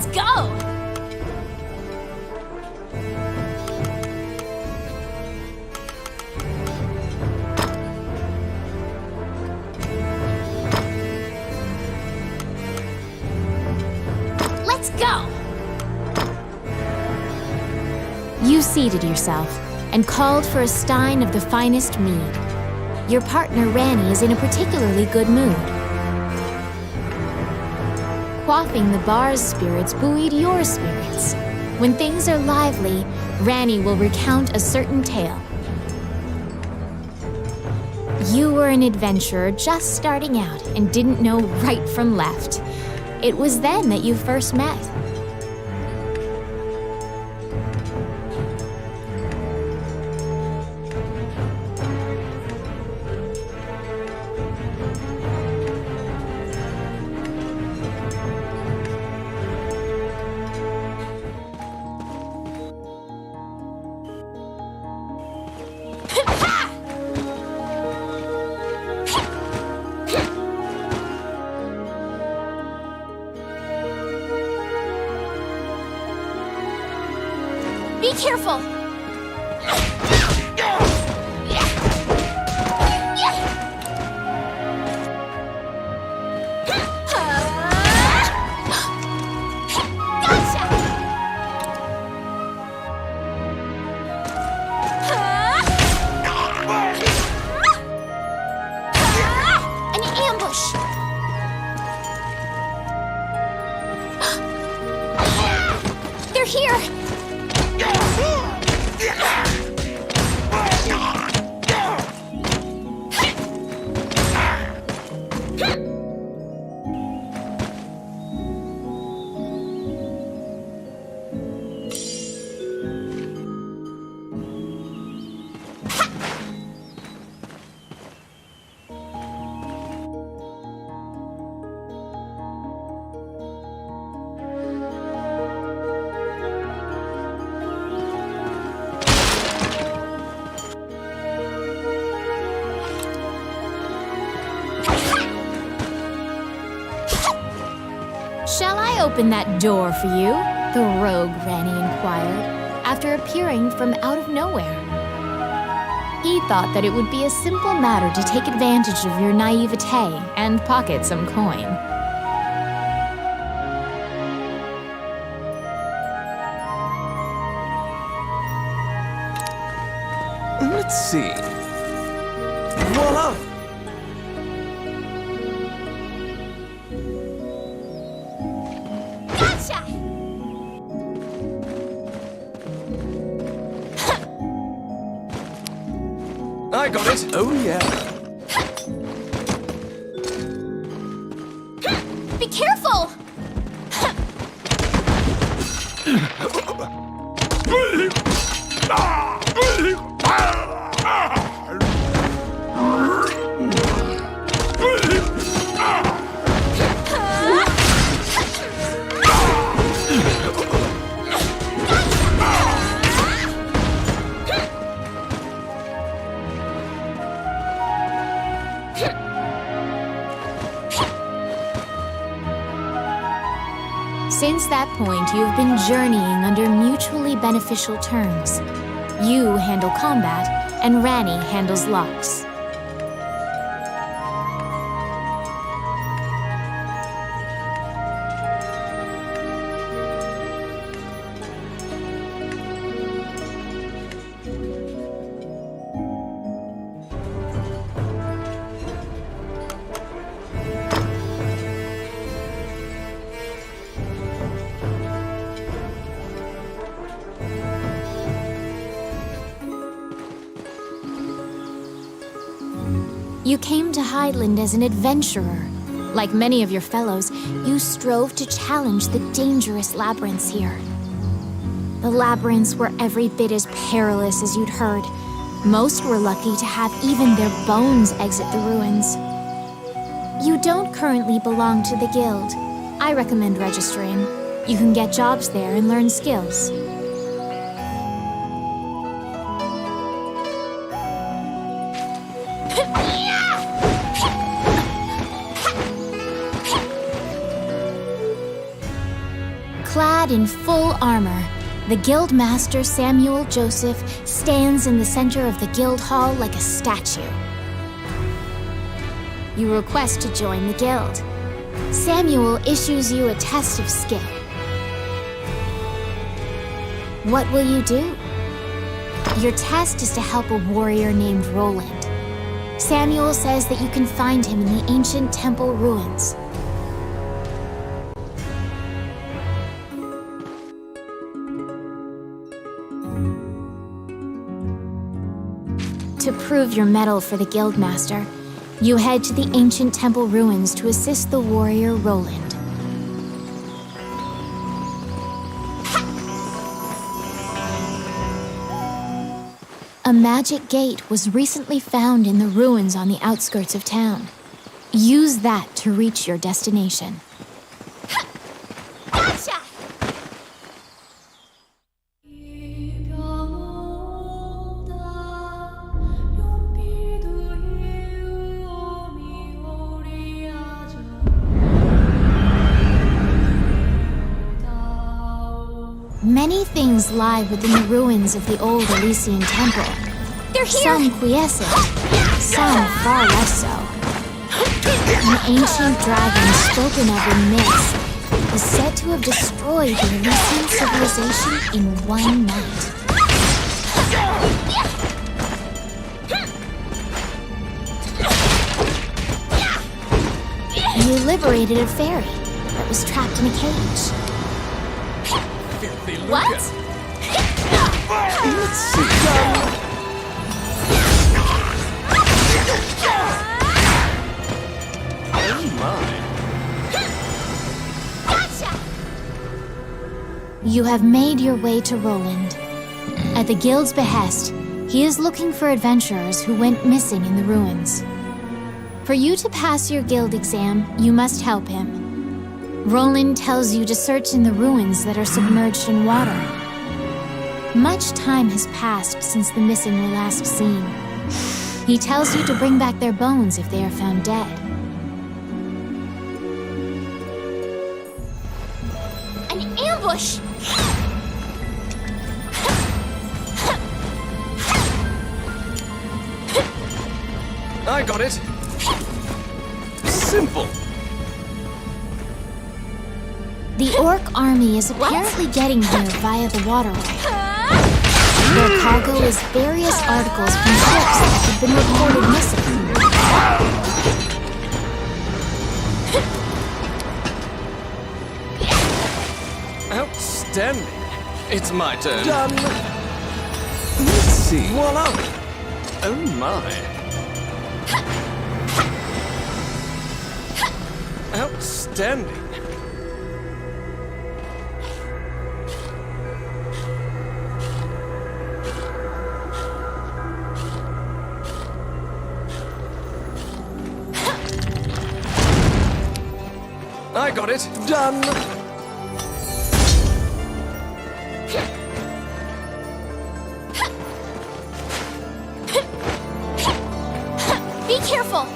Let's go! Let's go! You seated yourself and called for a stein of the finest mead. Your partner, Ranny, is in a particularly good mood. Quaffing the bar's spirits buoyed your spirits. When things are lively, Ranny will recount a certain tale. You were an adventurer just starting out and didn't know right from left. It was then that you first met. Be careful! An ambush! They're here! Shall I open that door for you? The rogue Ranny inquired, after appearing from out of nowhere. He thought that it would be a simple matter to take advantage of your naivete and pocket some coin. Let's see. Voila! I got it! Oh, yeah. Be careful! Since that point, you've been journeying under mutually beneficial terms. You handle combat, and Ranny handles locks. You came to Highland as an adventurer. Like many of your fellows, you strove to challenge the dangerous labyrinths here. The labyrinths were every bit as perilous as you'd heard. Most were lucky to have even their bones exit the ruins. You don't currently belong to the guild. I recommend registering. You can get jobs there and learn skills. Clad in full armor, the Guild Master Samuel Joseph stands in the center of the Guild Hall like a statue. You request to join the Guild. Samuel issues you a test of skill. What will you do? Your test is to help a warrior named Roland. Samuel says that you can find him in the ancient temple ruins. To prove your mettle for the Guildmaster, you head to the ancient temple ruins to assist the warrior Roland. A magic gate was recently found in the ruins on the outskirts of town. Use that to reach your destination. Gotcha! Many things lie within the ruins of the old Elysian temple. They're here! Some quiescent, some far less so. An ancient dragon spoken of in myths is said to have destroyed the Elysian civilization in one night. You liberated a fairy that was trapped in a cage. What? Let's see. Oh my. Gotcha! You have made your way to Roland. At the Guild's behest, he is looking for adventurers who went missing in the ruins. For you to pass your Guild exam, you must help him. Roland tells you to search in the ruins that are submerged in water. Much time has passed since the missing were last seen. He tells you to bring back their bones if they are found dead. An ambush! I got it. Simple. The orc army is apparently getting here via the waterway. Their cargo is various articles from ships that have been reported missing. Outstanding. It's my turn. Done. Let's see. Voila. Oh my. Outstanding. I got it. Done. Be careful.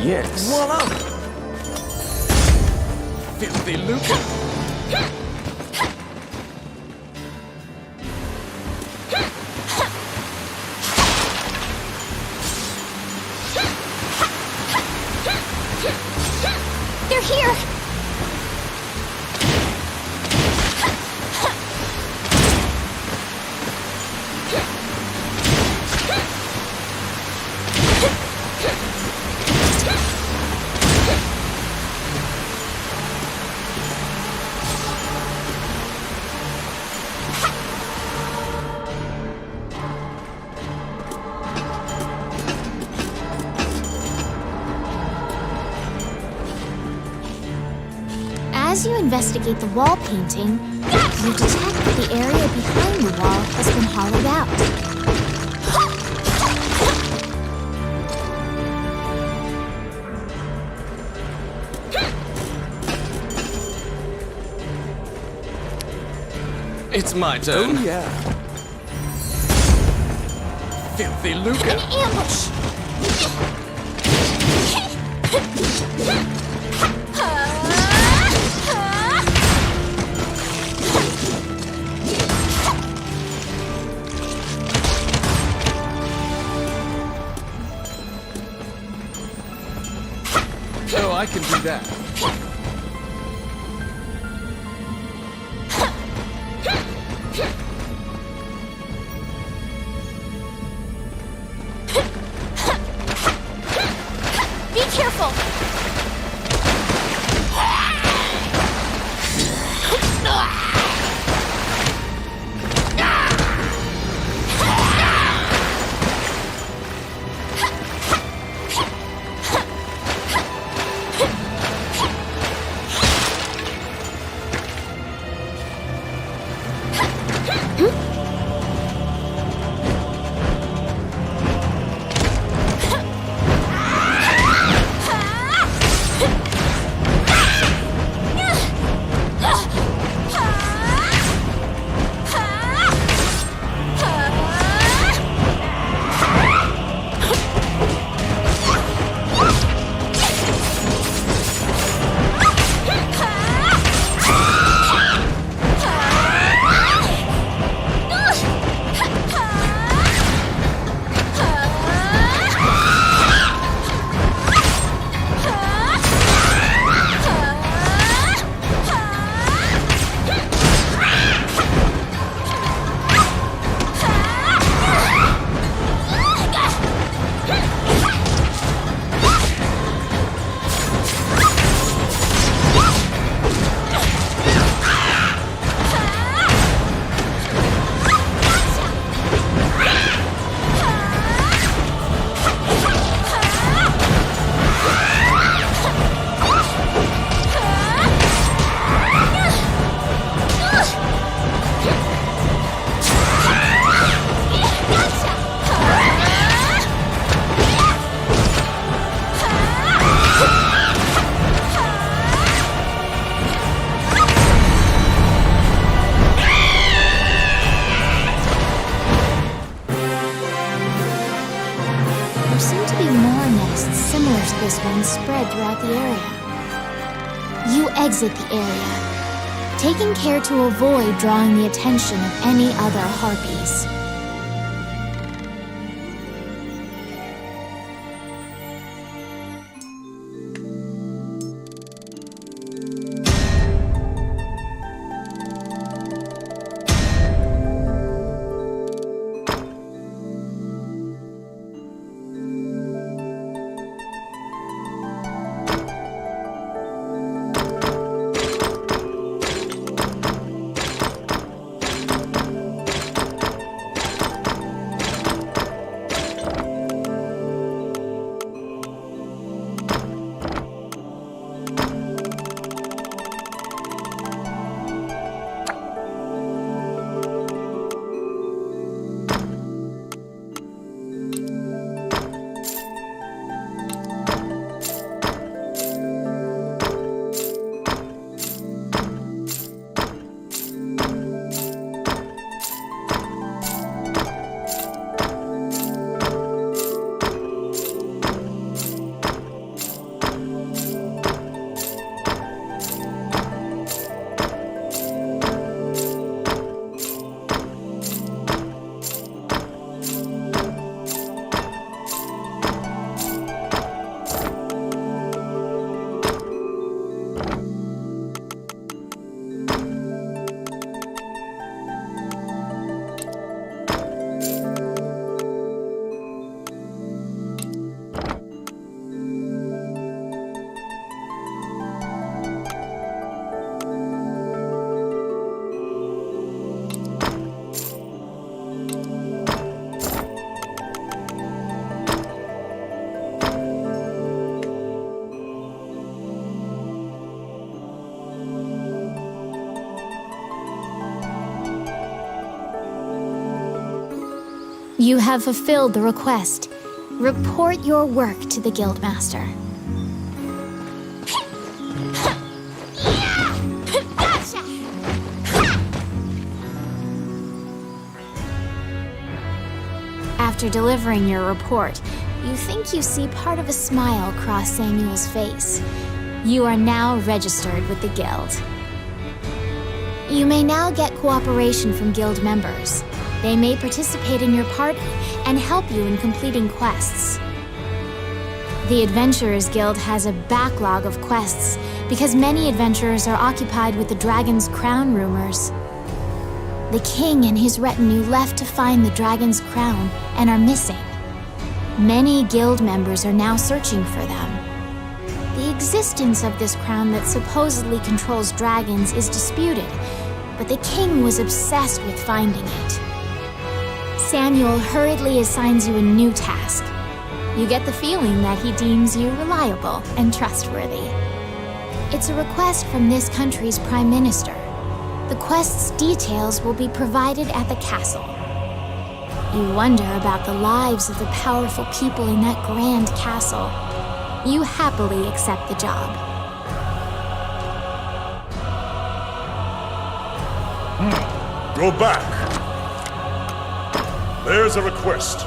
Yes. Voila. Filthy lucre. They're here. As you investigate the wall painting, you detect that the area behind the wall has been hollowed out. It's my turn. Oh yeah. Filthy lucre. An ambush! Oh, I can do that. Be careful! This one spread throughout the area. You exit the area, taking care to avoid drawing the attention of any other harpies. You have fulfilled the request. Report your work to the Guildmaster. After delivering your report, you think you see part of a smile cross Samuel's face. You are now registered with the Guild. You may now get cooperation from Guild members. They may participate in your party and help you in completing quests. The Adventurers Guild has a backlog of quests because many adventurers are occupied with the Dragon's Crown rumors. The king and his retinue left to find the Dragon's Crown and are missing. Many guild members are now searching for them. The existence of this crown that supposedly controls dragons is disputed, but the king was obsessed with finding it. Samuel hurriedly assigns you a new task. You get the feeling that he deems you reliable and trustworthy. It's a request from this country's prime minister. The quest's details will be provided at the castle. You wonder about the lives of the powerful people in that grand castle. You happily accept the job. Go back. There's a request.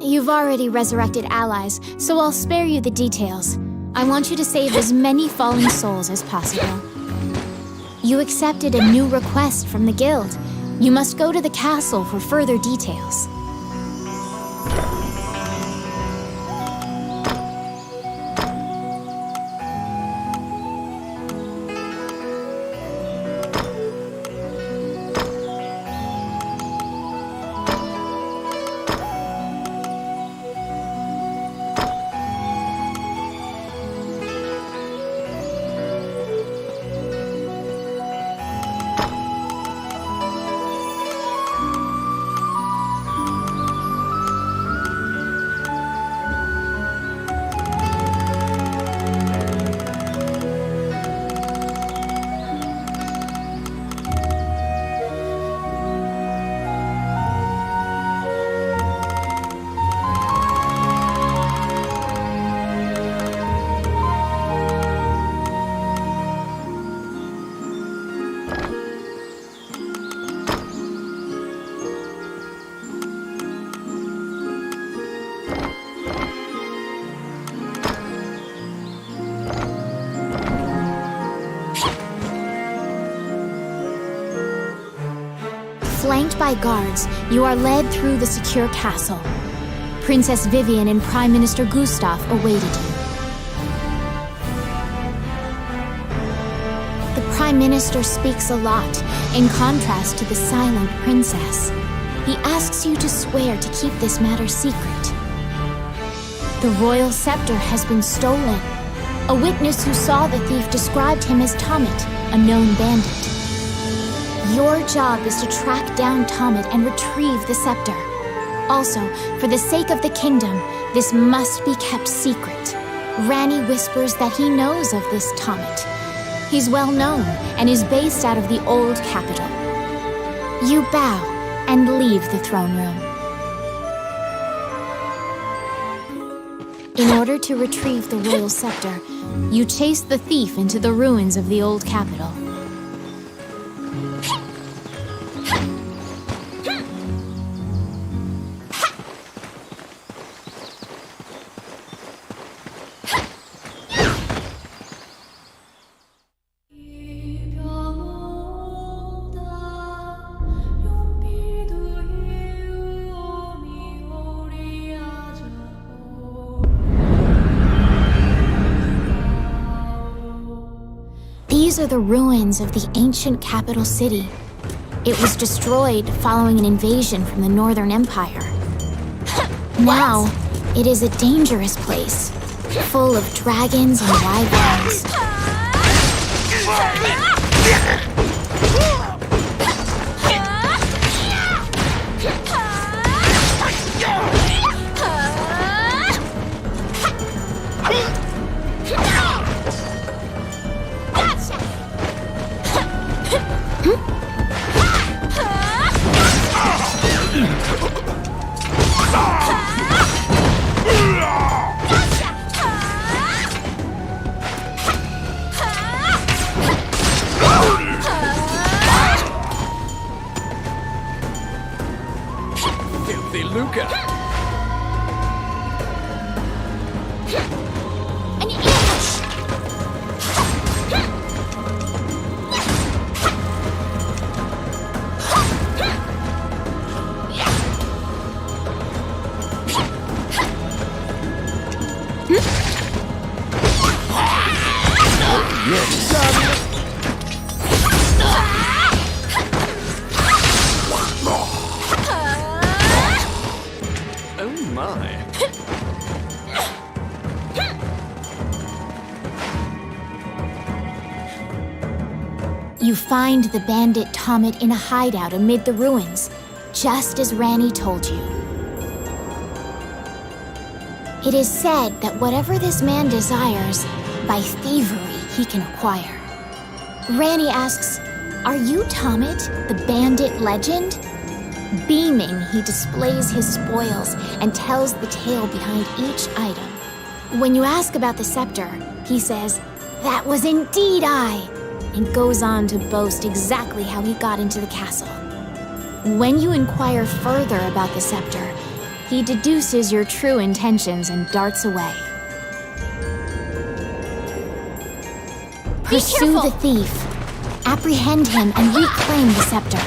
You've already resurrected allies, so I'll spare you the details. I want you to save as many fallen souls as possible. You accepted a new request from the guild. You must go to the castle for further details. Flanked by guards, you are led through the secure castle. Princess Vivian and Prime Minister Gustav awaited you. The Prime Minister speaks a lot, in contrast to the silent princess. He asks you to swear to keep this matter secret. The royal scepter has been stolen. A witness who saw the thief described him as Tomet, a known bandit. Your job is to track down Tomet and retrieve the scepter. Also, for the sake of the kingdom, this must be kept secret. Ranni whispers that he knows of this Tomet. He's well known and is based out of the old capital. You bow and leave the throne room. In order to retrieve the royal scepter, you chase the thief into the ruins of the old capital. These are the ruins of the ancient capital city. It was destroyed following an invasion from the Northern Empire. Now, it is a dangerous place, full of dragons and wyverns. Filthy lucre. An ambush! Oh my. You find the bandit Tomet in a hideout amid the ruins, just as Ranni told you. It is said that whatever this man desires, by thievery he can acquire. Ranni asks, "Are you Tomet, the bandit legend?" Beaming, he displays his spoils and tells the tale behind each item. When you ask about the scepter, he says, "That was indeed I," and goes on to boast exactly how he got into the castle. When you inquire further about the scepter, he deduces your true intentions and darts away. Pursue the thief, apprehend him, and reclaim the scepter.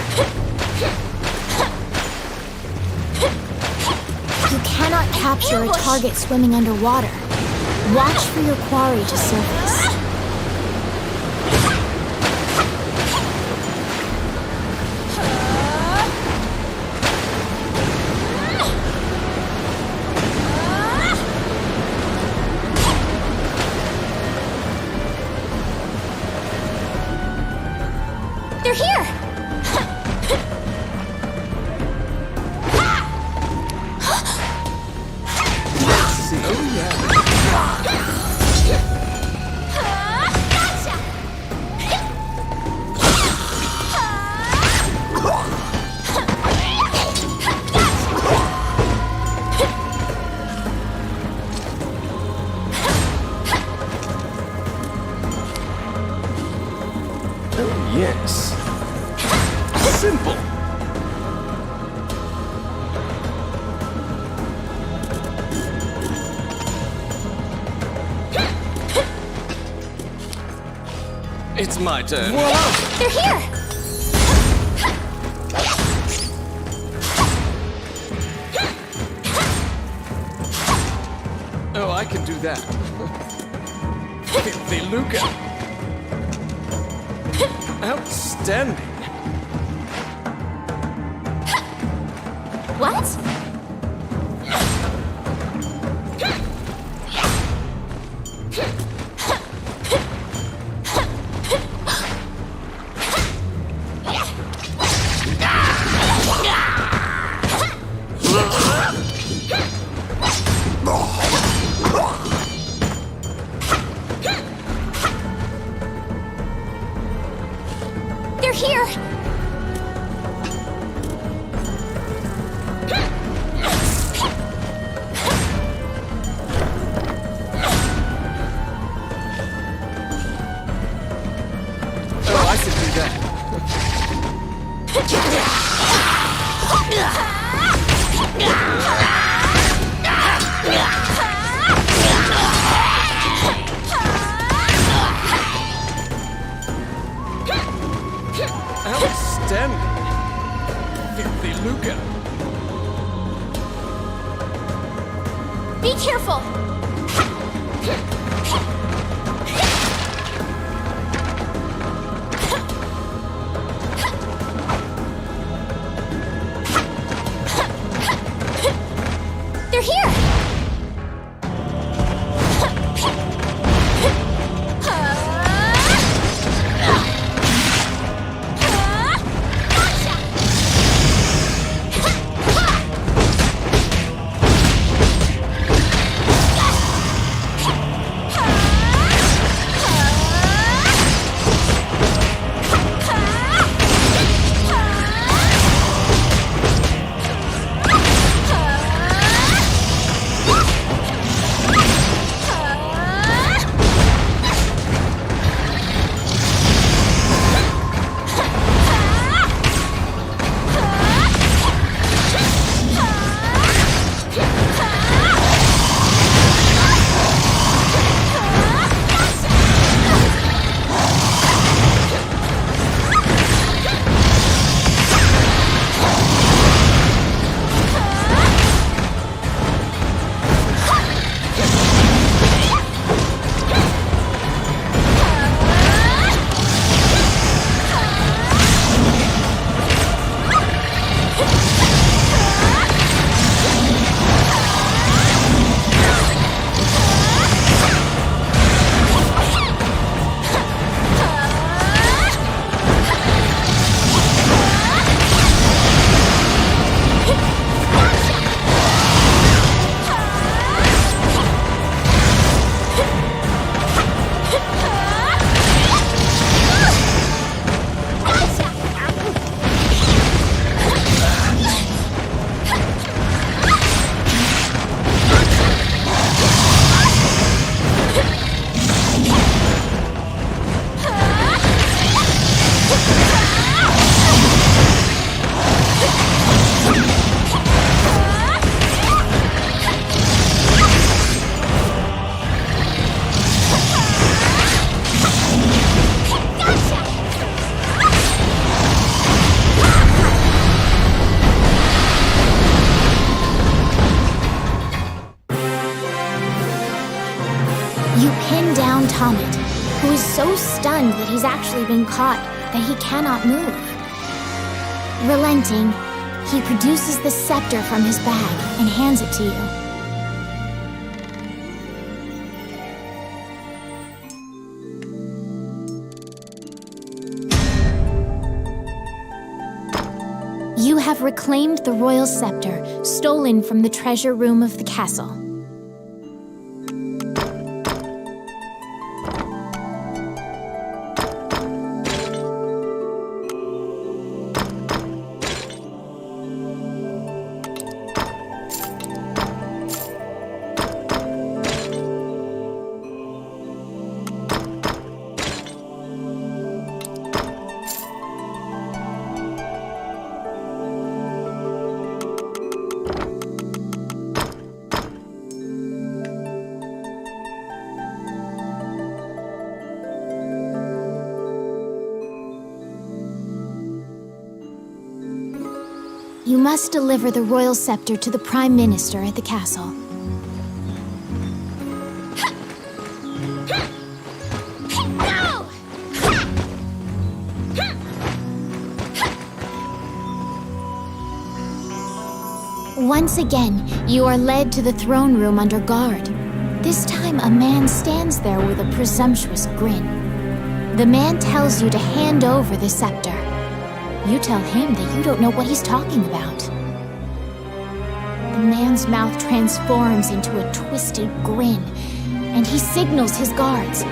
You cannot capture a target swimming underwater. Watch for your quarry to surface. They're here! Oh yeah. Oh yes. Simple. It's my turn. Whoa! They're here! Oh, I can do that. Filthy lucre. Outstanding. What? They're here! Oh, I can do that. Outstanding. Filthy lucre. Be careful! They're here! You pin down Tomet, who is so stunned that he's actually been caught that he cannot move. Relenting, he produces the scepter from his bag and hands it to you. You have reclaimed the royal scepter, stolen from the treasure room of the castle. You must deliver the royal scepter to the Prime Minister at the castle. No! Once again, you are led to the throne room under guard. This time, a man stands there with a presumptuous grin. The man tells you to hand over the scepter. You tell him that you don't know what he's talking about. The man's mouth transforms into a twisted grin, and he signals his guards.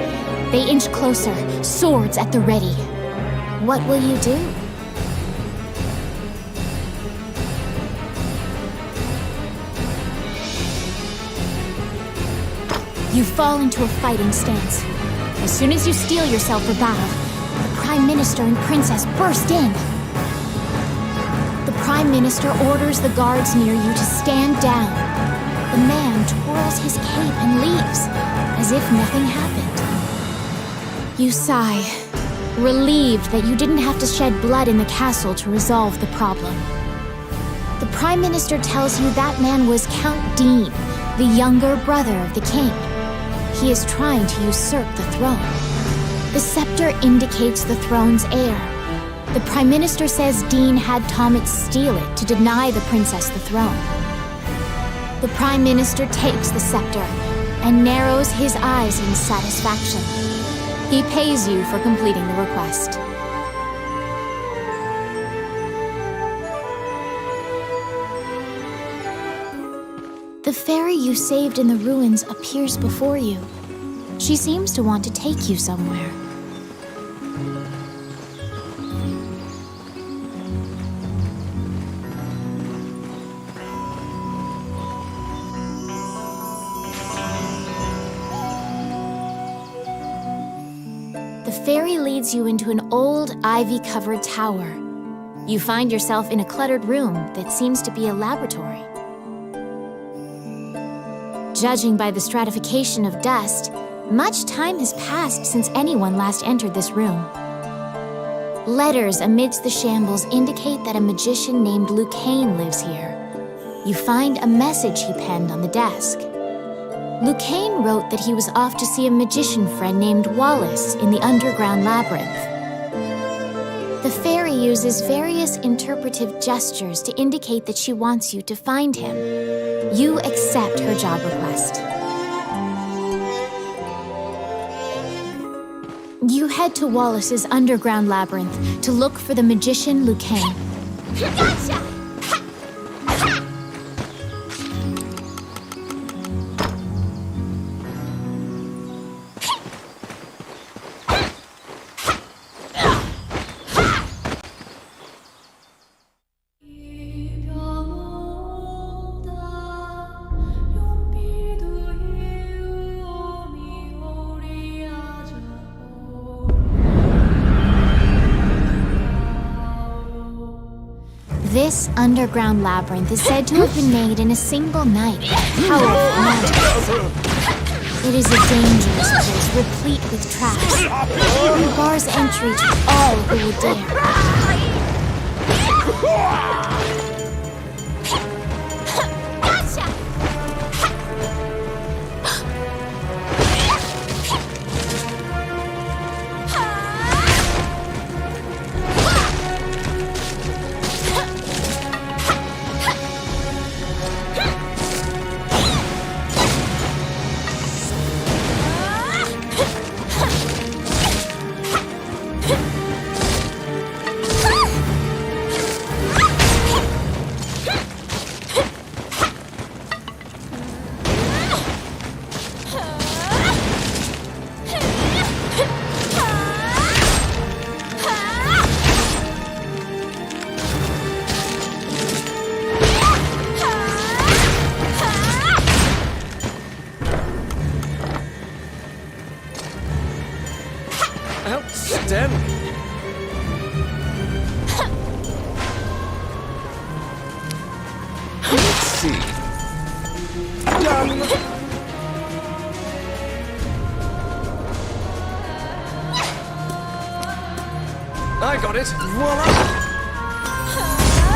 They inch closer, swords at the ready. What will you do? You fall into a fighting stance. As soon as you steel yourself for battle, the Prime Minister and Princess burst in. The Prime Minister orders the guards near you to stand down. The man twirls his cape and leaves, as if nothing happened. You sigh, relieved that you didn't have to shed blood in the castle to resolve the problem. The Prime Minister tells you that man was Count Dean, the younger brother of the king. He is trying to usurp the throne. The scepter indicates the throne's heir. The Prime Minister says Dean had Tomet steal it to deny the princess the throne. The Prime Minister takes the scepter and narrows his eyes in satisfaction. He pays you for completing the request. The fairy you saved in the ruins appears before you. She seems to want to take you somewhere. The fairy leads you into an old, ivy-covered tower. You find yourself in a cluttered room that seems to be a laboratory. Judging by the stratification of dust, much time has passed since anyone last entered this room. Letters amidst the shambles indicate that a magician named Lucane lives here. You find a message he penned on the desk. Lucane wrote that he was off to see a magician friend named Wallace in the underground labyrinth. The fairy uses various interpretive gestures to indicate that she wants you to find him. You accept her job request. You head to Wallace's underground labyrinth to look for the magician Lucane. Gotcha! This underground labyrinth is said to have been made in a single night with powerful magic. It is a dangerous place replete with traps and bars entry to all who would dare. Outstanding! Let's see. Done! I got it! Voila!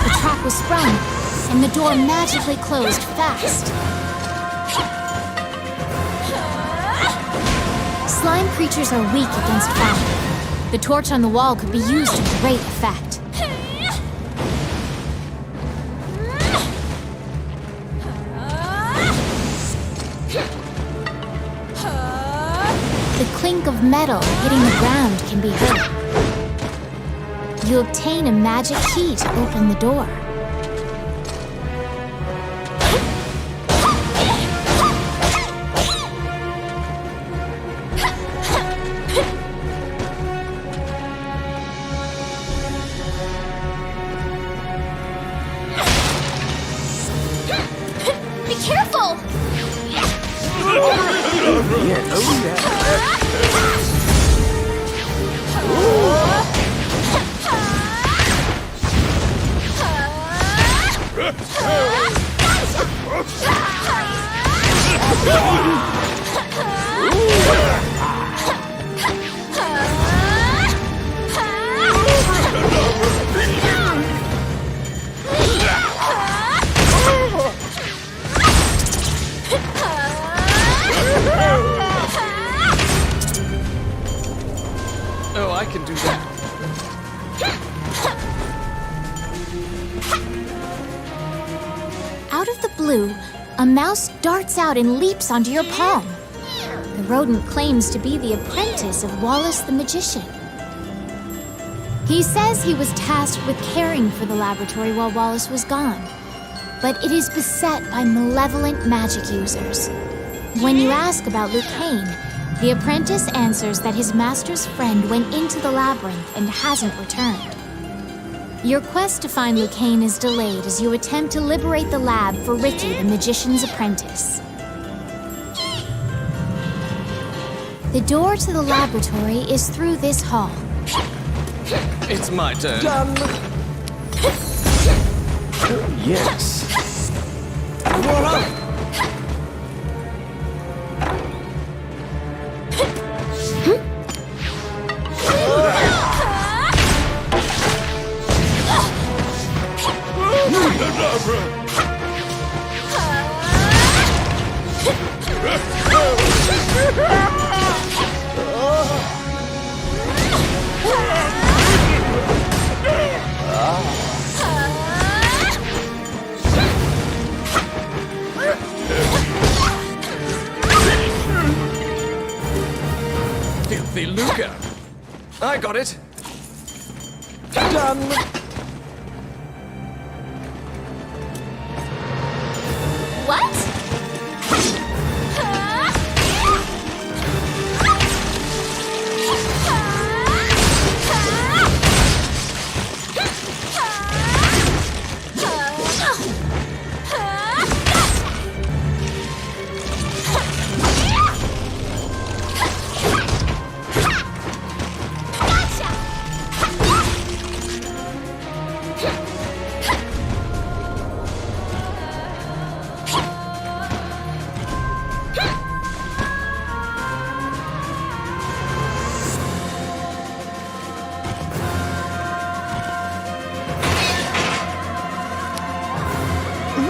The trap was sprung, and the door magically closed fast. Slime creatures are weak against fire. The torch on the wall could be used to great effect. The clink of metal hitting the ground can be heard. You obtain a magic key to open the door. Be careful! Oh, I can do that. Out of the blue, a mouse darts out and leaps onto your palm. The rodent claims to be the apprentice of Wallace the magician. He says he was tasked with caring for the laboratory while Wallace was gone, but it is beset by malevolent magic users. When you ask about Lucane, the apprentice answers that his master's friend went into the labyrinth and hasn't returned. Your quest to find Lucane is delayed as you attempt to liberate the lab for Ricky, the magician's apprentice. The door to the laboratory is through this hall. It's my turn. Done. Yes. Voila! Filthy lucre. I got it. Done. What?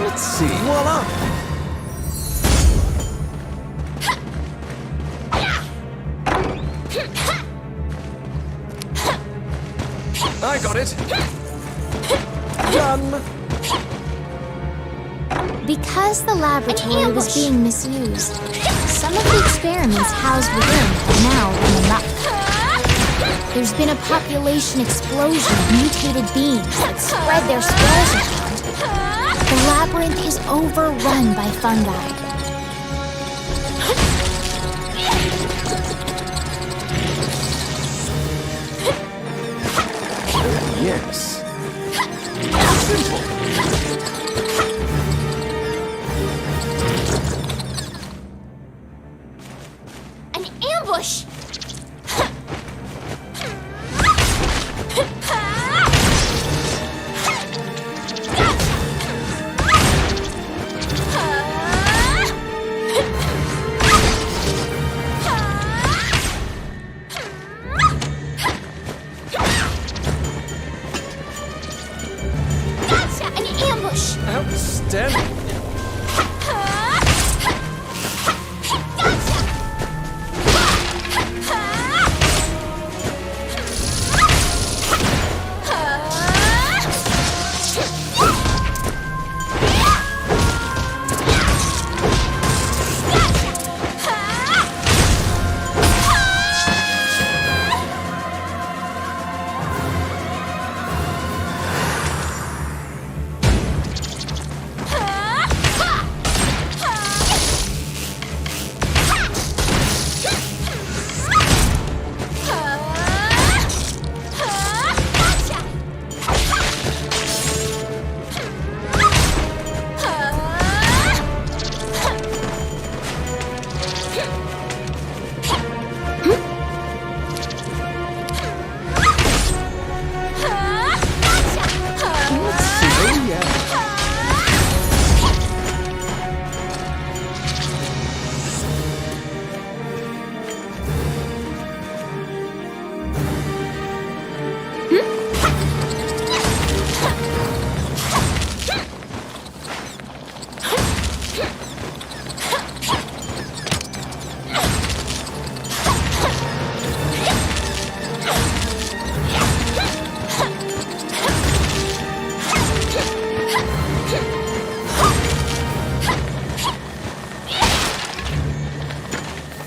Let's see. Voila. I got it. Done. Because the laboratory was being misused, some of the experiments housed within have now run amok. There's been a population explosion of mutated beings that spread their spores around. The labyrinth is overrun by fungi. Yes. An ambush! Gotcha!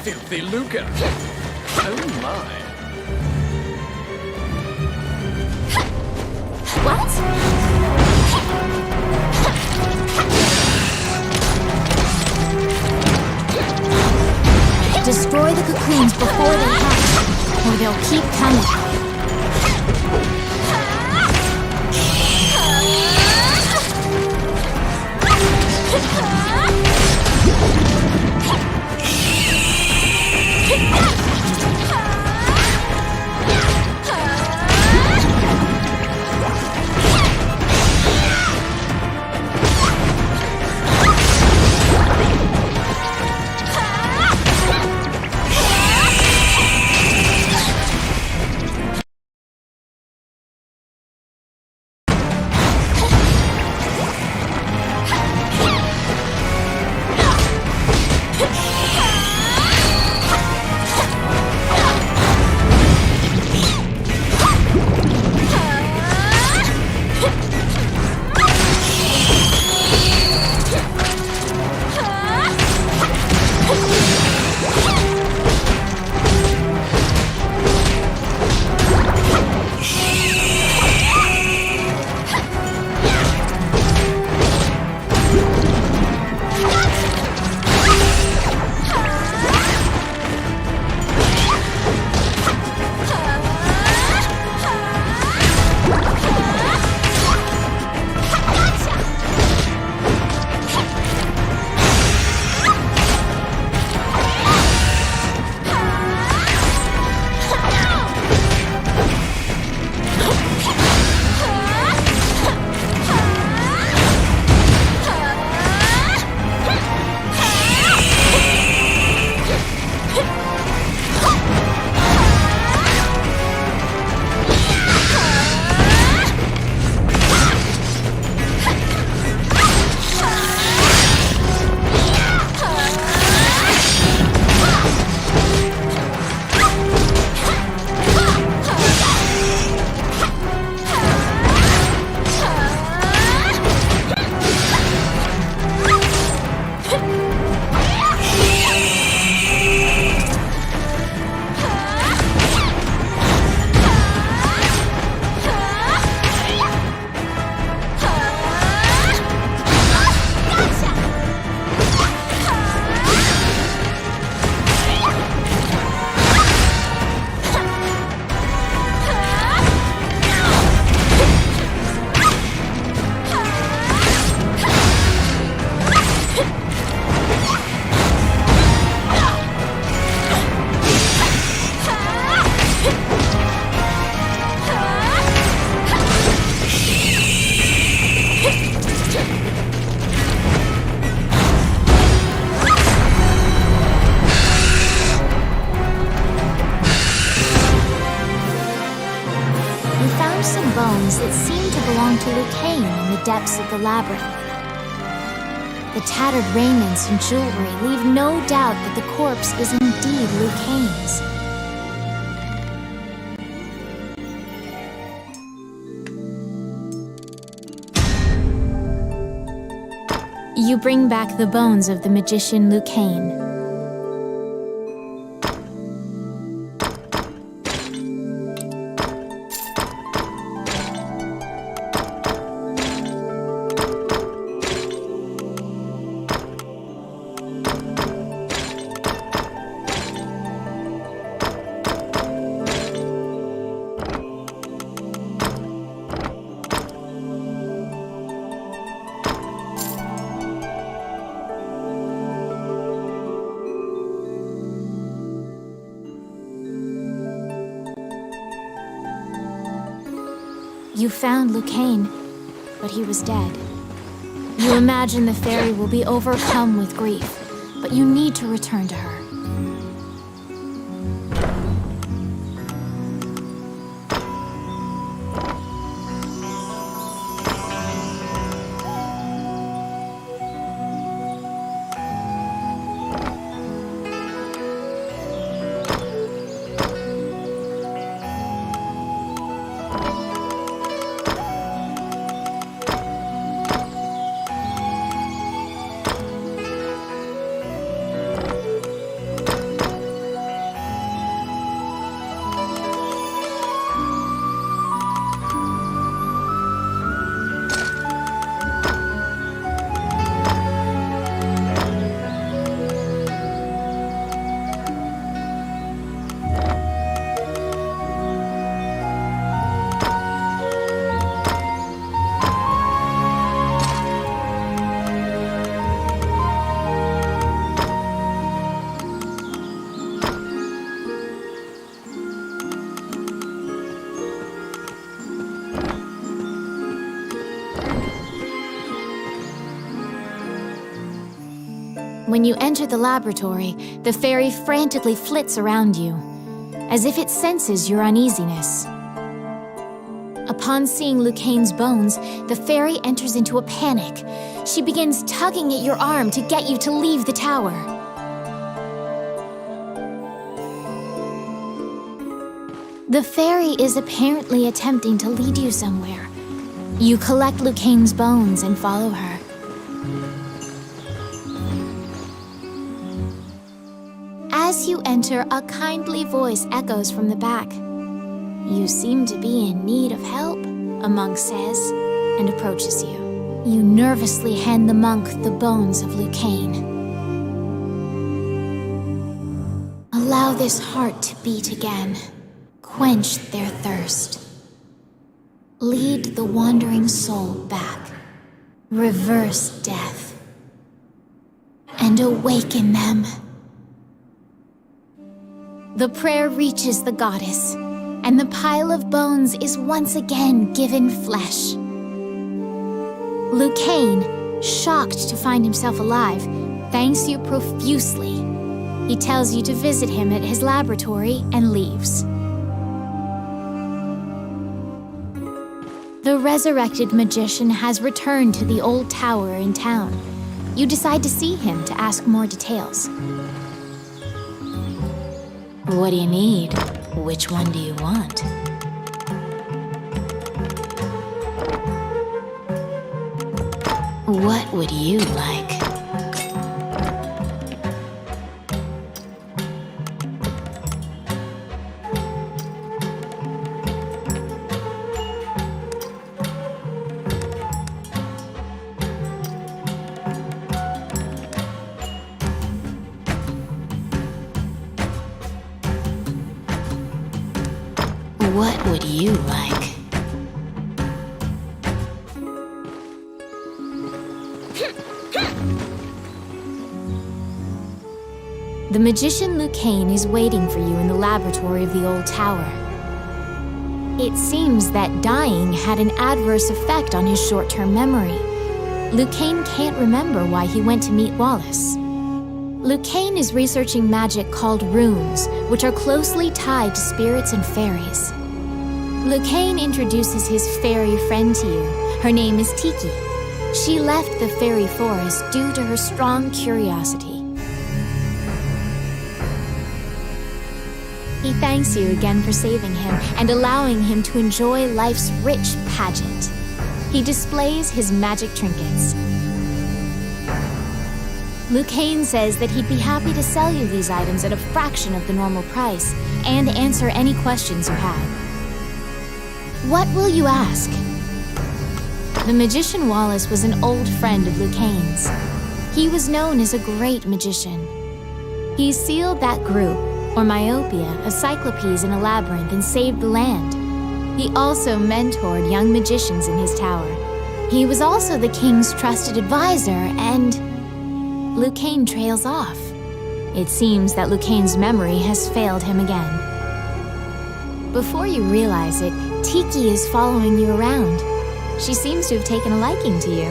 Filthy lucre! Oh my! What? Destroy the cocoons before they hatch, or they'll keep coming. bones that seem to belong to Lucane in the depths of the labyrinth. The tattered raiments and jewelry leave no doubt that the corpse is indeed Lucane's. You bring back the bones of the magician Lucane. You found Lucane, but he was dead. You imagine the fairy will be overcome with grief, but you need to return to her. When you enter the laboratory, the fairy frantically flits around you, as if it senses your uneasiness. Upon seeing Lucane's bones, the fairy enters into a panic. She begins tugging at your arm to get you to leave the tower. The fairy is apparently attempting to lead you somewhere. You collect Lucane's bones and follow her. As you enter, a kindly voice echoes from the back. "You seem to be in need of help," a monk says, and approaches you. You nervously hand the monk the bones of Lucane. Allow this heart to beat again. Quench their thirst. Lead the wandering soul back. Reverse death. And awaken them. The prayer reaches the goddess, and the pile of bones is once again given flesh. Lucane, shocked to find himself alive, thanks you profusely. He tells you to visit him at his laboratory and leaves. The resurrected magician has returned to the old tower in town. You decide to see him to ask more details. What do you need? Which one do you want? What would you like? What would you like? The magician Lucane is waiting for you in the laboratory of the old tower. It seems that dying had an adverse effect on his short-term memory. Lucane can't remember why he went to meet Wallace. Lucane is researching magic called runes, which are closely tied to spirits and fairies. Lucane introduces his fairy friend to you. Her name is Tiki. She left the fairy forest due to her strong curiosity. He thanks you again for saving him and allowing him to enjoy life's rich pageant. He displays his magic trinkets. Lucane says that he'd be happy to sell you these items at a fraction of the normal price and answer any questions you have. What will you ask? The magician Wallace was an old friend of Lucane's. He was known as a great magician. He sealed that group, or myopia, of cyclopes in a labyrinth and saved the land. He also mentored young magicians in his tower. He was also the king's trusted advisor, and Lucane trails off. It seems that Lucane's memory has failed him again. Before you realize it, Tiki is following you around. She seems to have taken a liking to you.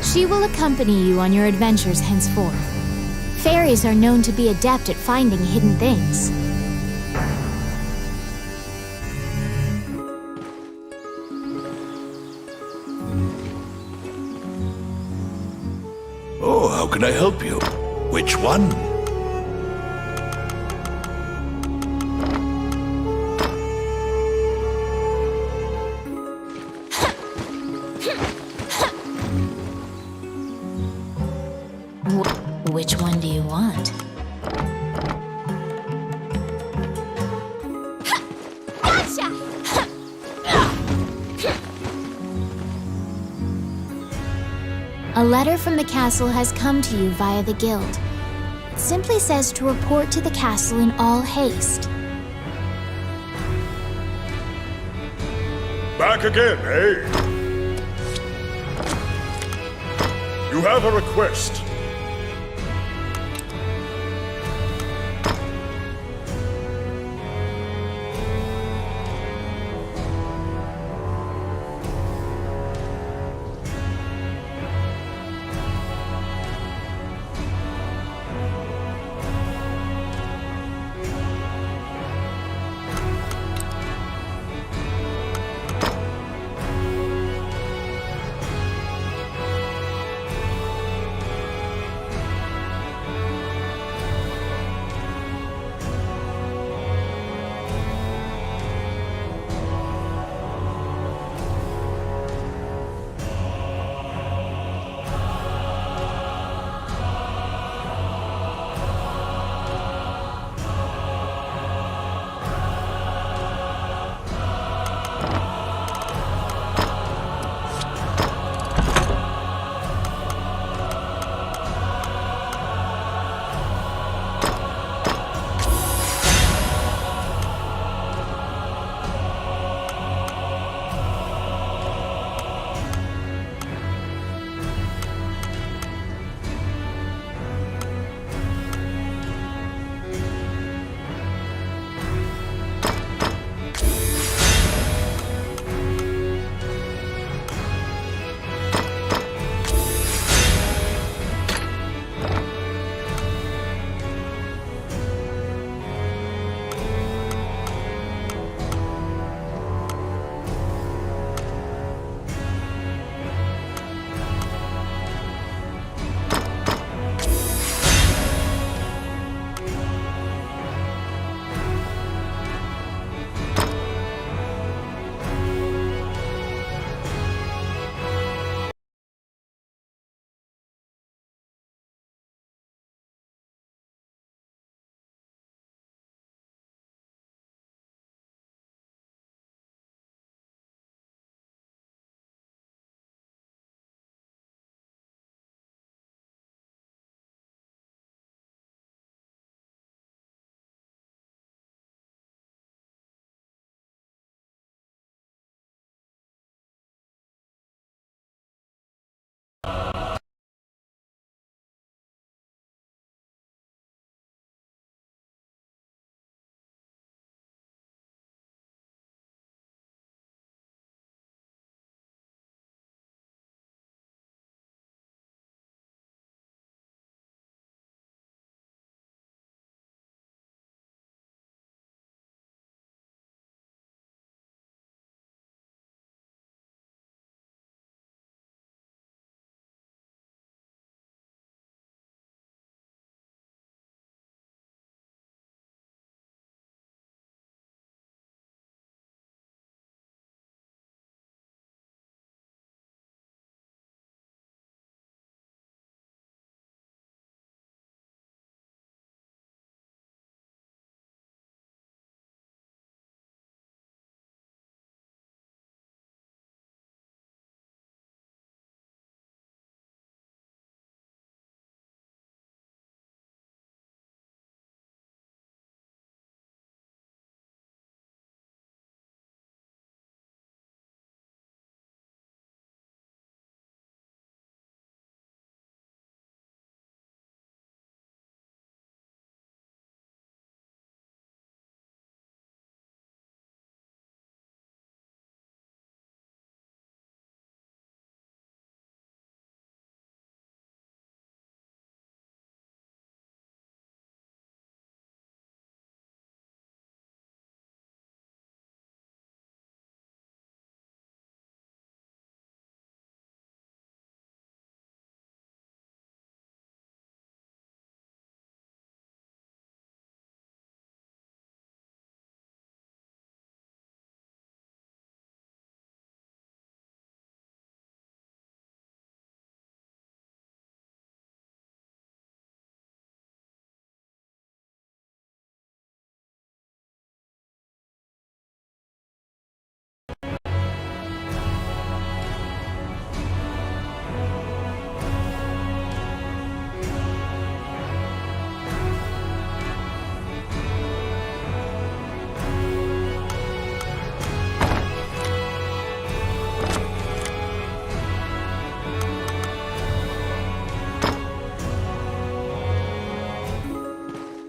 She will accompany you on your adventures henceforth. Fairies are known to be adept at finding hidden things. Oh, how can I help you? Which one? Which one do you want? Gotcha! A letter from the castle has come to you via the guild. It simply says to report to the castle in all haste. Back again, eh? You have a request.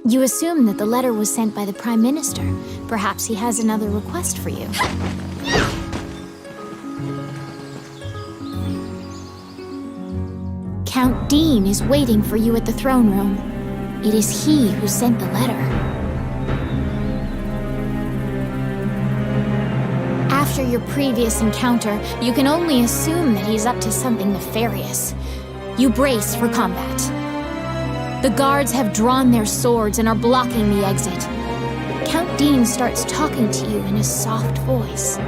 You assume that the letter was sent by the Prime Minister. Perhaps he has another request for you. Count Dean is waiting for you at the throne room. It is he who sent the letter. After your previous encounter, you can only assume that he's up to something nefarious. You brace for combat. The guards have drawn their swords and are blocking the exit. Count Dean starts talking to you in a soft voice.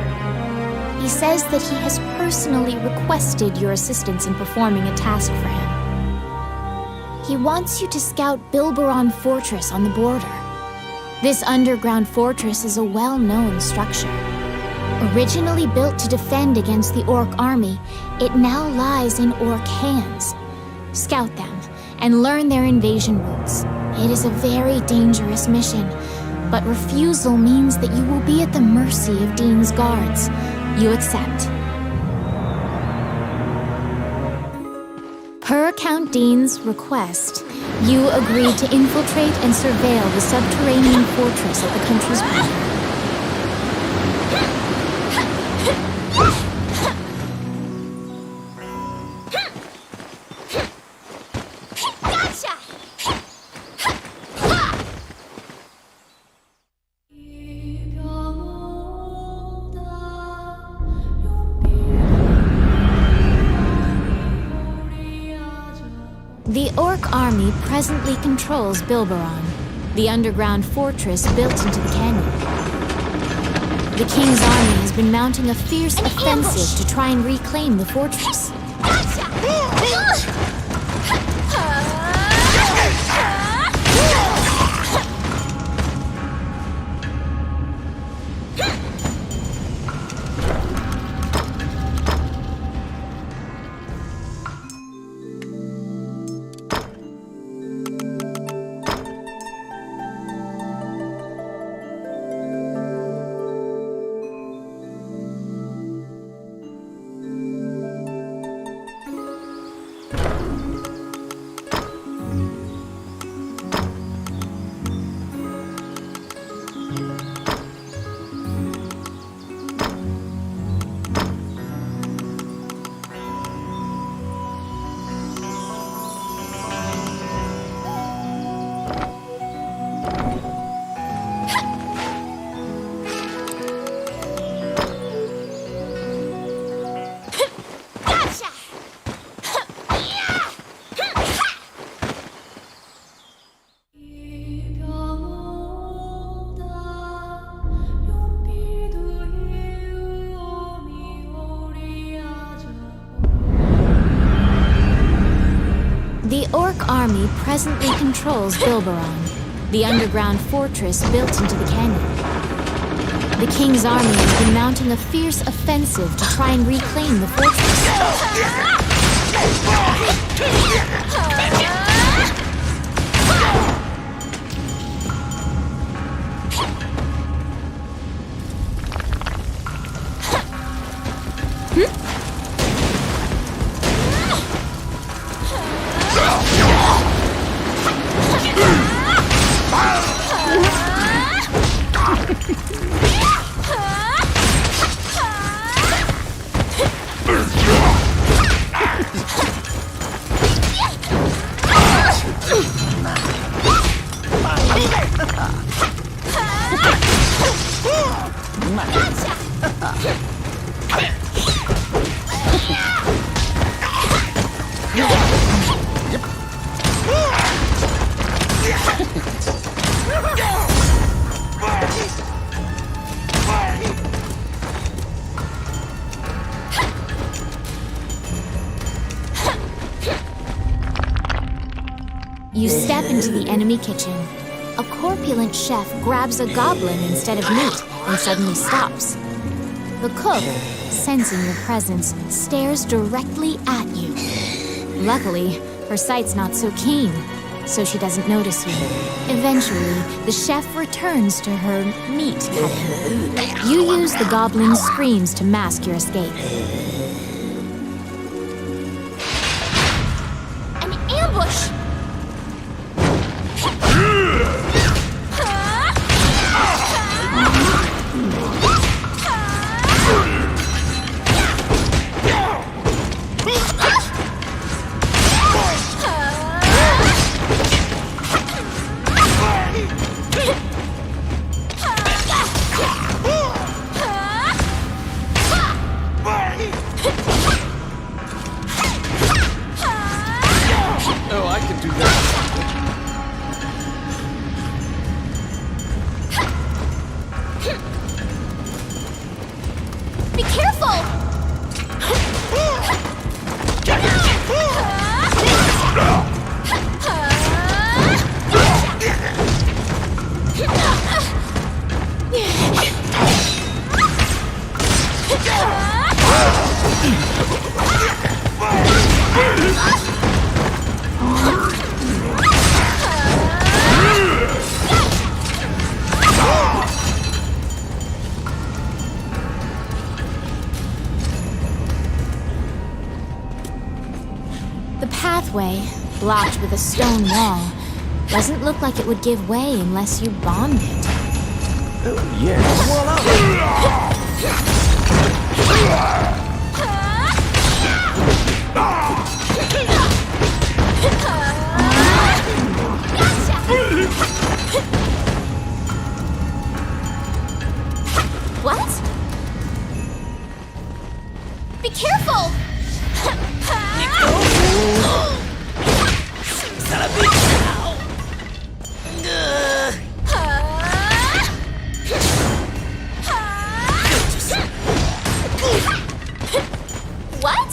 He says that he has personally requested your assistance in performing a task for him. He wants you to scout Bilberon Fortress on the border. This underground fortress is a well-known structure. Originally built to defend against the Orc army, it now lies in Orc hands. Scout them and learn their invasion routes. It is a very dangerous mission, but refusal means that you will be at the mercy of Dean's guards. You accept. Per Count Dean's request, you agreed to infiltrate and surveil the subterranean fortress at the country's border. The Orc army presently controls Bilberon, the underground fortress built into the canyon. The King's army has been mounting a fierce offensive to try and reclaim the fortress. The Orc army presently controls Bilberon, the underground fortress built into the canyon. The King's army has been mounting a fierce offensive to try and reclaim the fortress. You step into the enemy kitchen. A corpulent chef grabs a goblin instead of meat and suddenly stops. The cook, sensing your presence, stares directly at you. Luckily, her sight's not so keen, so she doesn't notice you. Eventually, the chef returns to her meat cutting. You use the goblin's screams to mask your escape. An ambush! Be careful! The pathway, blocked with a stone wall, doesn't look like it would give way unless you bombed it. Oh, yes. What? Be careful! What?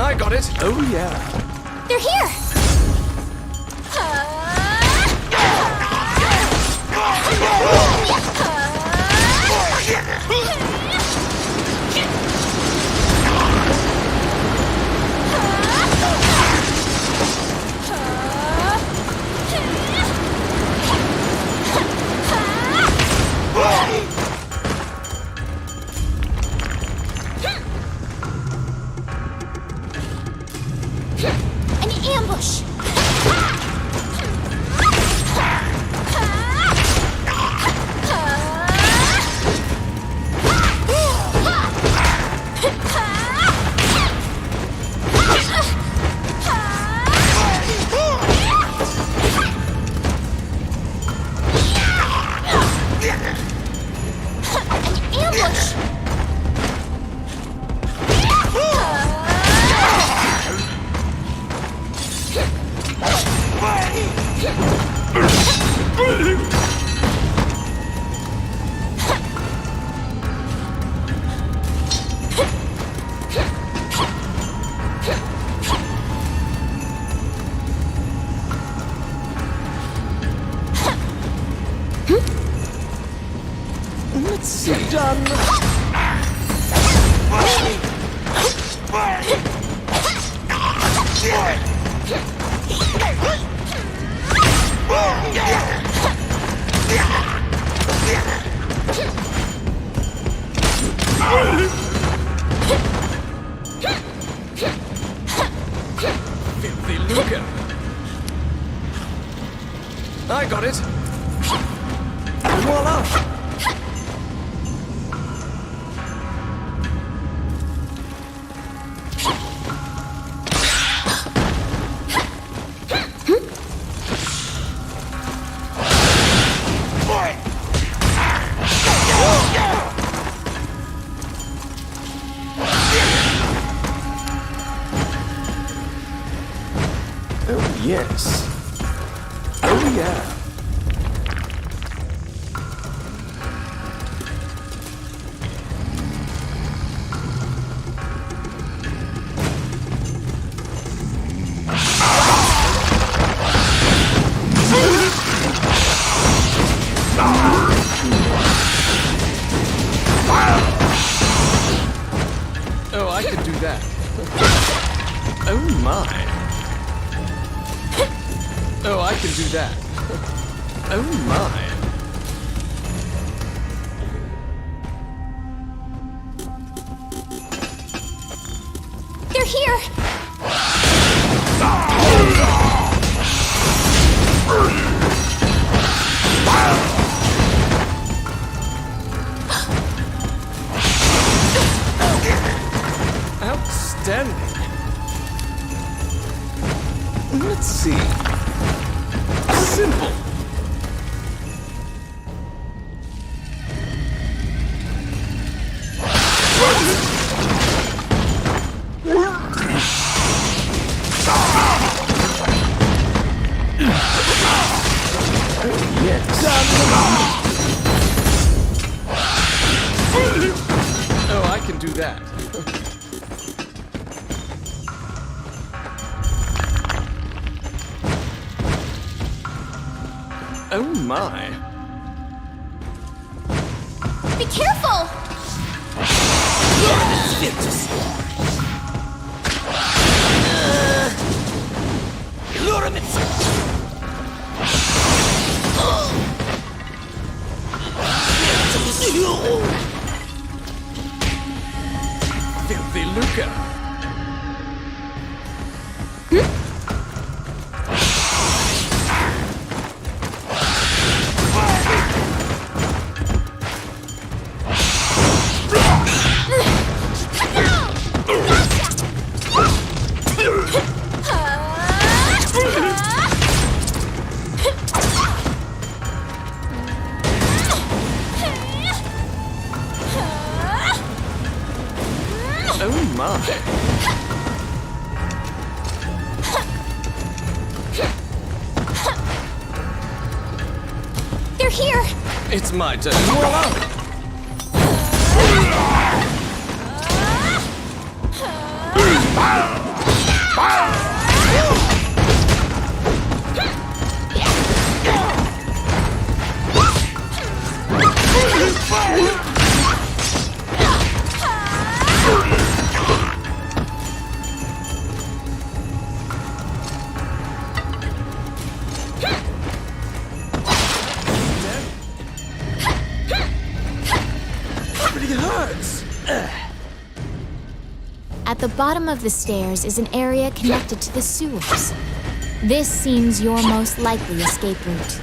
I got it. Oh, yeah. They're here! An ambush! An ambush! Let's see. Done. Filthy lucre. I got it. Voila. Oh, yes. Oh, yeah. Oh, I could do that. Oh, my. Oh, I can do that. Oh my. They're here! Outstanding. Let's see. Simple. that. Oh my. Be careful! Filthy lucre. Oh my. They're here! It's my turn. It hurts. At the bottom of the stairs is an area connected to the sewers. This seems your most likely escape route.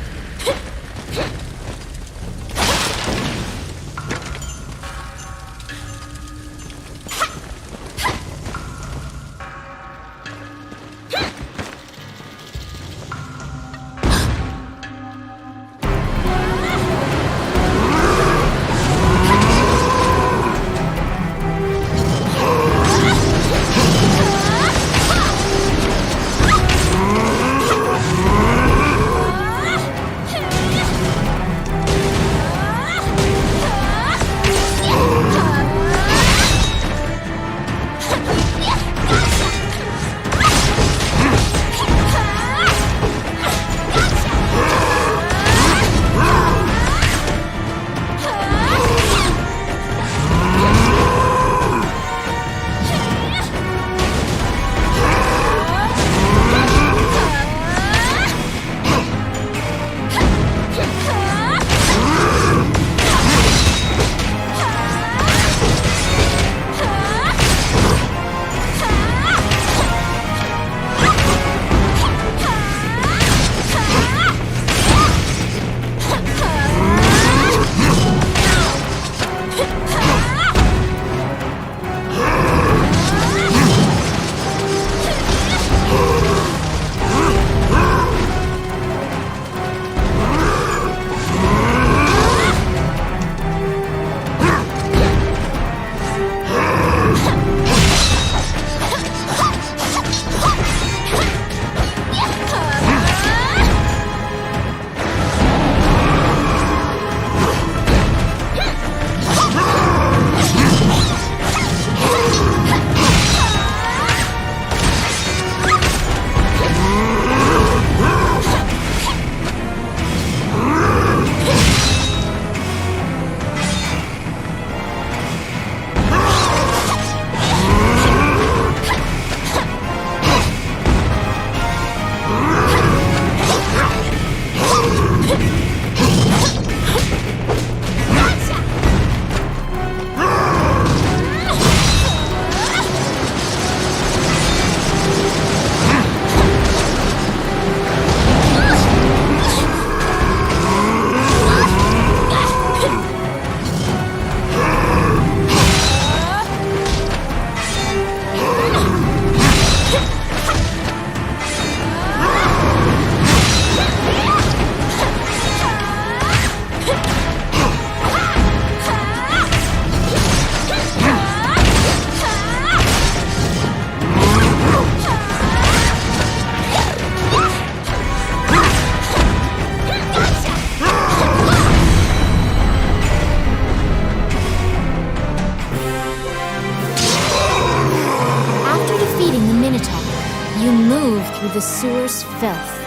the sewer's filth.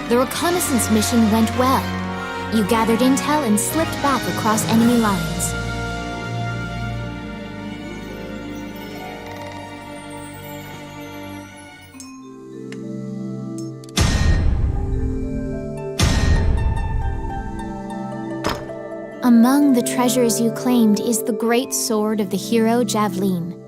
The reconnaissance mission went well. You gathered intel and slipped back across enemy lines. Among the treasures you claimed is the great sword of the hero Javelin.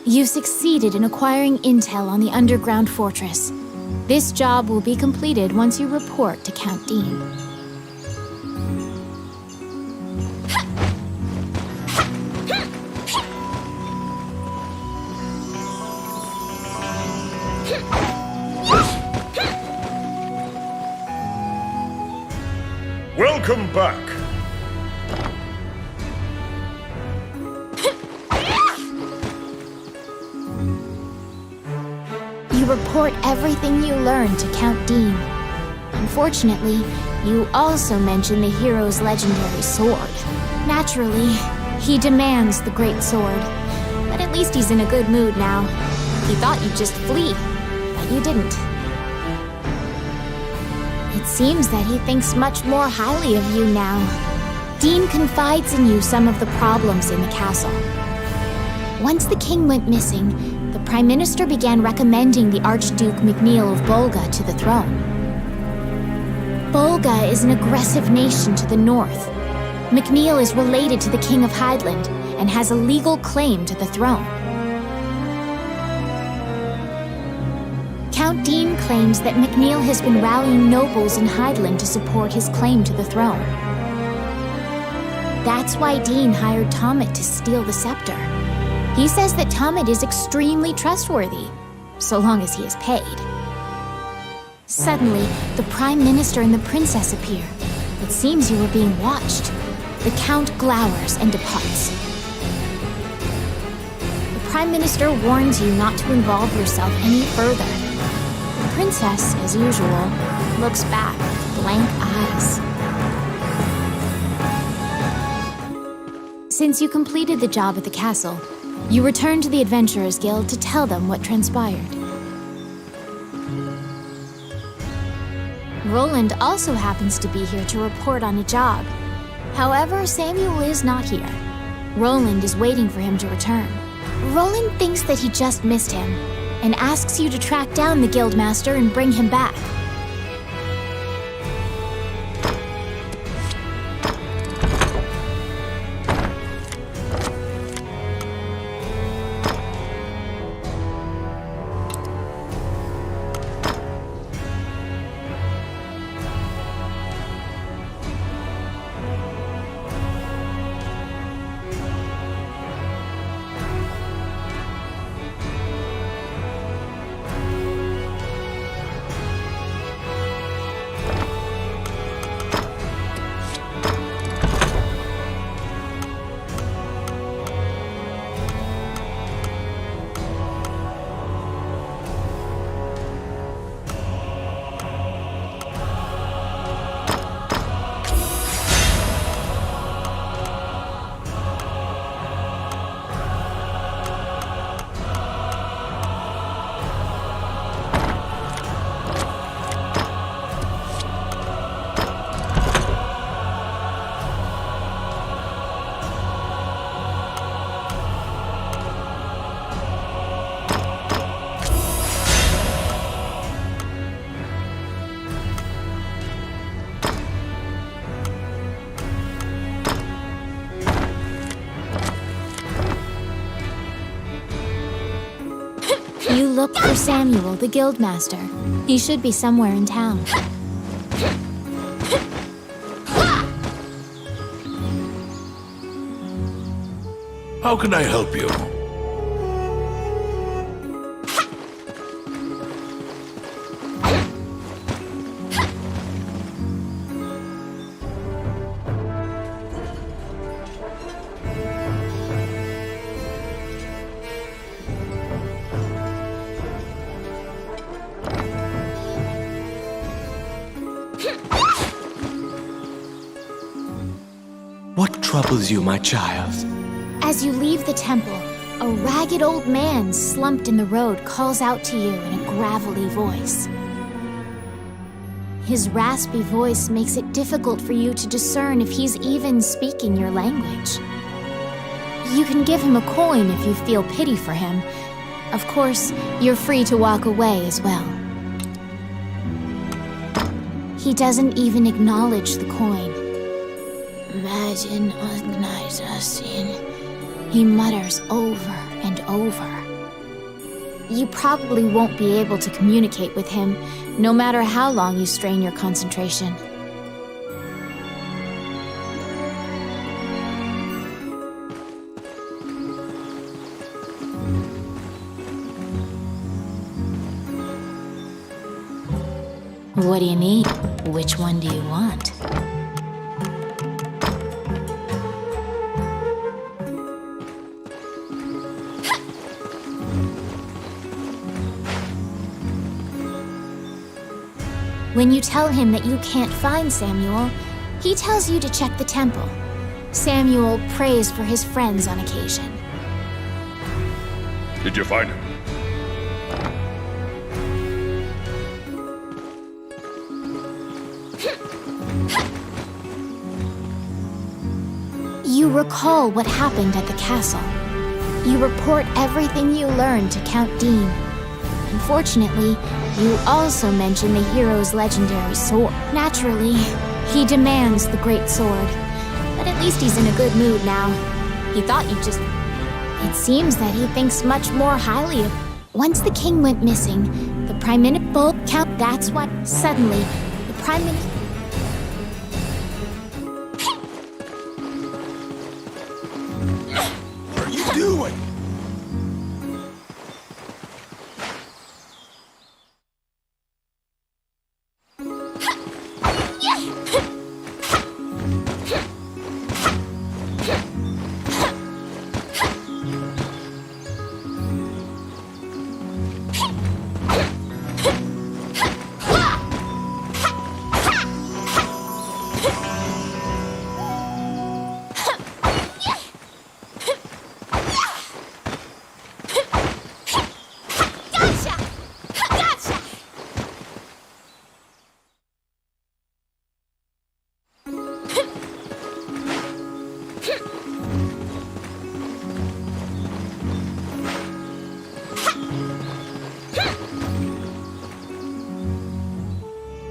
You succeeded in acquiring intel on the underground fortress. This job will be completed once you report to Count Dean. Welcome back. You report everything you learned to Count Dean. Unfortunately, you also mention the hero's legendary sword. Naturally, he demands the great sword, but at least he's in a good mood now. He thought you'd just flee, but you didn't. It seems that he thinks much more highly of you now. Dean confides in you some of the problems in the castle. Once the king went missing, the Prime Minister began recommending the Archduke McNeil of Bolga to the throne. Bolga is an aggressive nation to the north. McNeil is related to the King of Hydeland and has a legal claim to the throne. Count Dean claims that McNeil has been rallying nobles in Hydeland to support his claim to the throne. That's why Dean hired Tommet to steal the scepter. He says that Tommet is extremely trustworthy, so long as he is paid. Suddenly, the Prime Minister and the Princess appear. It seems you were being watched. The Count glowers and departs. The Prime Minister warns you not to involve yourself any further. The Princess, as usual, looks back with blank eyes. Since you completed the job at the castle, you return to the Adventurers Guild to tell them what transpired. Roland also happens to be here to report on a job. However, Samuel is not here. Roland is waiting for him to return. Roland thinks that he just missed him, and asks you to track down the Guildmaster and bring him back. You looked for Samuel, the Guildmaster. He should be somewhere in town. How can I help you? What troubles you, my child? As you leave the temple, a ragged old man slumped in the road calls out to you in a gravelly voice. His raspy voice makes it difficult for you to discern if he's even speaking your language. You can give him a coin if you feel pity for him. Of course, you're free to walk away as well. He doesn't even acknowledge the coin. Imagine he mutters over and over. You probably won't be able to communicate with him, no matter how long you strain your concentration. What do you need? Which one do you want? When you tell him that you can't find Samuel, he tells you to check the temple. Samuel prays for his friends on occasion. Did you find him? You recall what happened at the castle. You report everything you learned to Count Dean. Unfortunately, you also mention the hero's legendary sword. Naturally, he demands the great sword. But at least he's in a good mood now. He thought you'd just... It seems that he thinks much more highly of... Once the king went missing, the Prime Minister... Count... That's what... Suddenly, the Prime Minister... What are you doing?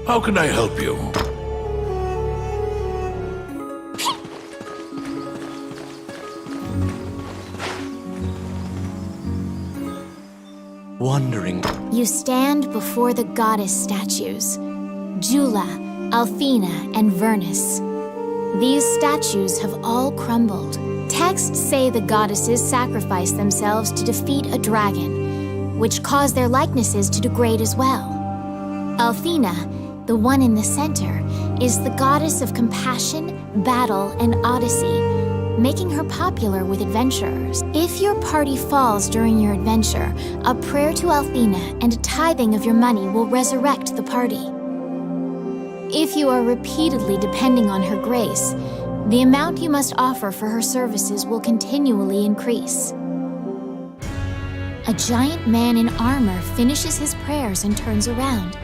How can I help you? Wondering. You stand before the goddess statues, Jula, Althena, and Vernus. These statues have all crumbled. Texts say the goddesses sacrificed themselves to defeat a dragon, which caused their likenesses to degrade as well. Althena, the one in the center, is the goddess of compassion, battle, and odyssey, making her popular with adventurers. If your party falls during your adventure, a prayer to Althena and a tithing of your money will resurrect the party. If you are repeatedly depending on her grace, the amount you must offer for her services will continually increase. A giant man in armor finishes his prayers and turns around.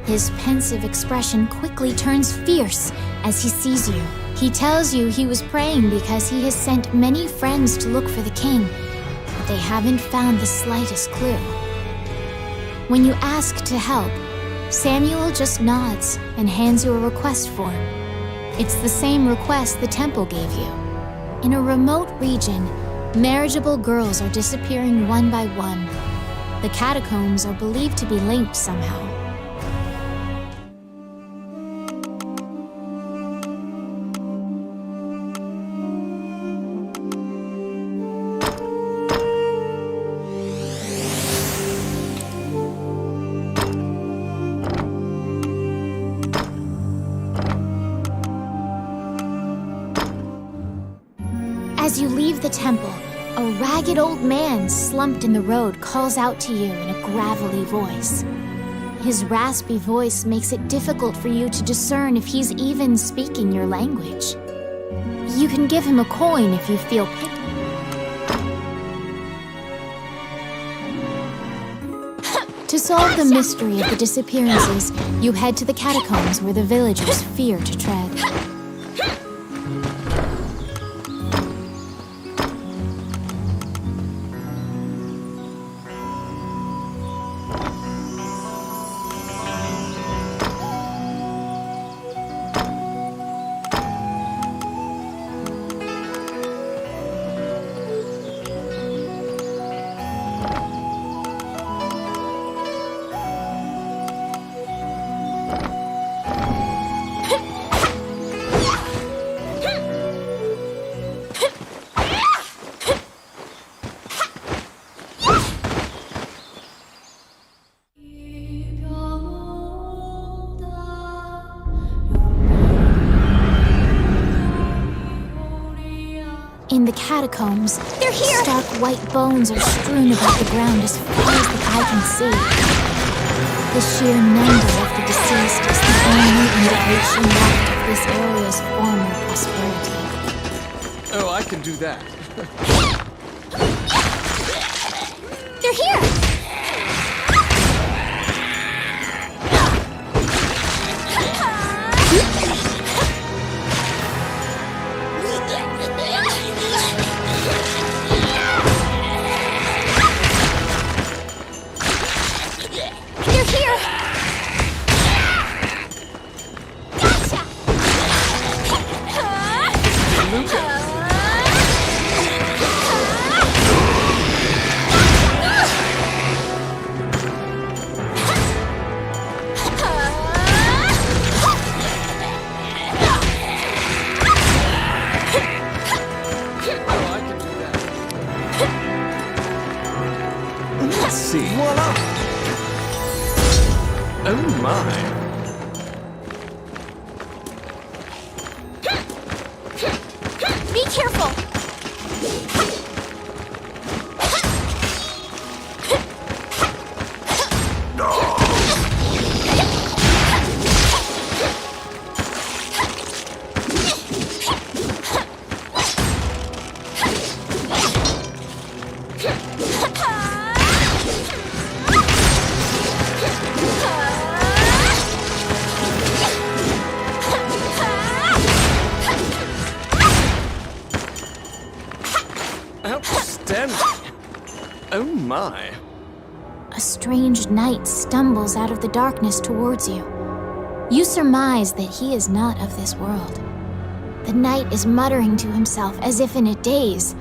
His pensive expression quickly turns fierce as he sees you. He tells you he was praying because he has sent many friends to look for the king, but they haven't found the slightest clue. When you ask to help, Samuel just nods and hands you a request form. It's the same request the temple gave you. In a remote region, marriageable girls are disappearing one by one. The catacombs are believed to be linked somehow. As you leave the temple, a ragged old man slumped in the road calls out to you in a gravelly voice. His raspy voice makes it difficult for you to discern if he's even speaking your language. You can give him a coin if you feel pity. To solve the mystery of the disappearances, you head to the catacombs where the villagers fear to tread. In the catacombs, They're here! stark white bones are strewn about the ground as far as the eye can see. The sheer number of the deceased is the only indication left of this area's former prosperity. Oh, I can do that. They're here! They're here! Gotcha! Oh, I can do that. Let's see. Voila! Oh my. Be careful! Outstanding. Oh my. A strange knight stumbles out of the darkness towards you. You surmise that he is not of this world. The knight is muttering to himself as if in a daze.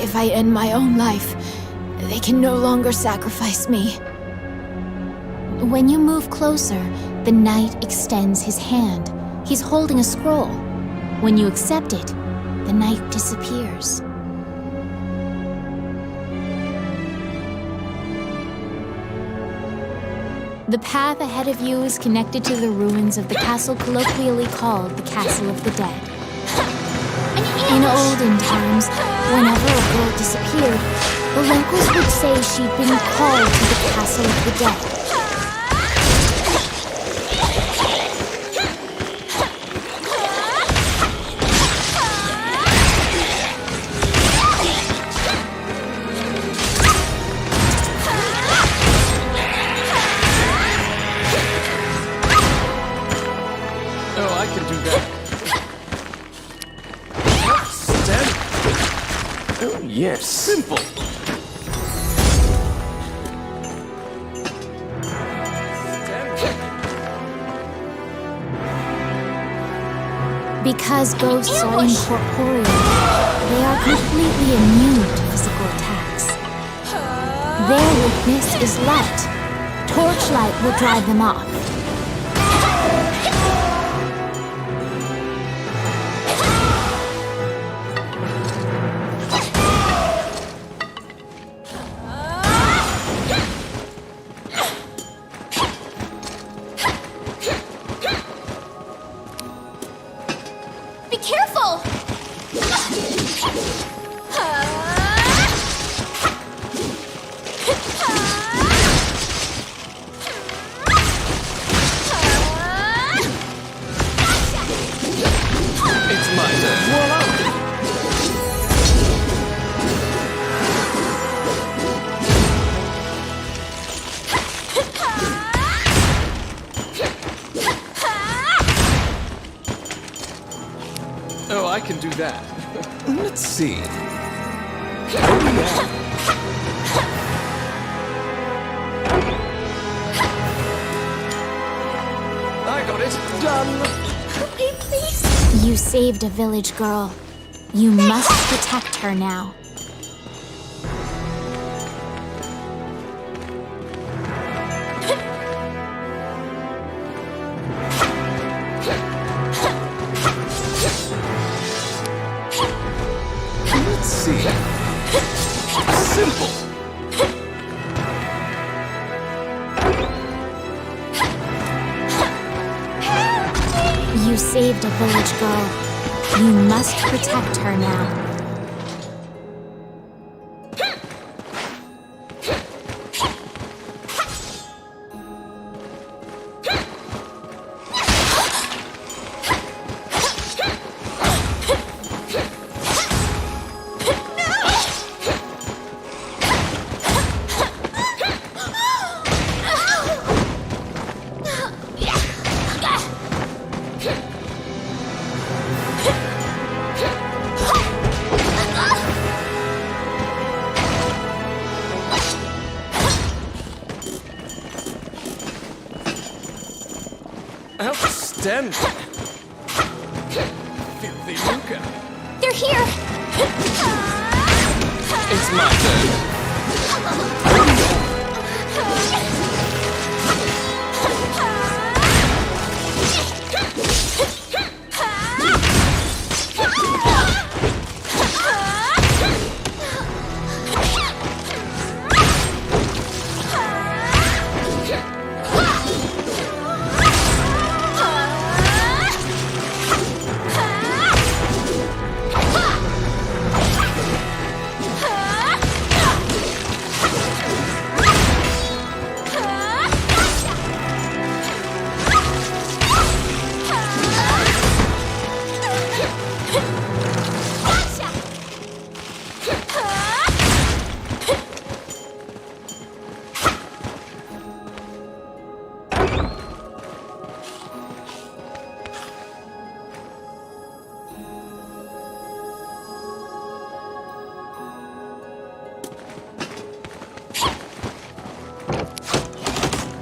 If I end my own life, they can no longer sacrifice me. When you move closer, the knight extends his hand. He's holding a scroll. When you accept it, the knight disappears. The path ahead of you is connected to the ruins of the castle colloquially called the Castle of the Dead. In olden times, whenever a girl disappeared, the locals would say she'd been called to the Castle of the Dead. Oh, I can do that. Outstanding. Oh yes. Simple. Because ghosts are incorporeal, they are completely immune to physical attacks. Their weakness is light. Torchlight will drive them off. Be careful! Oh, I can do that. Let's see. I got it. Done. Wait, please. You saved a village girl. You must protect her now. Let's see. Simple. You saved a village girl. You must protect her now. Outstanding. Filthy Luca. They're here. It's my turn.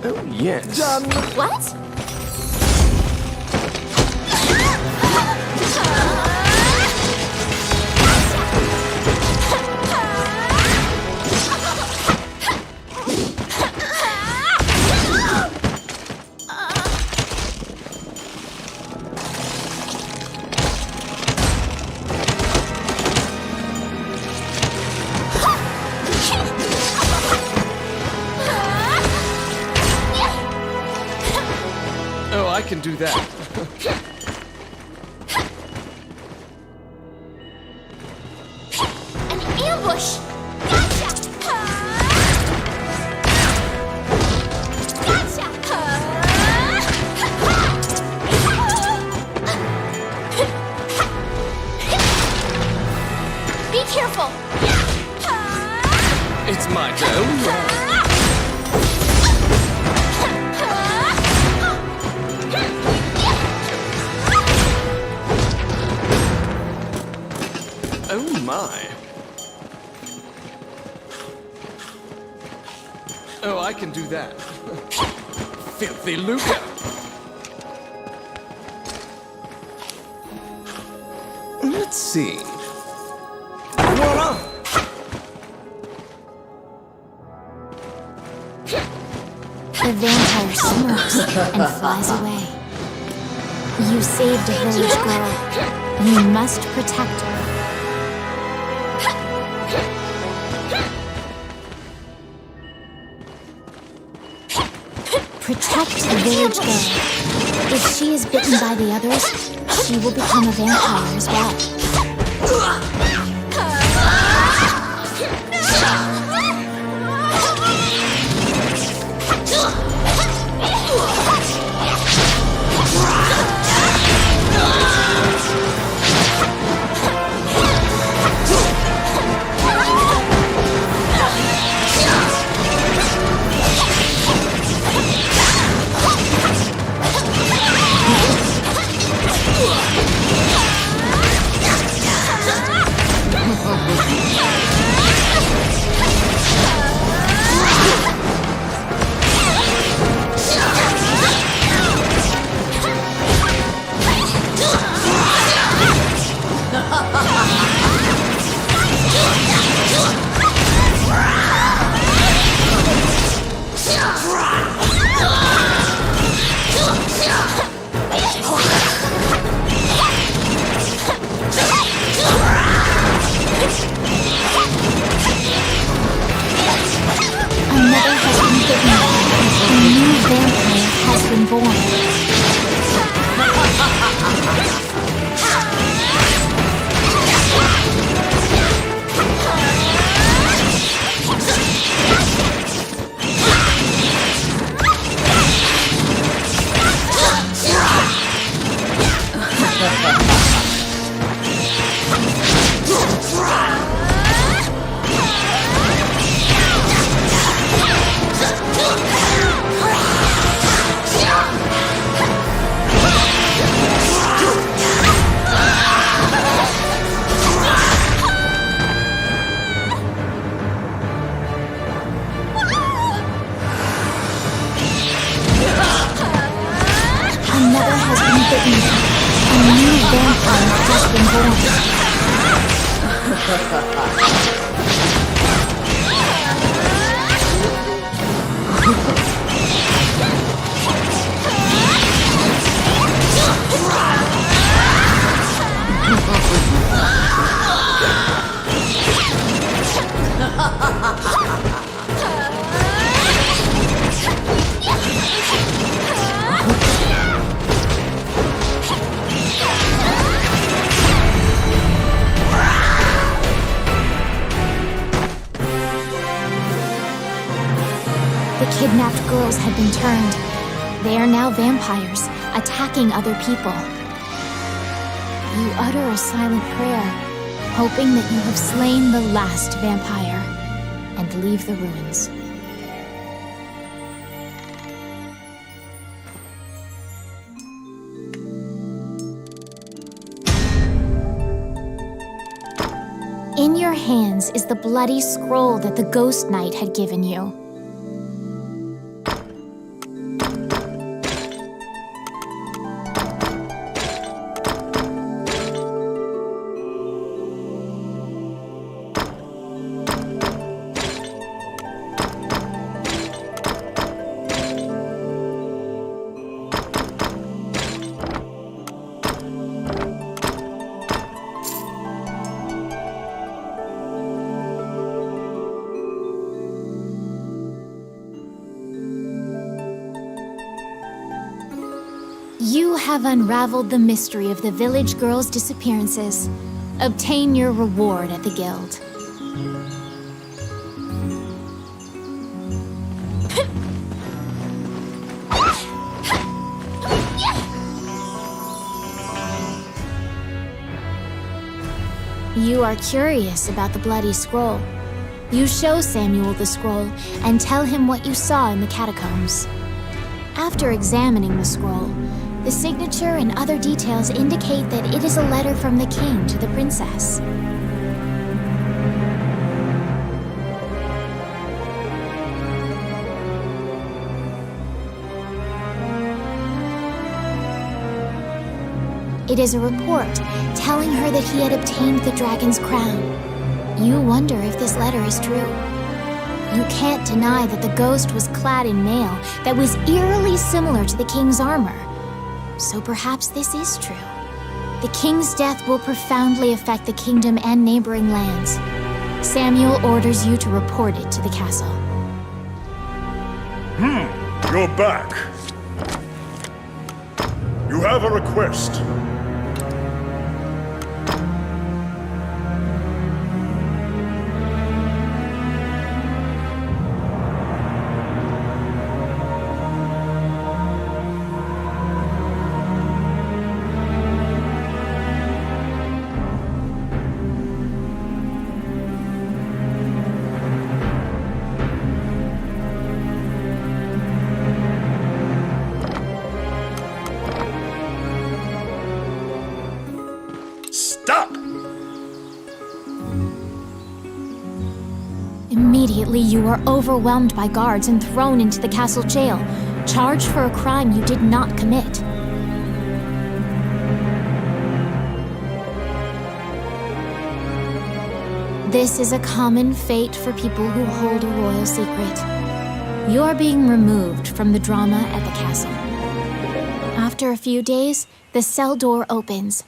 Oh, yes. Done. What? Oh, I can do that. An ambush! Gotcha! Be careful! It's my turn. Oh my. Oh, I can do that. Filthy Luca. Let's see. Voila! The vampire smirks and flies away. You saved a village girl. You must protect her. Protect the village girl. If she is bitten by the others, she will become a vampire as well. has been bitten. A new vampire has been born. The kidnapped girls had been turned. They are now vampires, attacking other people. You utter a silent prayer, hoping that you have slain the last vampire, and leave the ruins. In your hands is the bloody scroll that the Ghost Knight had given you. You have unraveled the mystery of the village girls' disappearances. Obtain your reward at the guild. You are curious about the bloody scroll. You show Samuel the scroll and tell him what you saw in the catacombs. After examining the scroll, the signature and other details indicate that it is a letter from the king to the princess. It is a report telling her that he had obtained the dragon's crown. You wonder if this letter is true. You can't deny that the ghost was clad in mail that was eerily similar to the king's armor. So perhaps this is true. The king's death will profoundly affect the kingdom and neighboring lands. Samuel orders you to report it to the castle. You're back. You have a request. Stop! Immediately, you are overwhelmed by guards and thrown into the castle jail, charged for a crime you did not commit. This is a common fate for people who hold a royal secret. You are being removed from the drama at the castle. After a few days, the cell door opens.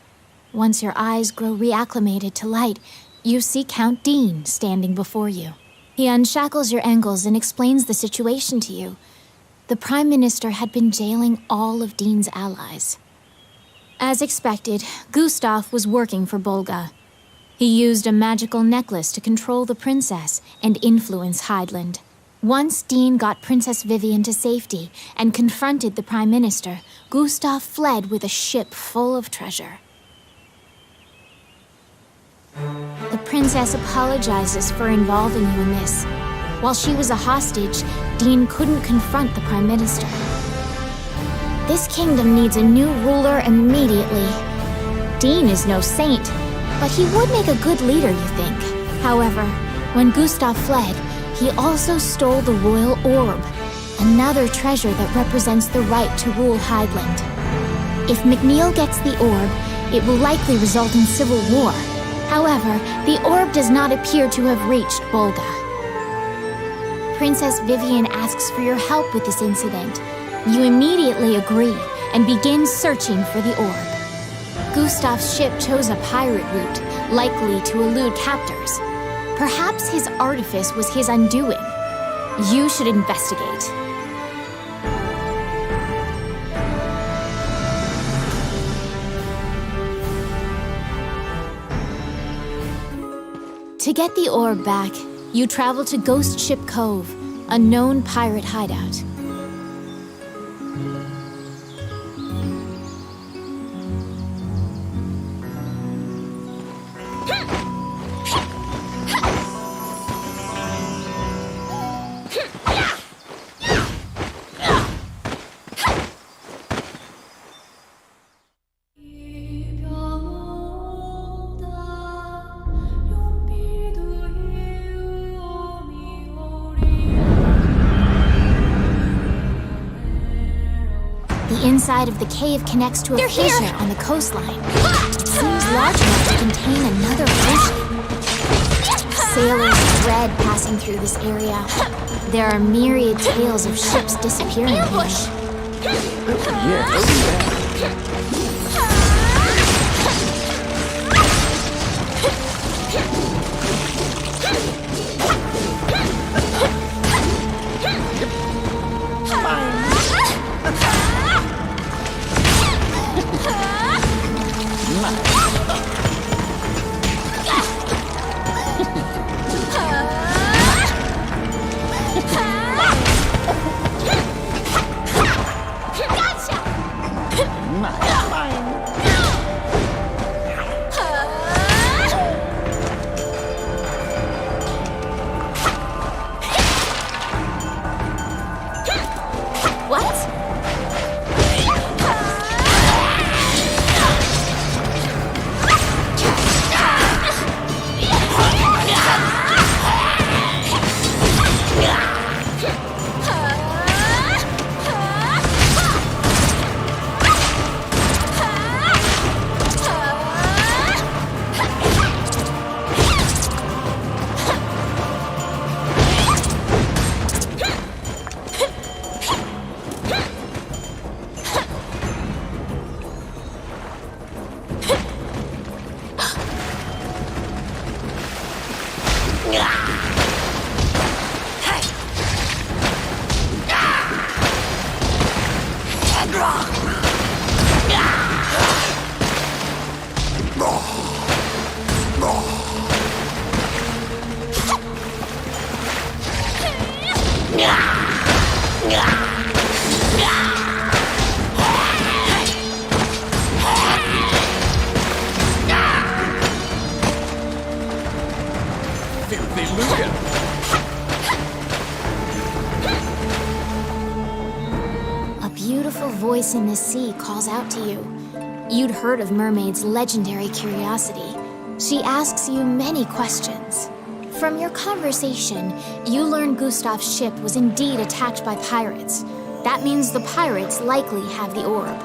Once your eyes grow reacclimated to light, you see Count Dean standing before you. He unshackles your ankles and explains the situation to you. The Prime Minister had been jailing all of Dean's allies. As expected, Gustav was working for Bolga. He used a magical necklace to control the princess and influence Hydeland. Once Dean got Princess Vivian to safety and confronted the Prime Minister, Gustav fled with a ship full of treasure. The princess apologizes for involving you in this. While she was a hostage, Dean couldn't confront the Prime Minister. This kingdom needs a new ruler immediately. Dean is no saint, but he would make a good leader, you think. However, when Gustav fled, he also stole the royal orb, another treasure that represents the right to rule Hydeland. If McNeil gets the orb, it will likely result in civil war. However, the orb does not appear to have reached Bolga. Princess Vivian asks for your help with this incident. You immediately agree and begin searching for the orb. Gustav's ship chose a pirate route, likely to elude captors. Perhaps his artifice was his undoing. You should investigate. To get the orb back, you travel to Ghost Ship Cove, a known pirate hideout. The inside of the cave connects to a fissure on the coastline. It seems large enough to contain another ocean. Sailors dread passing through this area. There are myriad tales of ships disappearing here. A beautiful voice in the sea calls out to you. You'd heard of Mermaid's legendary curiosity. She asks you many questions. From your conversation, you learn Gustav's ship was indeed attacked by pirates. That means the pirates likely have the orb.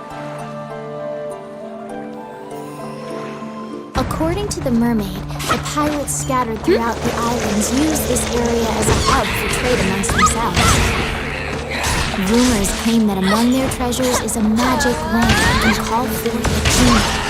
According to the mermaid, the pirates scattered throughout the islands use this area as a hub for trade amongst themselves. Rumors claim that among their treasures is a magic lamp that can call forth a genie.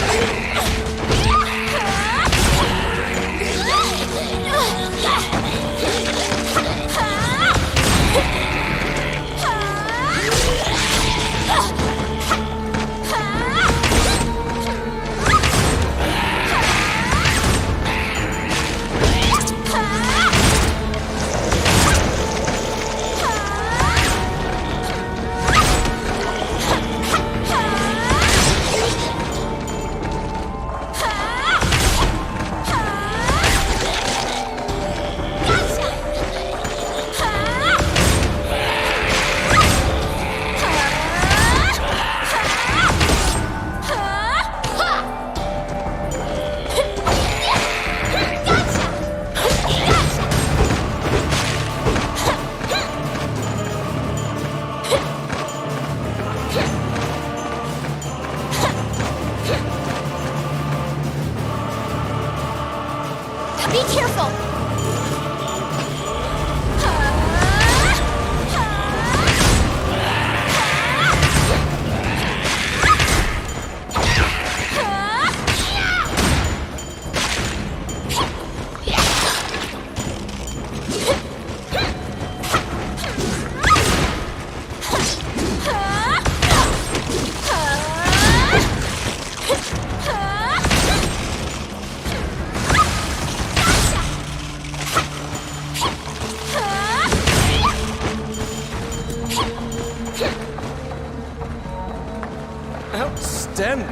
Outstanding.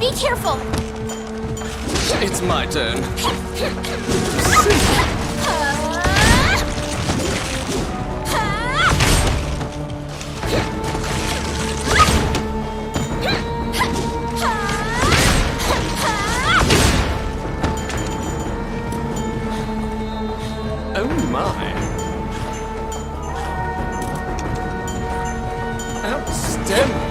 Be careful! It's my turn. Oh my. Outstanding.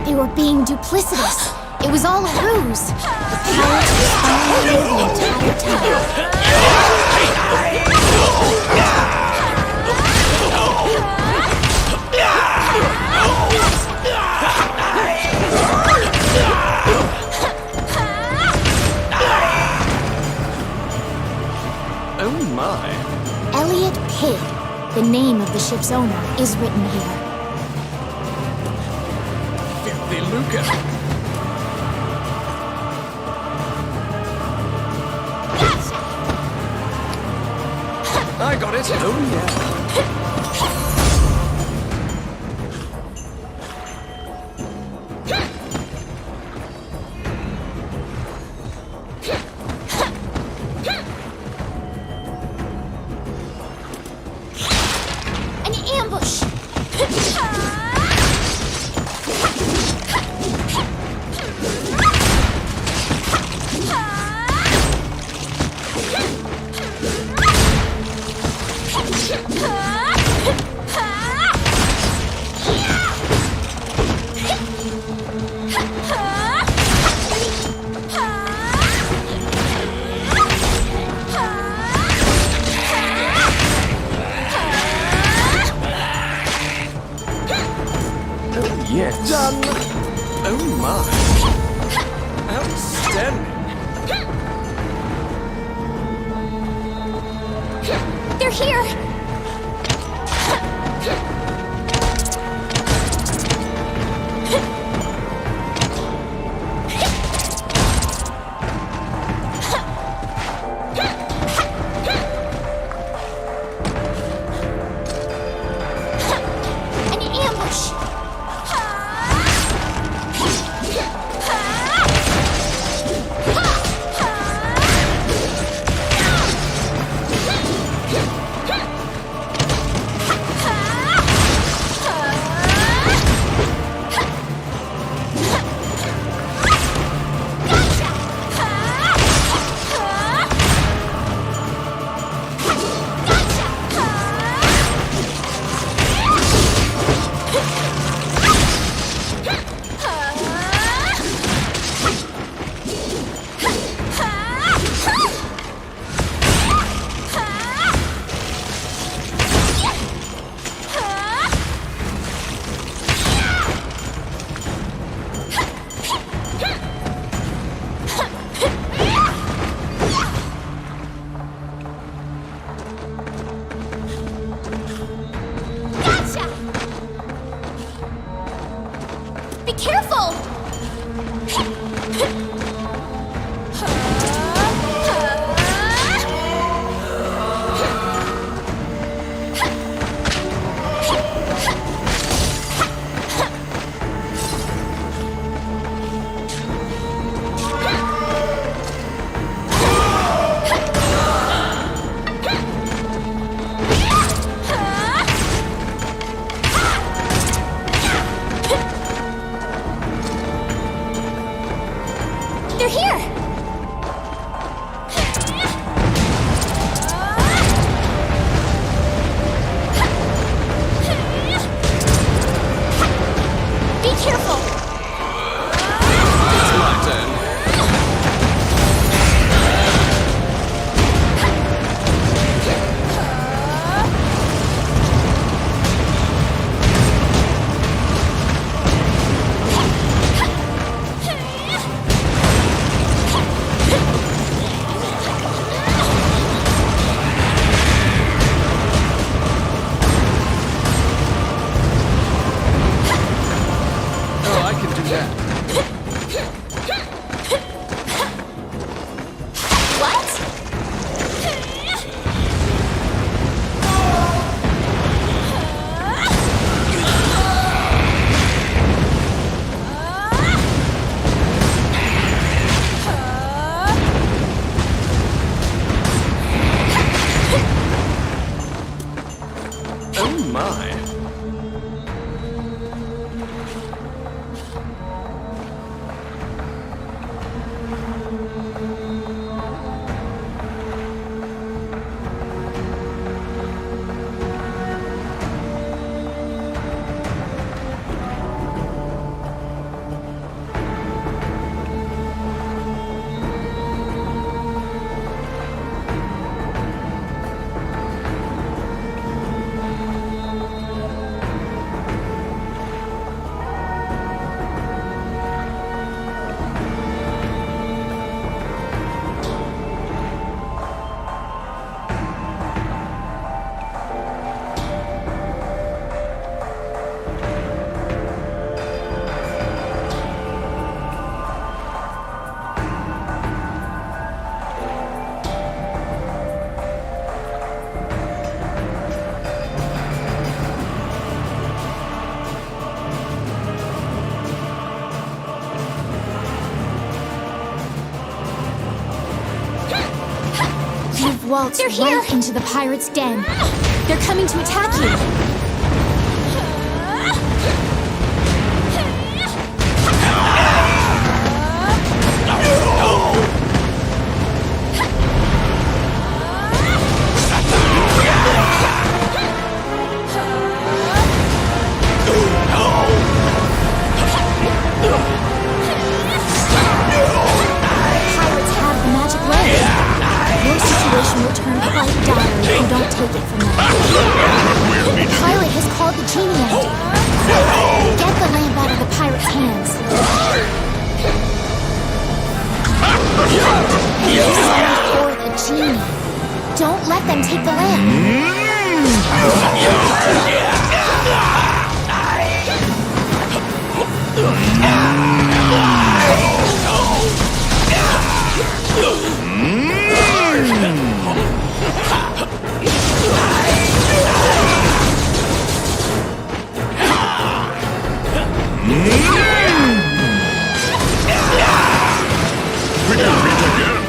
They were being duplicitous. It was all a ruse. The pirates were spying over the entire town. Oh my. Elliot Pig, the name of the ship's owner, is written here. Filthy lucre. I got it. Oh yeah. An ambush! Yes. Done. Oh my. Outstanding. They're here! An ambush! You've waltzed They're here! right into the pirates' den. They're coming to attack you. Pirates have the magic way. Your situation will turn quite dire if you don't take it from them. The pirate has called the genie out. Quick, get the lamp out of the pirate's hands. For the genie. Don't let them take the lamp. We can meet again.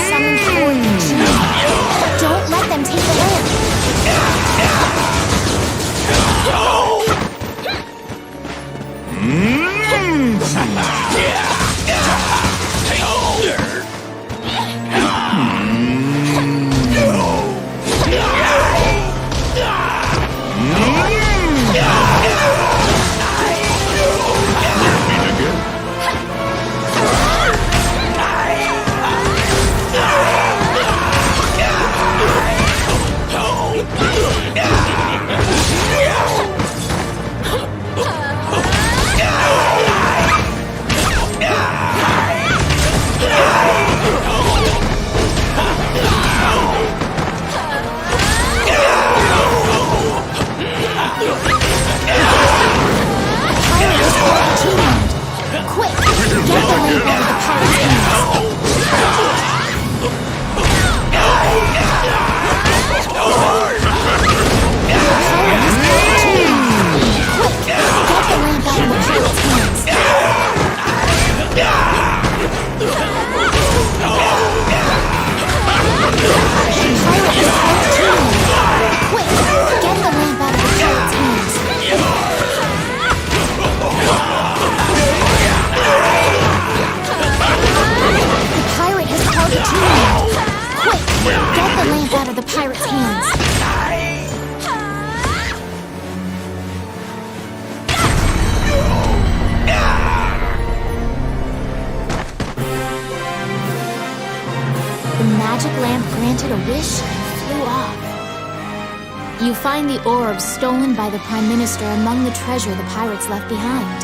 Summon forth the genie. Don't let them take the lamp. Quick, get the lamp out of the pirate's hands. granted a wish and flew off. You find the orb stolen by the Prime Minister among the treasure the pirates left behind.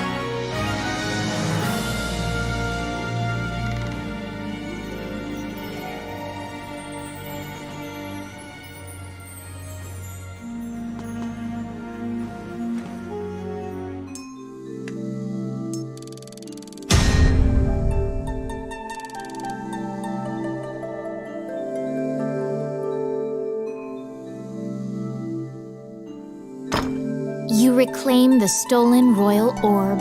You reclaim the stolen royal orb.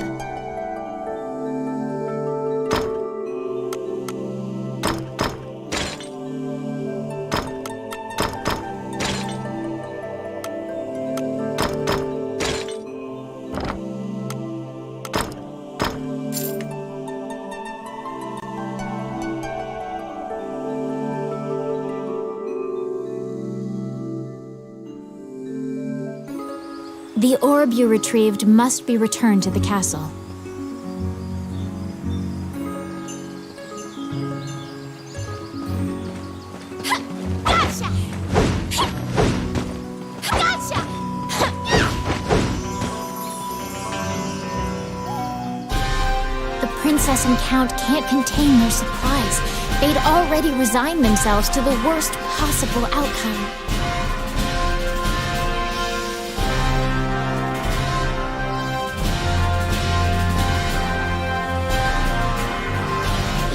The orb you retrieved must be returned to the castle. Gotcha! Gotcha! The princess and count can't contain their surprise. They'd already resigned themselves to the worst possible outcome.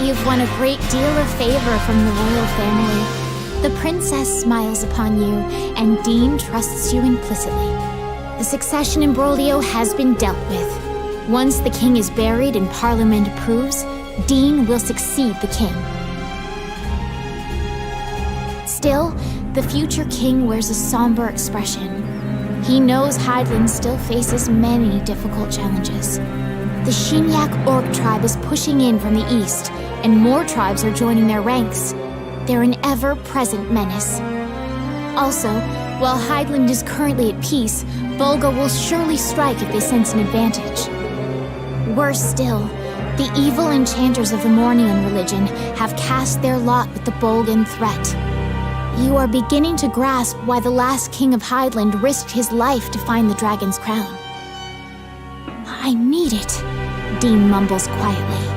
You've won a great deal of favor from the royal family. The princess smiles upon you, and Dean trusts you implicitly. The succession imbroglio has been dealt with. Once the king is buried and Parliament approves, Dean will succeed the king. Still, the future king wears a somber expression. He knows Hydeland still faces many difficult challenges. The Shinyak Orc tribe is pushing in from the east, and more tribes are joining their ranks. They're an ever-present menace. Also, while Hydeland is currently at peace, Volga will surely strike if they sense an advantage. Worse still, the evil enchanters of the Mornian religion have cast their lot with the Bolgan threat. You are beginning to grasp why the last king of Hydeland risked his life to find the dragon's crown. I need it, Dean mumbles quietly.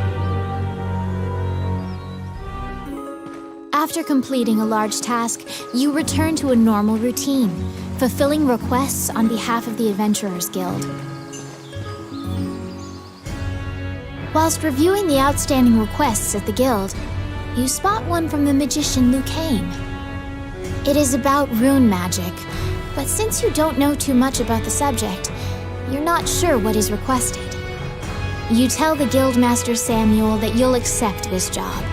After completing a large task, you return to a normal routine, fulfilling requests on behalf of the Adventurers Guild. Whilst reviewing the outstanding requests at the guild, you spot one from the magician Lucane. It is about rune magic, but since you don't know too much about the subject, you're not sure what is requested. You tell the Guildmaster Samuel that you'll accept this job,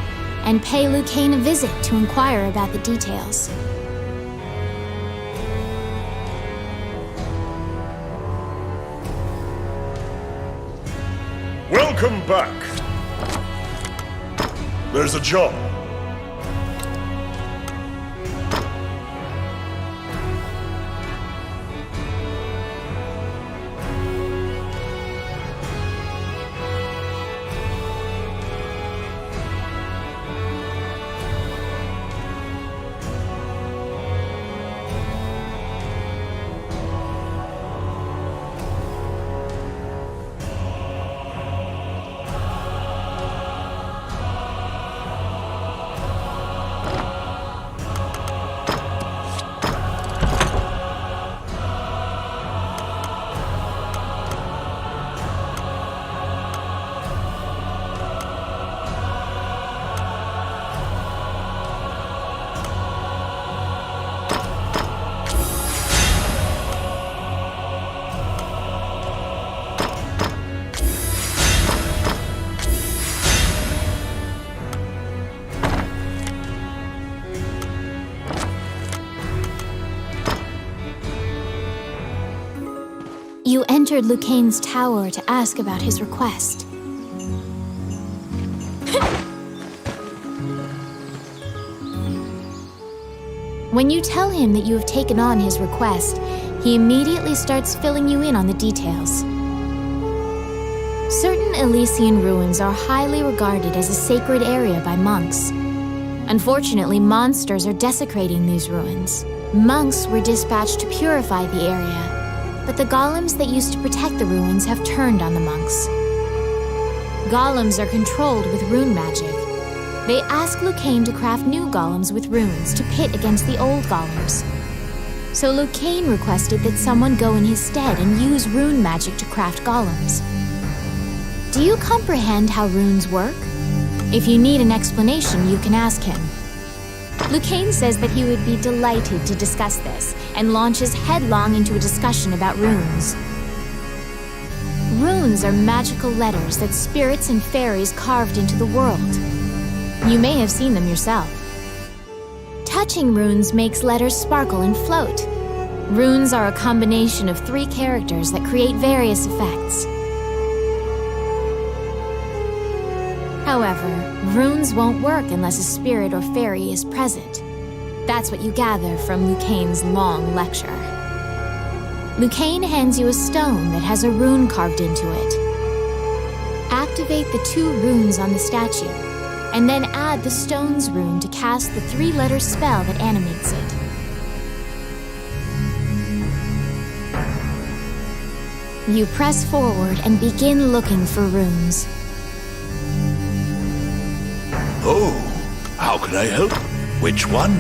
and pay Lucane a visit to inquire about the details. Welcome back. There's a job. You entered Lucane's tower to ask about his request. When you tell him that you have taken on his request, he immediately starts filling you in on the details. Certain Elysian ruins are highly regarded as a sacred area by monks. Unfortunately, monsters are desecrating these ruins. Monks were dispatched to purify the area, but the golems that used to protect the ruins have turned on the monks. Golems are controlled with rune magic. They ask Lucane to craft new golems with runes to pit against the old golems. So Lucane requested that someone go in his stead and use rune magic to craft golems. Do you comprehend how runes work? If you need an explanation, you can ask him. Lucane says that he would be delighted to discuss this, and launches headlong into a discussion about runes. Runes are magical letters that spirits and fairies carved into the world. You may have seen them yourself. Touching runes makes letters sparkle and float. Runes are a combination of 3 characters that create various effects. However, runes won't work unless a spirit or fairy is present. That's what you gather from Lucane's long lecture. Liu Kang hands you a stone that has a rune carved into it. Activate the 2 runes on the statue, and then add the stone's rune to cast the 3-letter spell that animates it. You press forward and begin looking for runes. Oh, how can I help? Which one?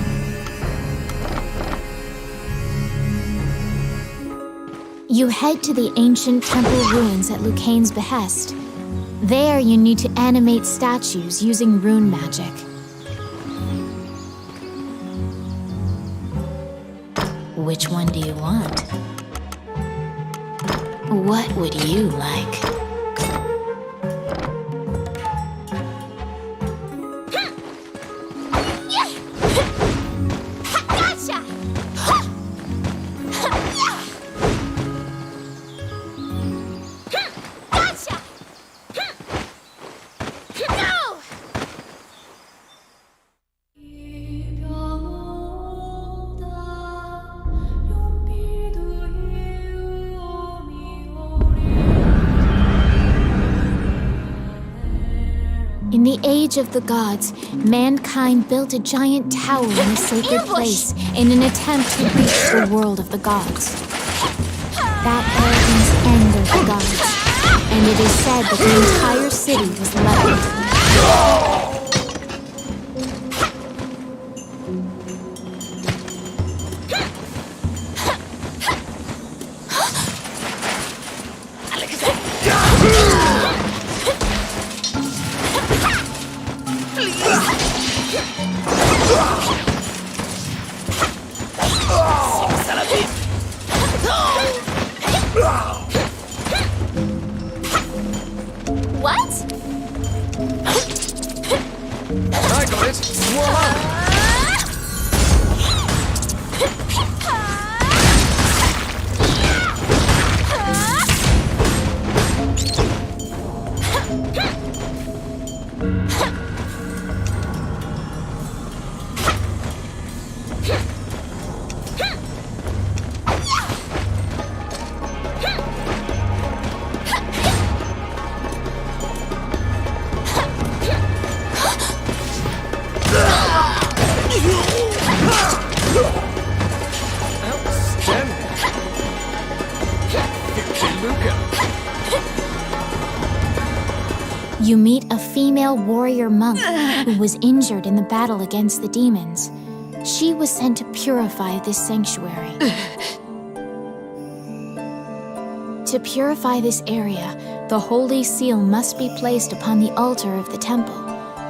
You head to the ancient temple ruins at Liu Kang's behest. There, you need to animate statues using rune magic. Which one do you want? What would you like? Gotcha! Gotcha! Go! In the age of the gods, mankind built a giant tower in a sacred place in an attempt to reach the world of the gods. That arrogance angered the gods, and it is said that the entire city was leveled. What? I got it! Voila! You meet a female warrior monk who was injured in the battle against the demons. She was sent to purify this sanctuary. To purify this area, the holy seal must be placed upon the altar of the temple.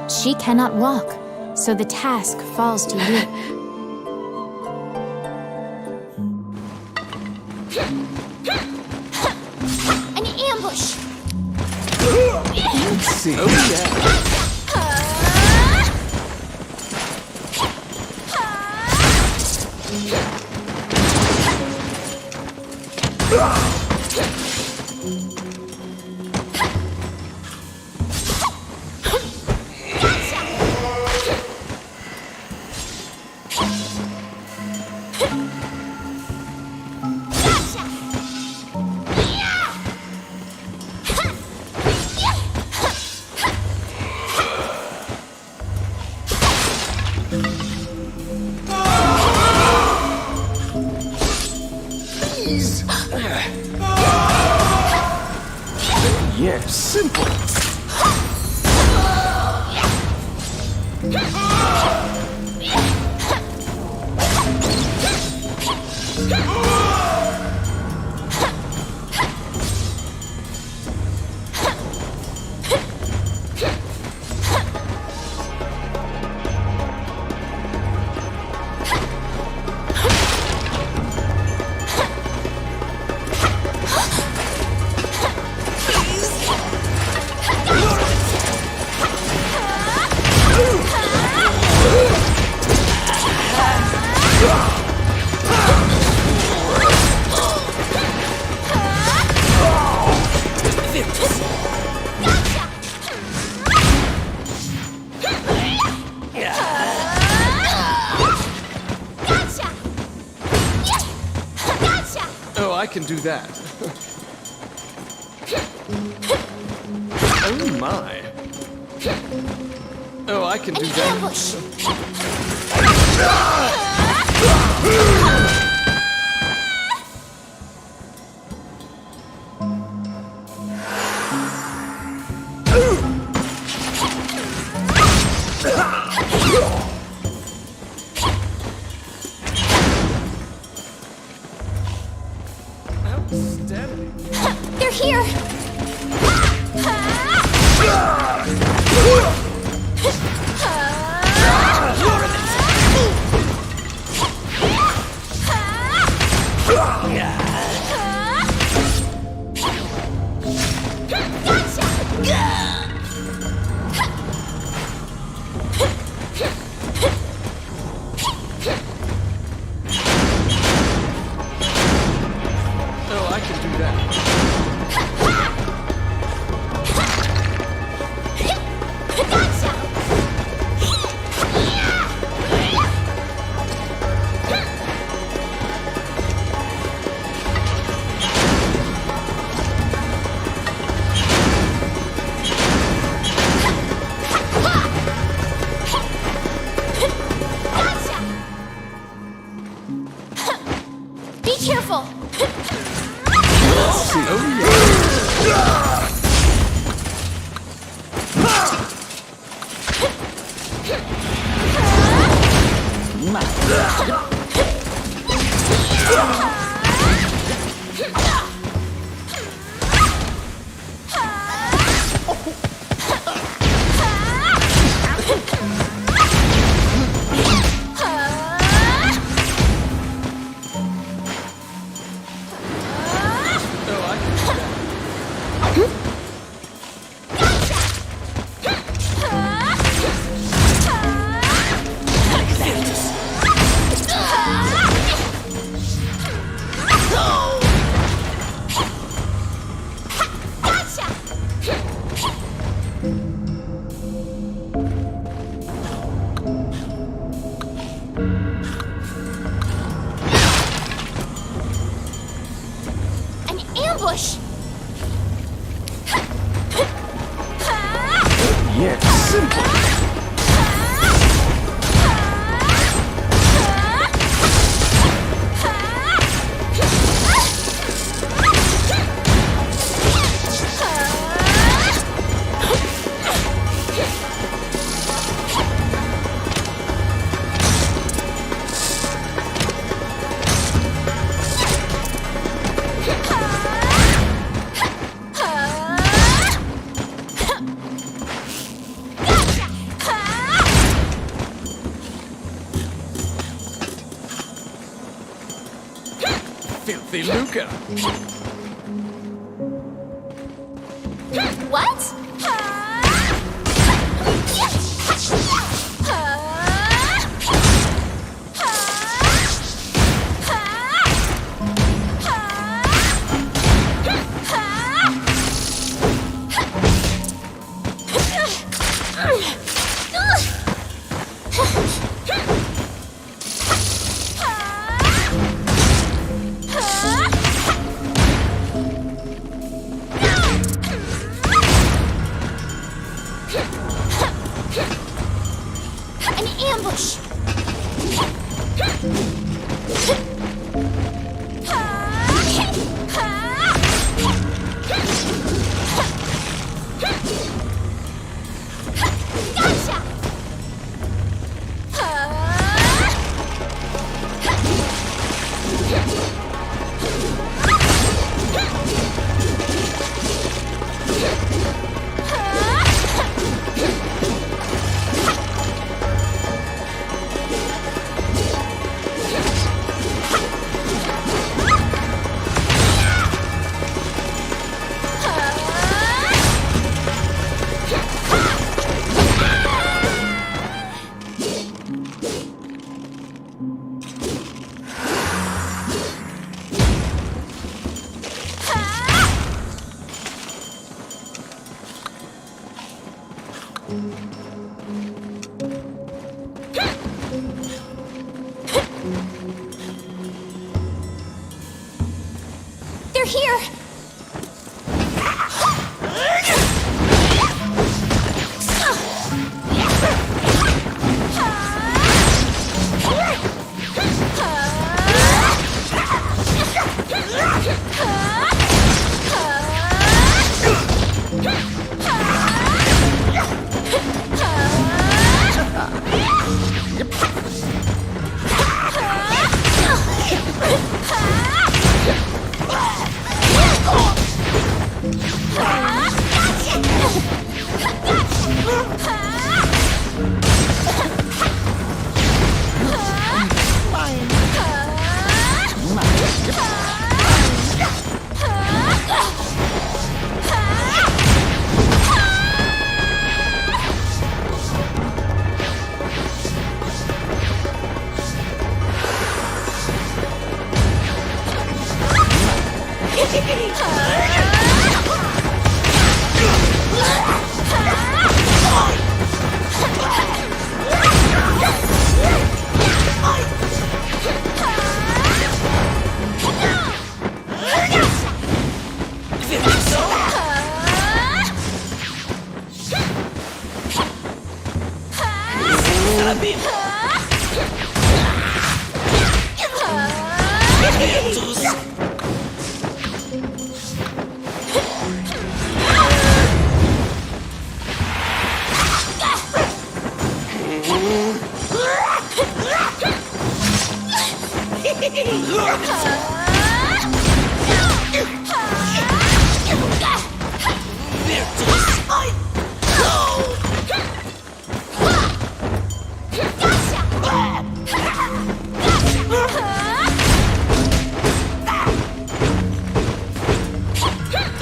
She cannot walk, so the task falls to you. An ambush! Let's see. Oh, yeah. Yes, simple. I can do that. Oh my. Oh, I can do An that. ambush! Outstanding. They're here! Oh, I can do that. Be careful! Oh, I can do that. An ambush! Yes, simple. Filthy Luca. What? They're here!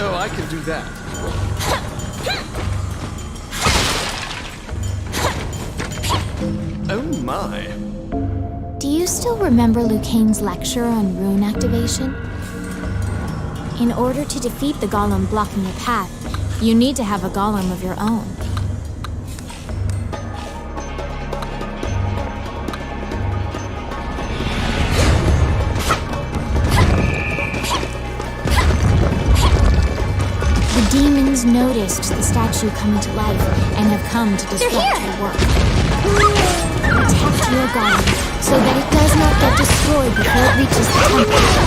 Oh, I can do that. Oh my. Do you still remember Lucane's lecture on rune activation? In order to defeat the golem blocking your path, you need to have a golem of your own. The demons noticed the statue coming to life and have come to disrupt your work. Protect your golem so that it does not get destroyed before it reaches the temple.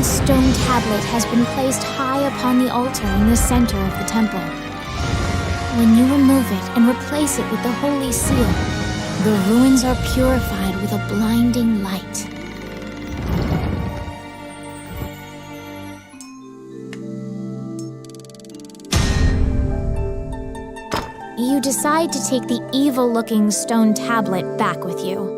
Stone tablet has been placed high upon the altar in the center of the temple. When you remove it and replace it with the holy seal, the ruins are purified with a blinding light. you decide to take the evil-looking stone tablet back with you.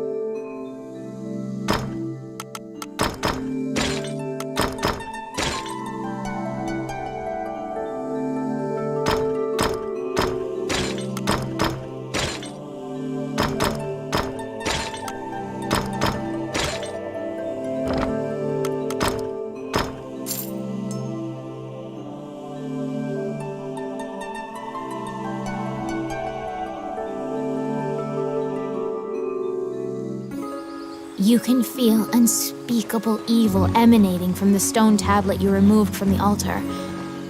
You can feel unspeakable evil emanating from the stone tablet you removed from the altar.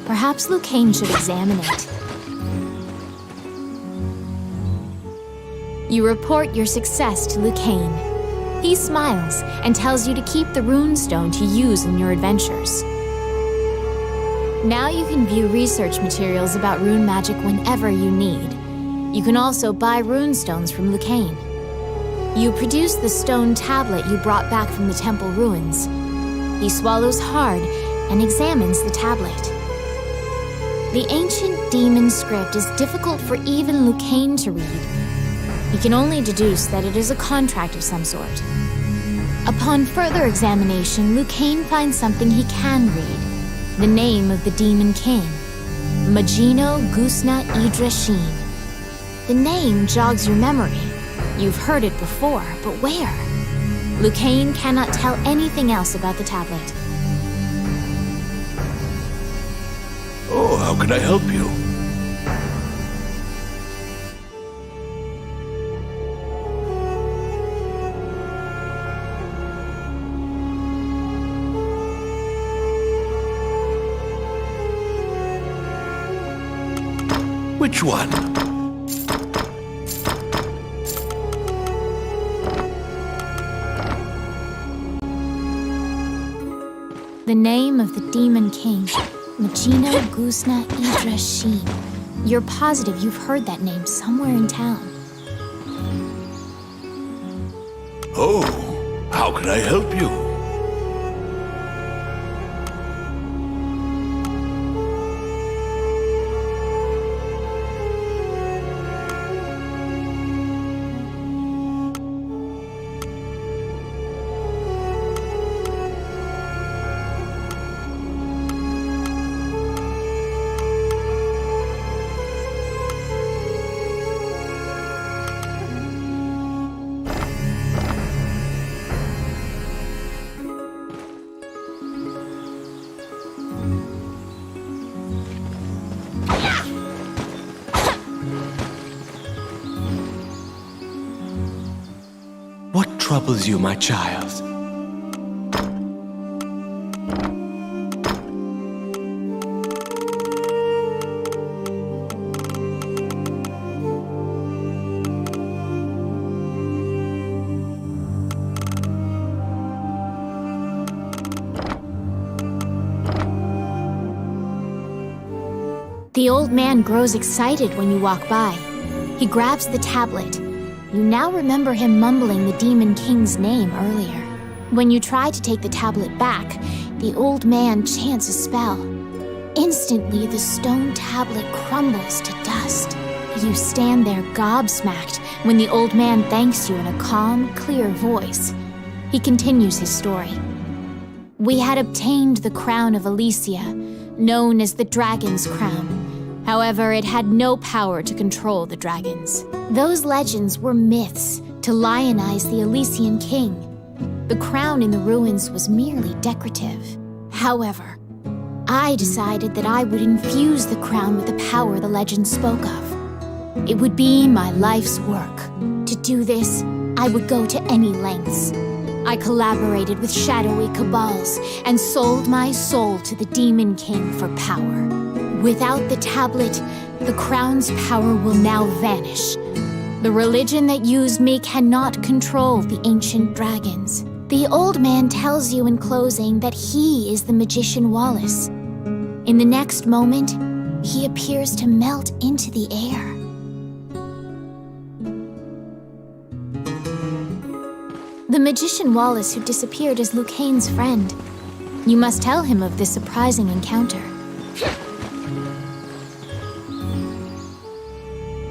Perhaps Lucane should examine it. You report your success to Lucane. He smiles and tells you to keep the runestone to use in your adventures. Now you can view research materials about rune magic whenever you need. You can also buy runestones from Lucane. You produce the stone tablet you brought back from the temple ruins. He swallows hard and examines the tablet. The ancient demon script is difficult for even Lucane to read. He can only deduce that it is a contract of some sort. Upon further examination, Lucane finds something he can read. The name of the Demon King, Magino Gusna Idra Sheen. The name jogs your memory. You've heard it before, but where? Lucane cannot tell anything else about the tablet. Oh, how can I help you? Which one? The name of the Demon King, Magino Gusna Idra Sheen. You're positive you've heard that name somewhere in town. Oh, how can I help you? What troubles you, my child? The old man grows excited when you walk by. He grabs the tablet. You now remember him mumbling the Demon King's name earlier. When you try to take the tablet back, the old man chants a spell. Instantly, the stone tablet crumbles to dust. You stand there gobsmacked when the old man thanks you in a calm, clear voice. He continues his story. We had obtained the crown of Elysia, known as the Dragon's Crown. However, it had no power to control the dragons. Those legends were myths to lionize the Elysian king. The crown in the ruins was merely decorative. However, I decided that I would infuse the crown with the power the legend spoke of. It would be my life's work. To do this, I would go to any lengths. I collaborated with shadowy cabals and sold my soul to the Demon King for power. Without the tablet, the crown's power will now vanish. The religion that used me cannot control the ancient dragons. The old man tells you in closing that he is the magician Wallace. In the next moment, he appears to melt into the air. The magician Wallace who disappeared is Lucane's friend. You must tell him of this surprising encounter.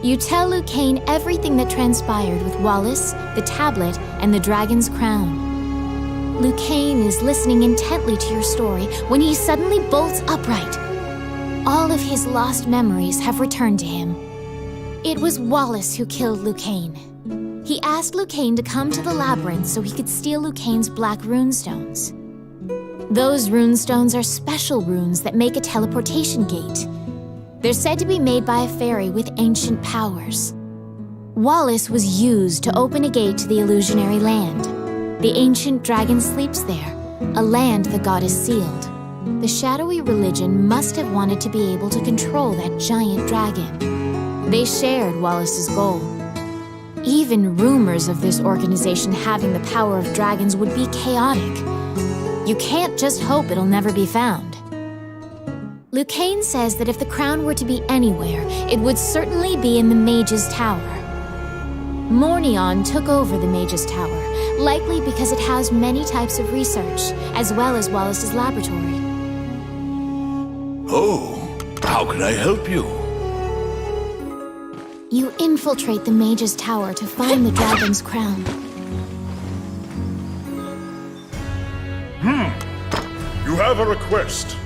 You tell Liu Kang everything that transpired with Wallace, the tablet, and the dragon's crown. Liu Kang is listening intently to your story when he suddenly bolts upright. All of his lost memories have returned to him. It was Wallace who killed Liu Kang. He asked Liu Kang to come to the labyrinth so he could steal Liu Kang's black runestones. Those runestones are special runes that make a teleportation gate. They're said to be made by a fairy with ancient powers. Wallace was used to open a gate to the illusionary land. The ancient dragon sleeps there, a land the goddess sealed. The shadowy religion must have wanted to be able to control that giant dragon. They shared Wallace's goal. Even rumors of this organization having the power of dragons would be chaotic. You can't just hope it'll never be found. Liu Kang says that if the crown were to be anywhere, it would certainly be in the Mage's Tower. Mornion took over the Mage's Tower, likely because it housed many types of research, as well as Wallace's laboratory. Oh, how can I help you? You infiltrate the Mage's Tower to find the dragon's crown. You have a request.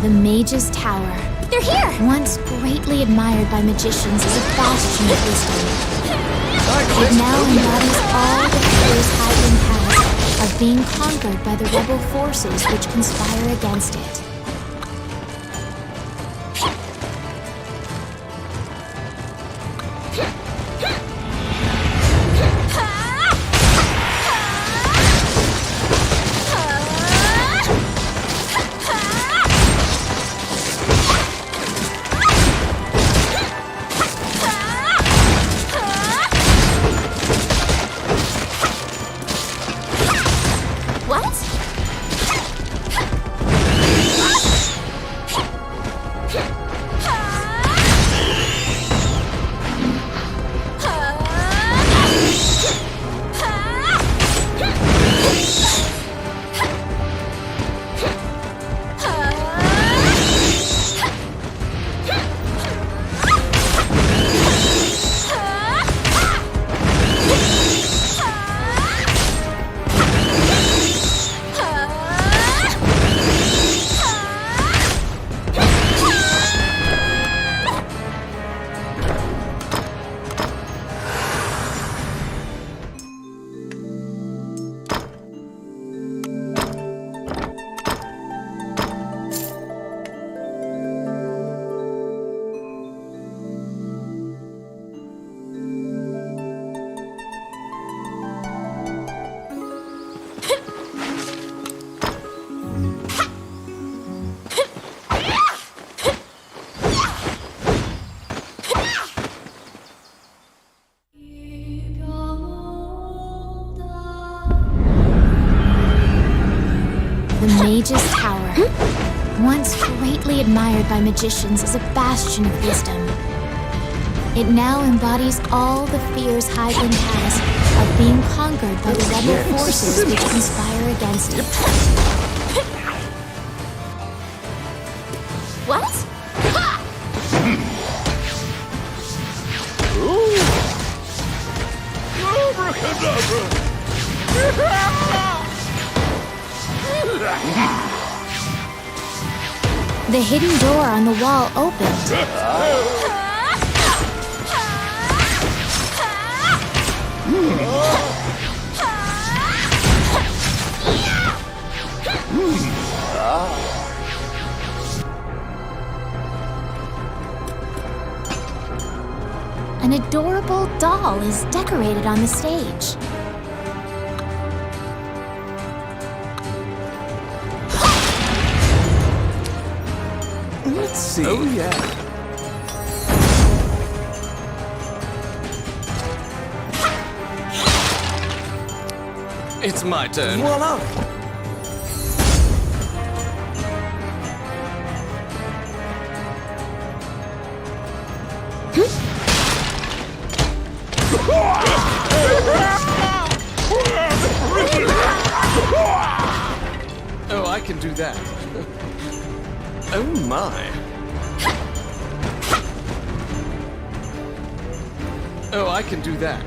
The Mage's Tower. They're here! Once greatly admired by magicians as a bastion of wisdom. It now embodies all the fears Highland has of being conquered by the rebel forces which conspire against it. What? The Mage's Tower. Once greatly admired by magicians as a bastion of wisdom, it now embodies all the fears Highland has of being conquered by the rebel forces which conspire against it. What? Ha! The hidden door on the wall opened. An adorable doll is decorated on the stage. Let's see. Oh, yeah. It's my turn. Voila! Oh, I can do that. Oh my. Oh, I can do that.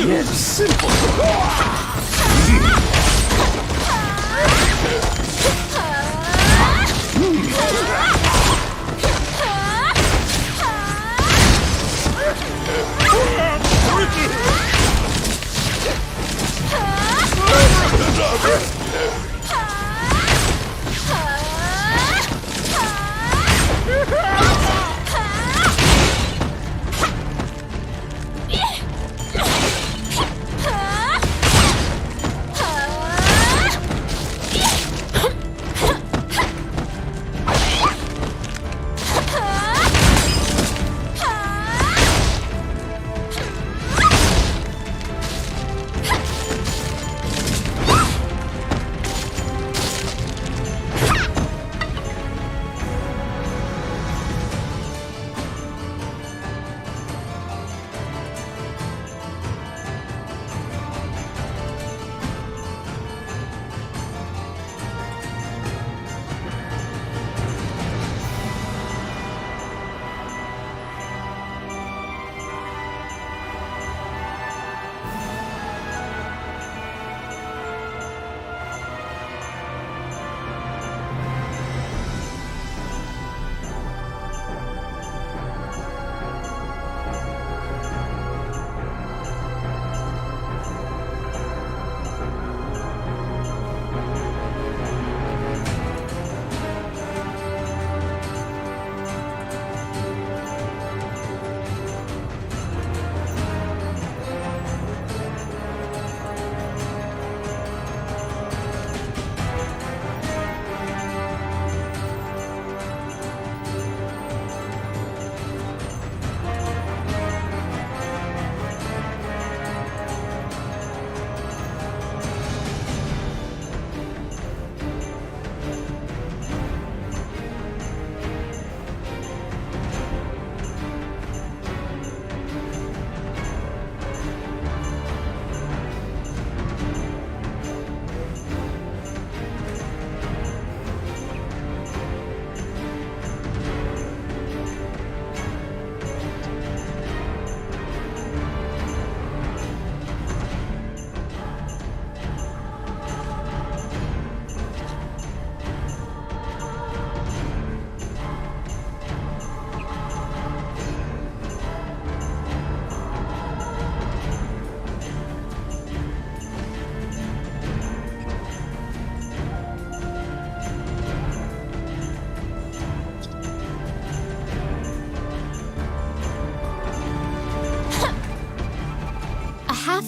Yes, simple.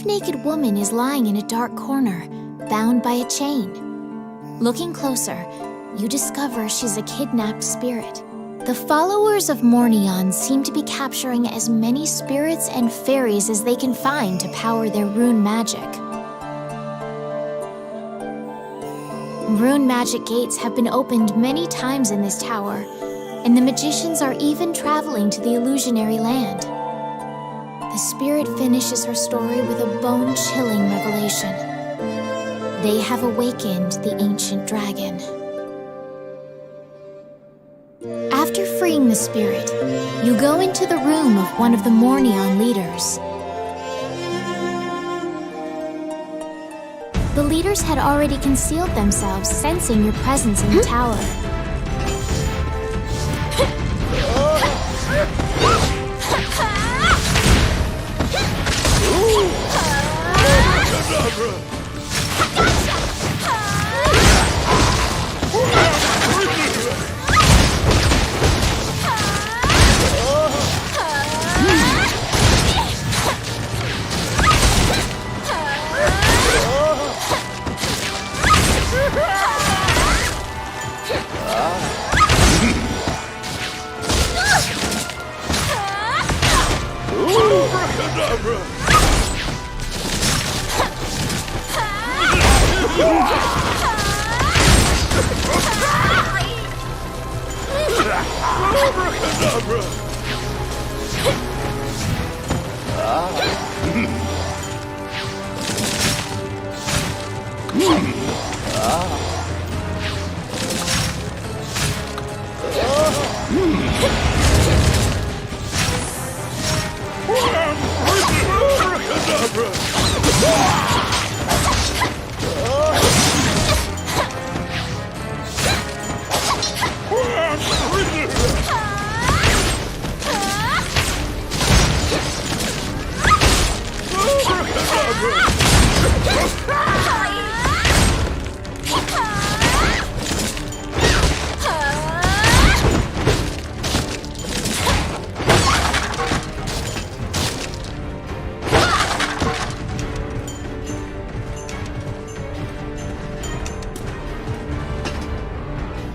half-naked woman is lying in a dark corner, bound by a chain. Looking closer, you discover she's a kidnapped spirit. The followers of Mornion seem to be capturing as many spirits and fairies as they can find to power their rune magic. Rune magic gates have been opened many times in this tower, and the magicians are even traveling to the illusionary land. The spirit finishes her story with a bone-chilling revelation. They have awakened the ancient dragon. After freeing the spirit, you go into the room of one of the Mornion leaders. The leaders had already concealed themselves, sensing your presence in the tower.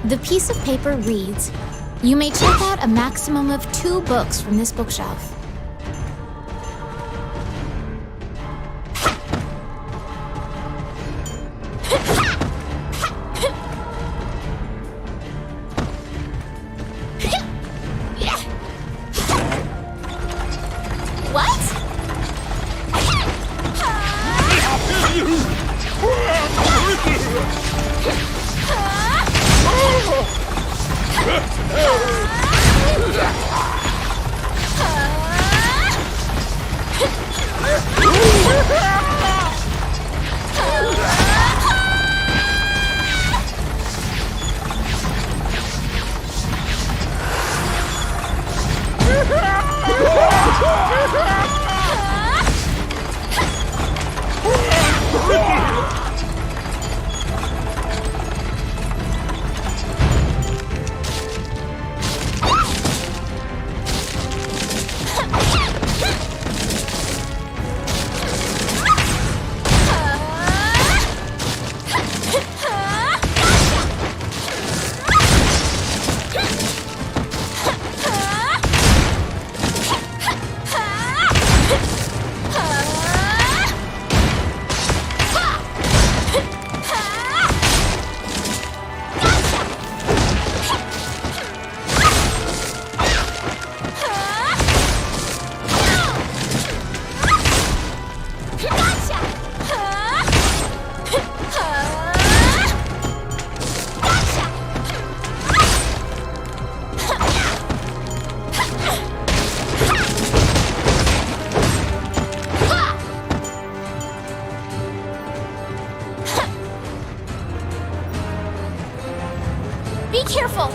The piece of paper reads, "You may check out a maximum of 2 books from this bookshelf." Be careful!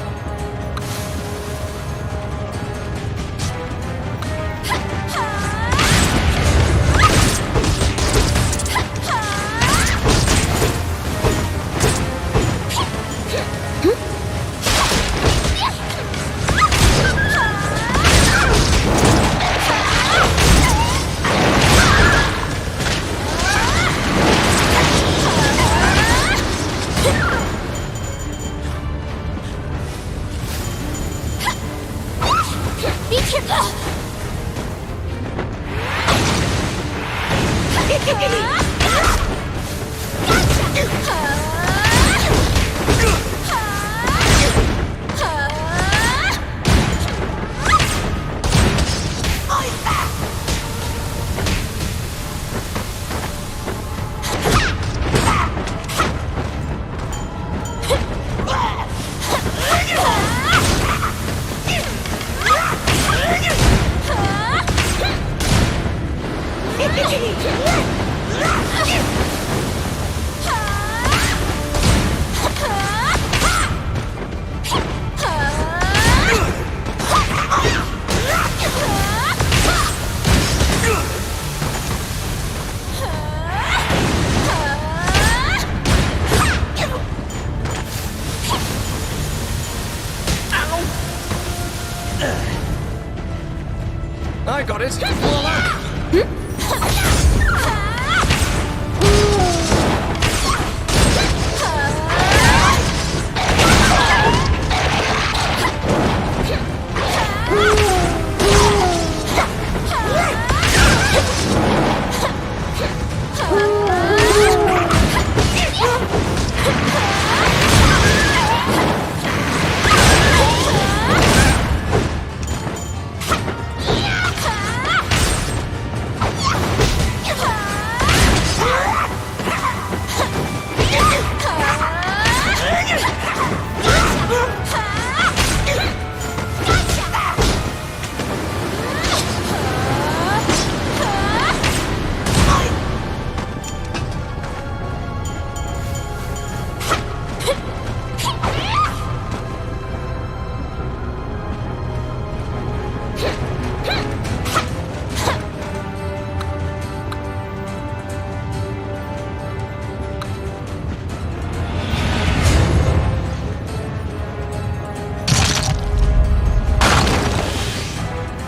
I got it. Fall out.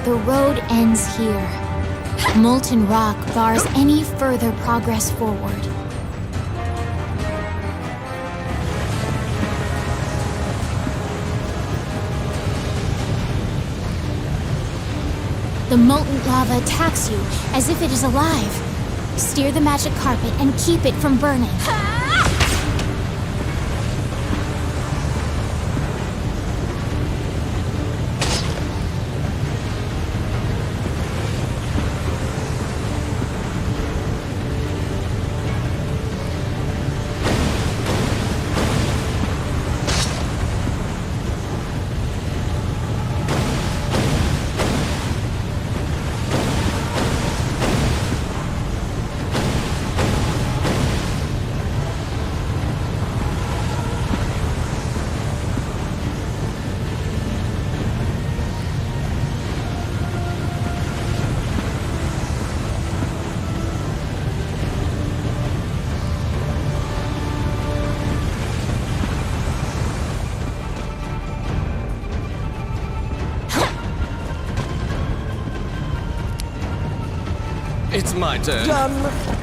The road ends here. Molten rock bars any further progress forward. The molten lava attacks you as if it is alive. Steer the magic carpet and keep it from burning. It's my turn. Done.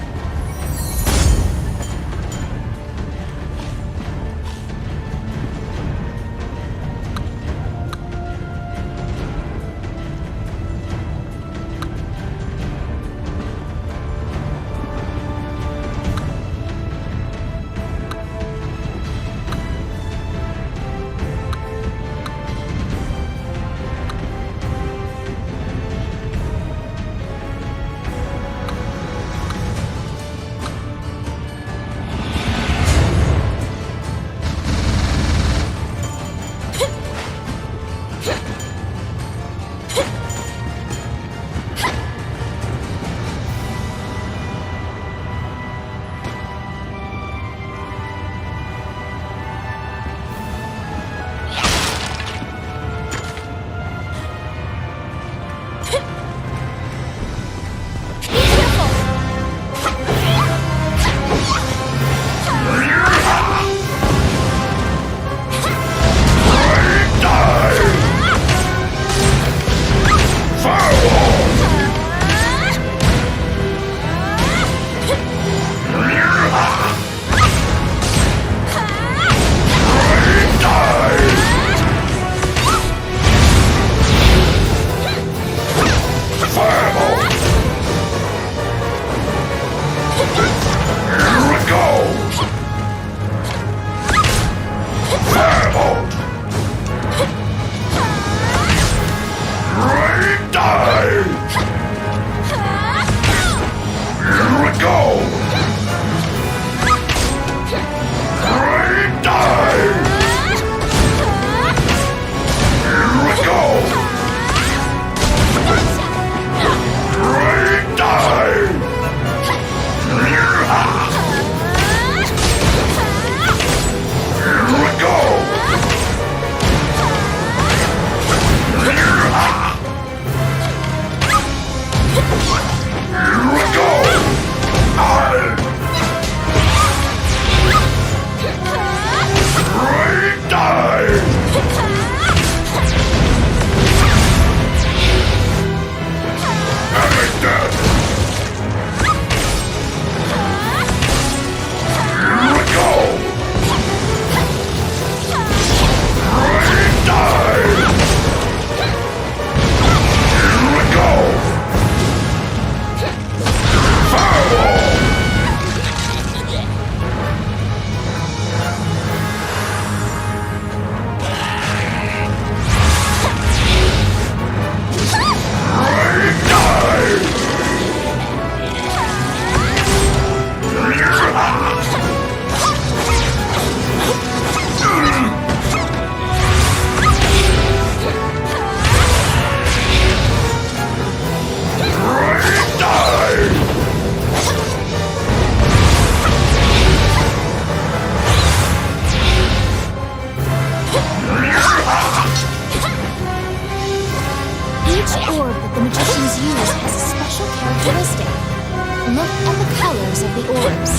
the orbs.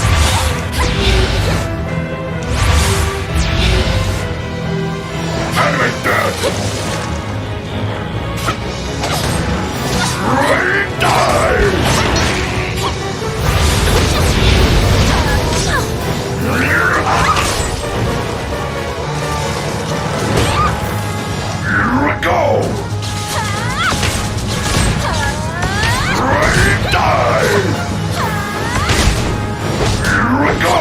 Animate that! Here we go! Die! Here we go!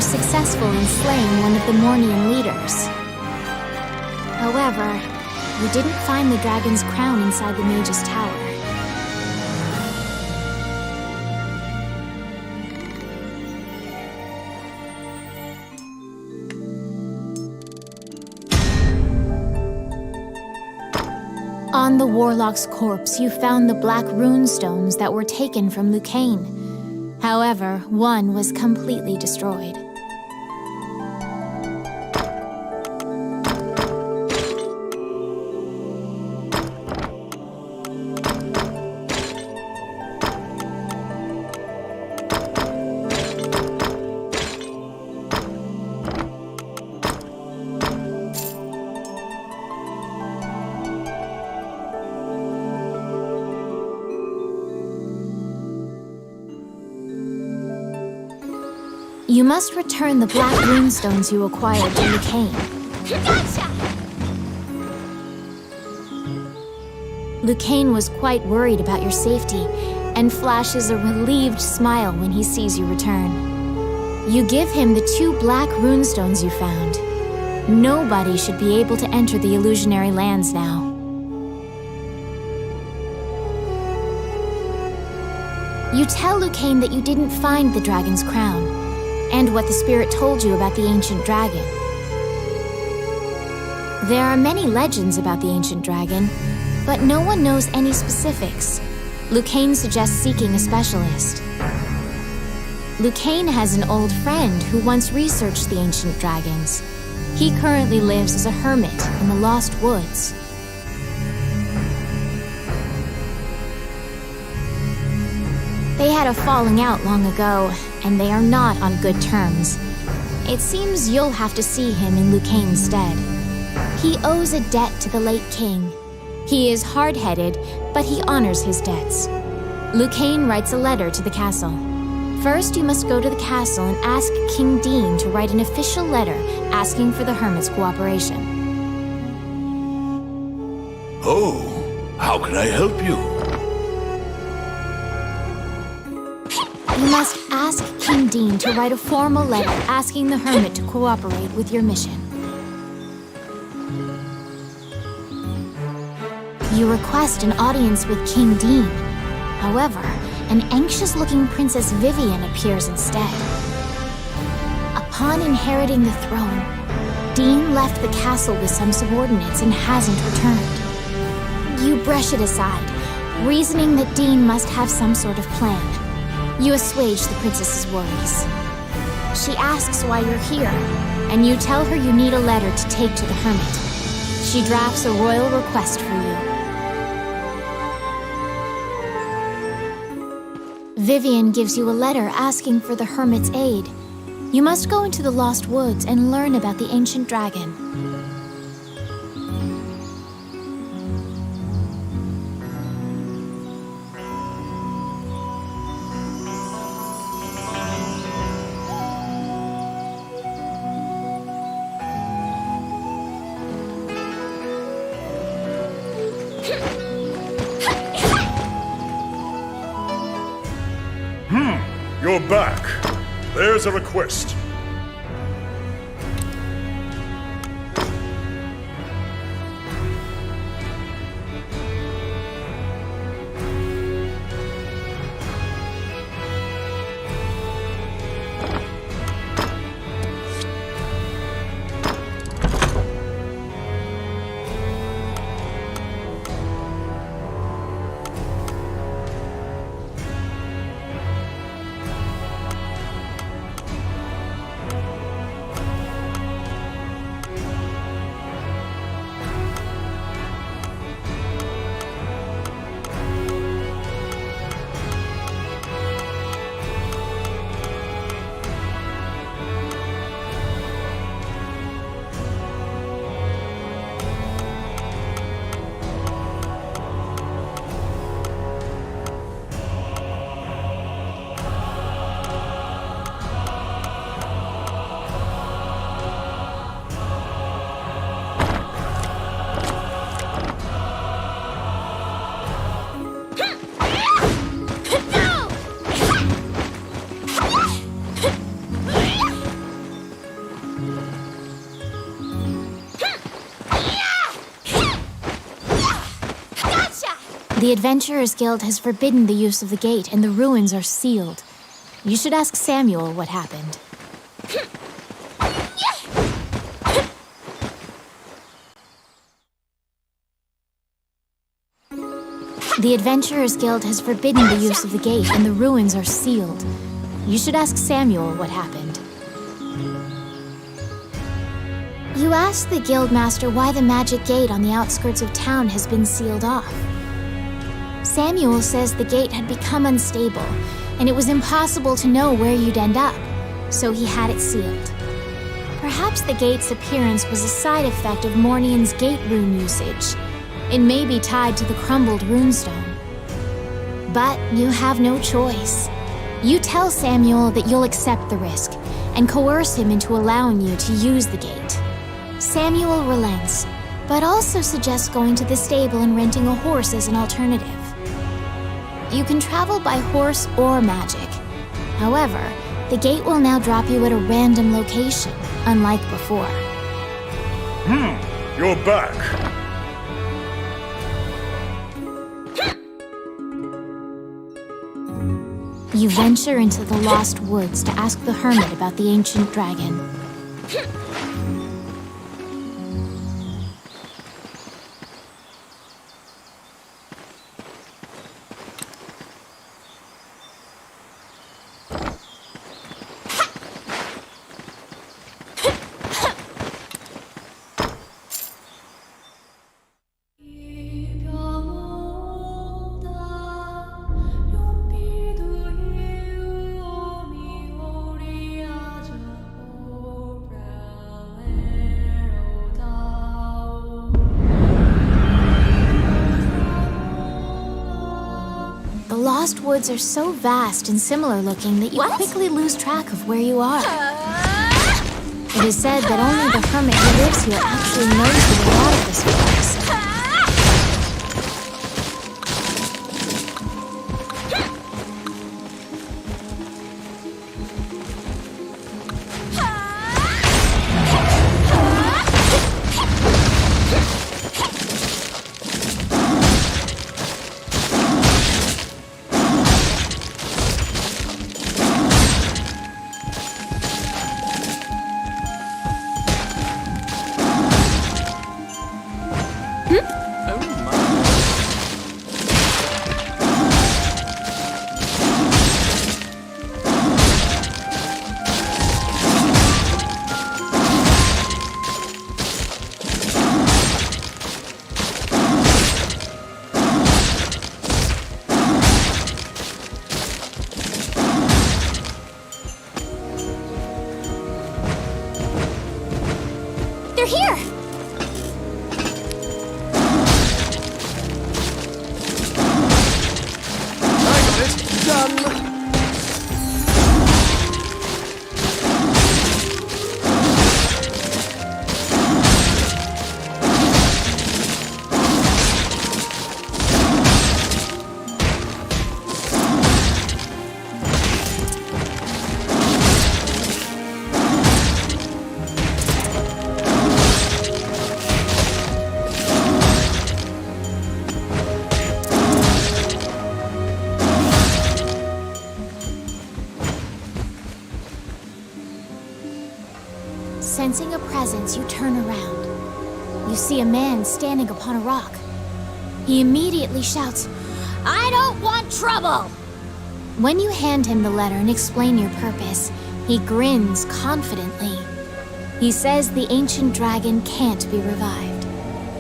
Successful in slaying one of the Mornian leaders. However, you didn't find the dragon's crown inside the mage's tower. On the warlock's corpse, you found the black runestones that were taken from Lucane. However, one was completely destroyed. You must return the black runestones you acquired to Lucane. Lucane was quite worried about your safety, and flashes a relieved smile when he sees you return. You give him the 2 black runestones you found. Nobody should be able to enter the illusionary lands now. You tell Lucane that you didn't find the dragon's crown, and what the spirit told you about the ancient dragon. There are many legends about the ancient dragon, but no one knows any specifics. Lucane suggests seeking a specialist. Lucane has an old friend who once researched the ancient dragons. He currently lives as a hermit in the Lost Woods. They had a falling out long ago, and they are not on good terms. It seems you'll have to see him in Lucane's stead. He owes a debt to the late king. He is hard-headed, but he honors his debts. Lucane writes a letter to the castle. First, you must go to the castle and ask King Dean to write an official letter asking for the hermit's cooperation. Oh, how can I help you? must ask King Dean to write a formal letter asking the hermit to cooperate with your mission. You request an audience with King Dean. However, an anxious-looking Princess Vivian appears instead. Upon inheriting the throne, Dean left the castle with some subordinates and hasn't returned. You brush it aside, reasoning that Dean must have some sort of plan. You assuage the princess's worries. She asks why you're here, and you tell her you need a letter to take to the hermit. She drafts a royal request for you. Vivian gives you a letter asking for the hermit's aid. You must go into the Lost Woods and learn about the ancient dragon. You're back. There's a request. The Adventurers Guild has forbidden the use of the gate, and the ruins are sealed. You should ask Samuel what happened. The Adventurers Guild has forbidden the use of the gate, and the ruins are sealed. You should ask Samuel what happened. You ask the Guildmaster why the magic gate on the outskirts of town has been sealed off. Samuel says the gate had become unstable, and it was impossible to know where you'd end up, so he had it sealed. Perhaps the gate's appearance was a side effect of Mornian's gate rune usage. It may be tied to the crumbled runestone. But you have no choice. You tell Samuel that you'll accept the risk, and coerce him into allowing you to use the gate. Samuel relents, but also suggests going to the stable and renting a horse as an alternative. You can travel by horse or magic. However, the gate will now drop you at a random location, unlike before. You're back. You venture into the Lost Woods to ask the hermit about the ancient dragon. The Lost Woods are so vast and similar looking that you quickly lose track of where you are. It is said that only the hermit who lives here actually knows the way out of this forest. here! I got it. Done. Sensing a presence, you turn around. You see a man standing upon a rock. He immediately shouts, "I don't want trouble!" When you hand him the letter and explain your purpose, he grins confidently. He says the ancient dragon can't be revived.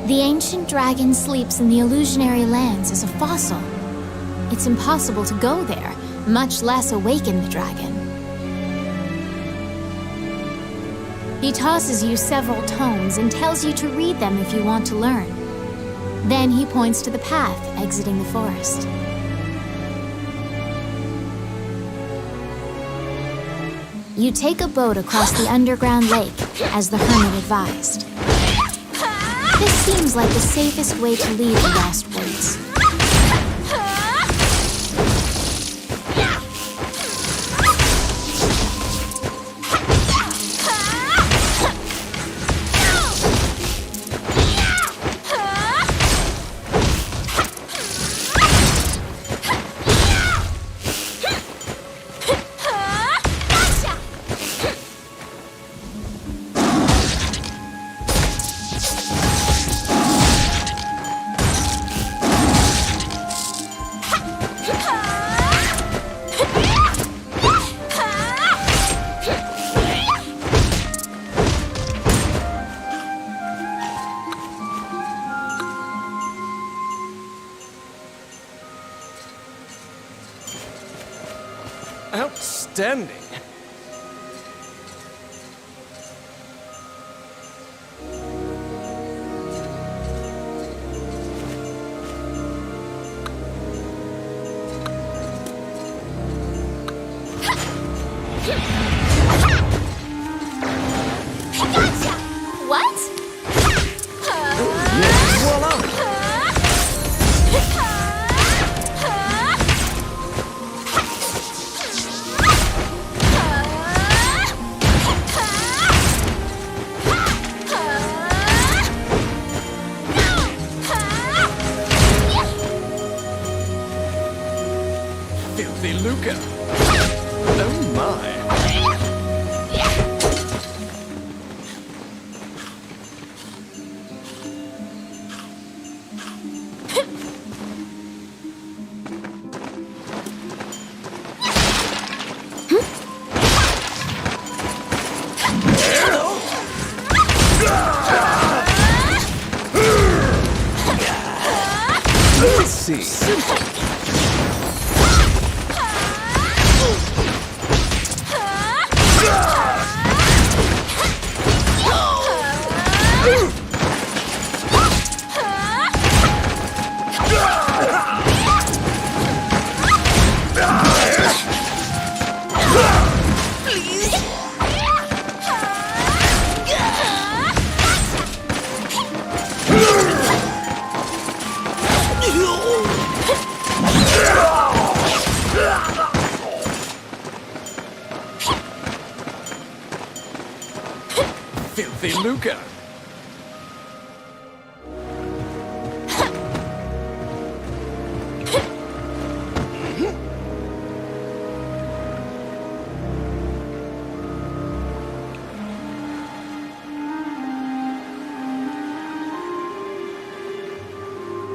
The ancient dragon sleeps in the illusionary lands as a fossil. It's impossible to go there, much less awaken the dragon. He tosses you several tomes and tells you to read them if you want to learn. Then he points to the path exiting the forest. You take a boat across the underground lake, as the hermit advised. This seems like the safest way to leave the Lost Woods. Outstanding. Gotcha! What? Yes, voila. Filthy Luca. Oh my. Let's see. Filthy Luca.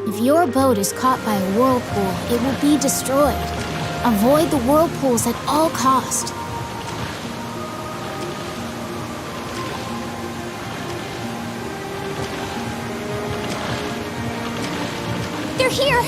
If your boat is caught by a whirlpool, it will be destroyed. Avoid the whirlpools at all cost. They're here!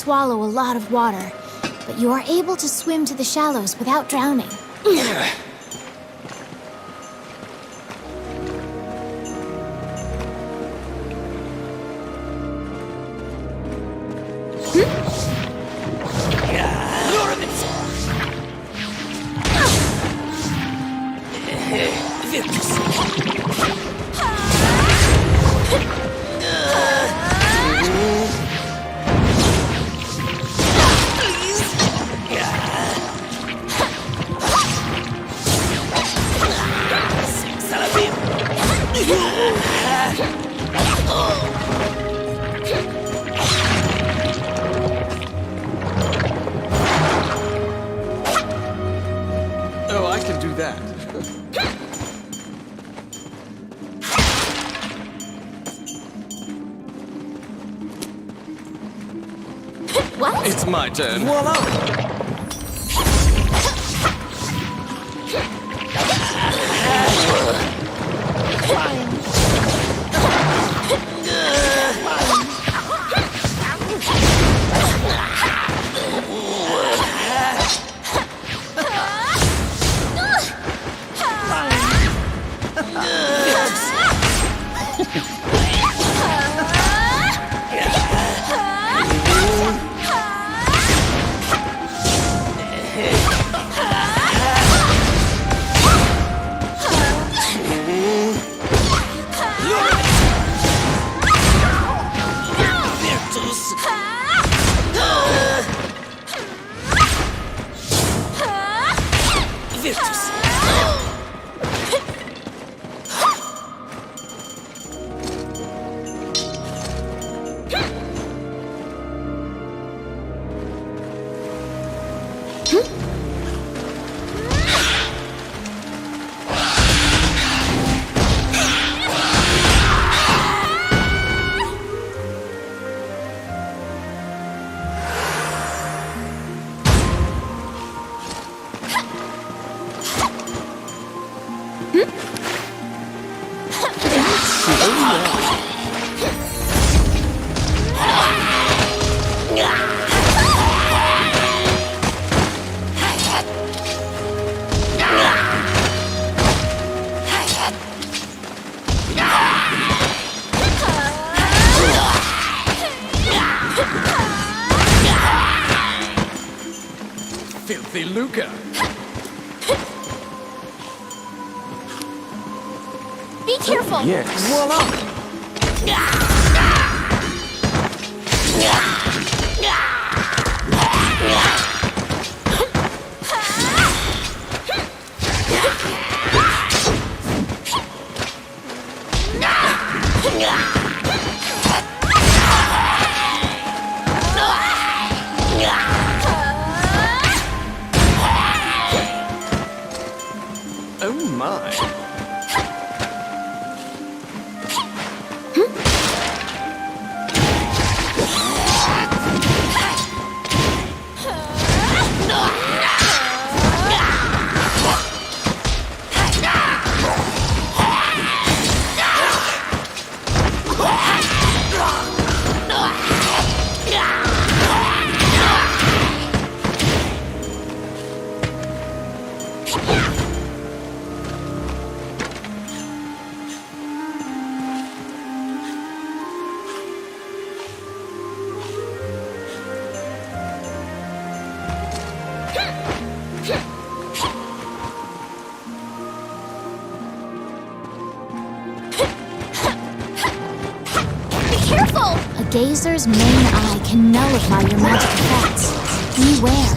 swallow a lot of water, but you are able to swim to the shallows without drowning. Oh, I can do that. What? It's my turn. Voila! Filthy Luca. Be careful! Yes. Voila! Oh my. A gazer's main eye can nullify your magic effects. Beware.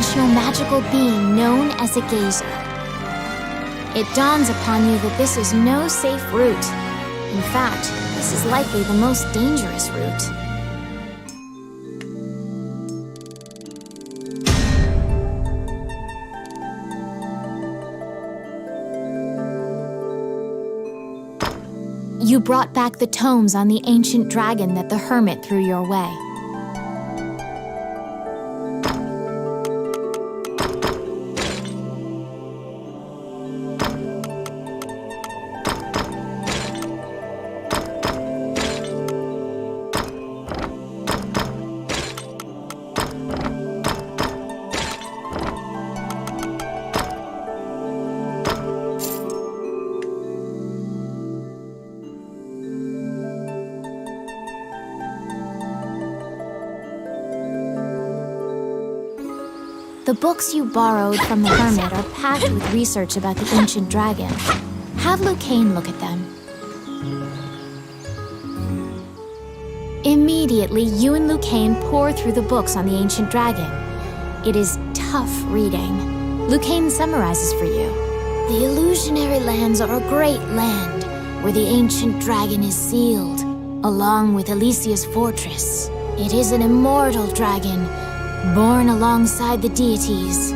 multidimensional magical being known as a gazer. It dawns upon you that this is no safe route. In fact, this is likely the most dangerous route. You brought back the tomes on the ancient dragon that the hermit threw your way. The books you borrowed from the hermit are packed with research about the ancient dragon. Have Lucane look at them. Immediately, you and Lucane pour through the books on the ancient dragon. It is tough reading. Lucane summarizes for you. The illusionary lands are a great land where the ancient dragon is sealed, along with Alicia's fortress. It is an immortal dragon, born alongside the deities.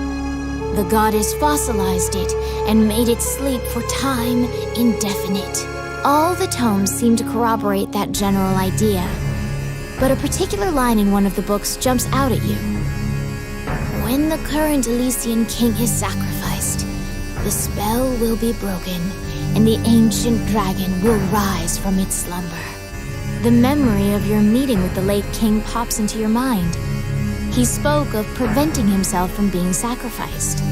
The goddess fossilized it and made it sleep for time indefinite. All the tomes seem to corroborate that general idea, but a particular line in one of the books jumps out at you. When the current Elysian king is sacrificed, the spell will be broken, and the ancient dragon will rise from its slumber. The memory of your meeting with the late king pops into your mind. He spoke of preventing himself from being sacrificed.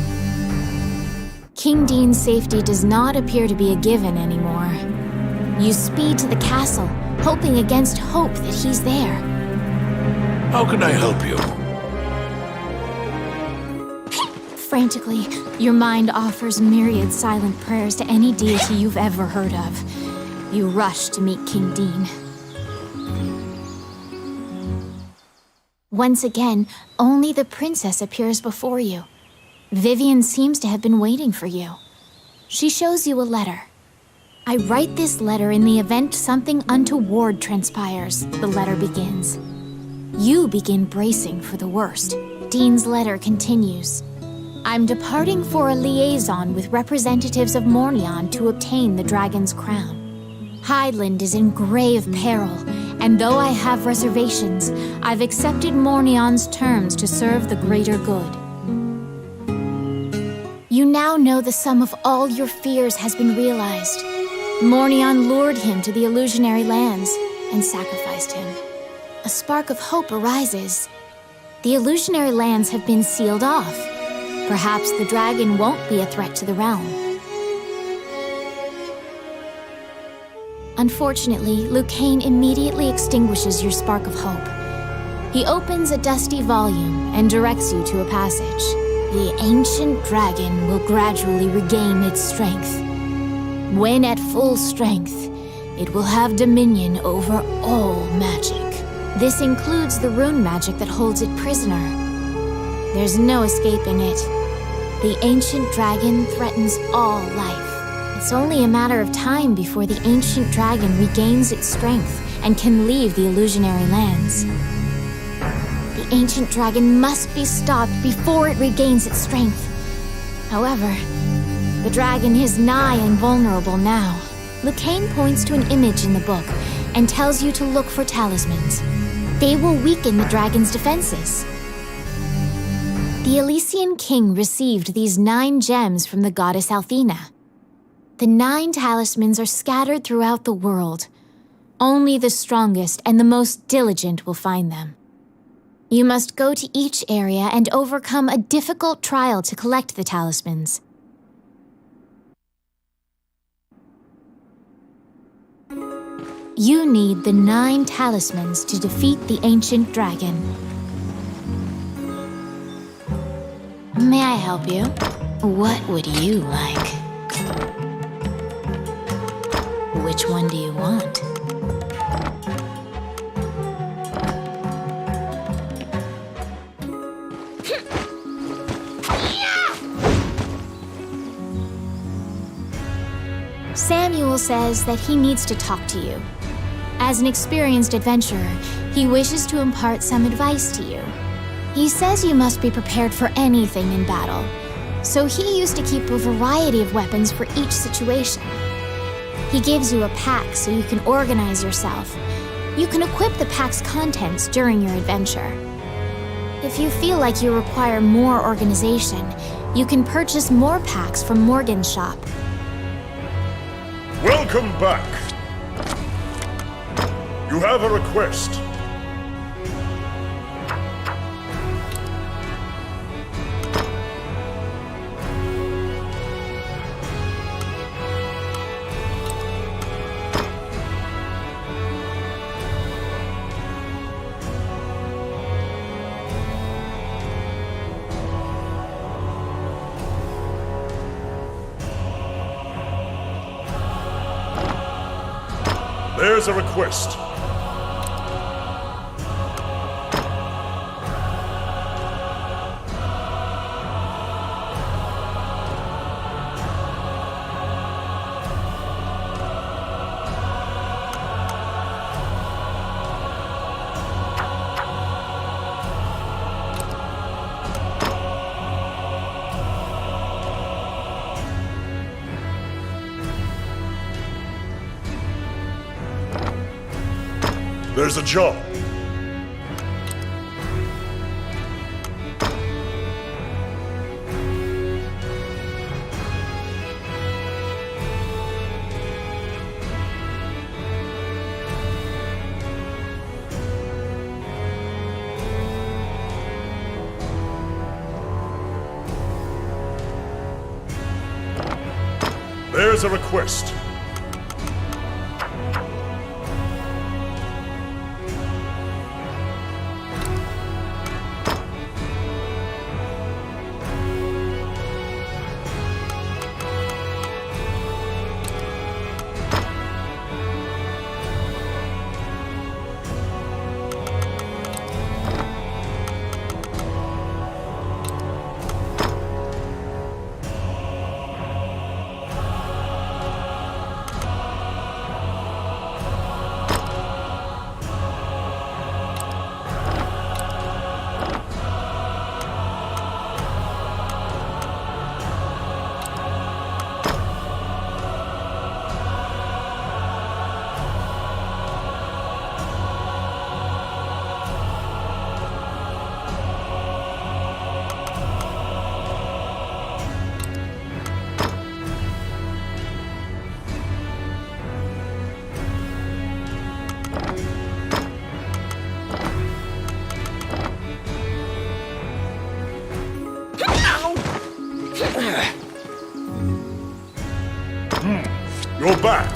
King Dean's safety does not appear to be a given anymore. You speed to the castle, hoping against hope that he's there. How can I help you? Frantically, your mind offers myriad silent prayers to any deity you've ever heard of. You rush to meet King Dean. Once again, only the princess appears before you. Vivian seems to have been waiting for you. She shows you a letter. I write this letter in the event something untoward transpires, the letter begins. You begin bracing for the worst. Dean's letter continues. I'm departing for a liaison with representatives of Mornion to obtain the dragon's crown. Highland is in grave peril, and though I have reservations, I've accepted Mornion's terms to serve the greater good. You now know the sum of all your fears has been realized. Mornion lured him to the illusionary lands and sacrificed him. A spark of hope arises. The illusionary lands have been sealed off. Perhaps the dragon won't be a threat to the realm. Unfortunately, Lucane immediately extinguishes your spark of hope. He opens a dusty volume and directs you to a passage. The ancient dragon will gradually regain its strength. When at full strength, it will have dominion over all magic. This includes the rune magic that holds it prisoner. There's no escaping it. The ancient dragon threatens all life. It's only a matter of time before the ancient dragon regains its strength and can leave the illusionary lands. The ancient dragon must be stopped before it regains its strength. However, the dragon is nigh invulnerable now. Lucane points to an image in the book and tells you to look for talismans. They will weaken the dragon's defenses. The Elysian king received these 9 gems from the goddess Althena. The 9 talismans are scattered throughout the world. Only the strongest and the most diligent will find them. You must go to each area and overcome a difficult trial to collect the talismans. You need the 9 talismans to defeat the ancient dragon. May I help you? What would you like? Which one do you want? Samuel says that he needs to talk to you. As an experienced adventurer, he wishes to impart some advice to you. He says you must be prepared for anything in battle, so he used to keep a variety of weapons for each situation. He gives you a pack so you can organize yourself. You can equip the pack's contents during your adventure. If you feel like you require more organization, you can purchase more packs from Morgan's shop. Welcome back. You have a request. There's a request. There's a job. There's a request. You're back.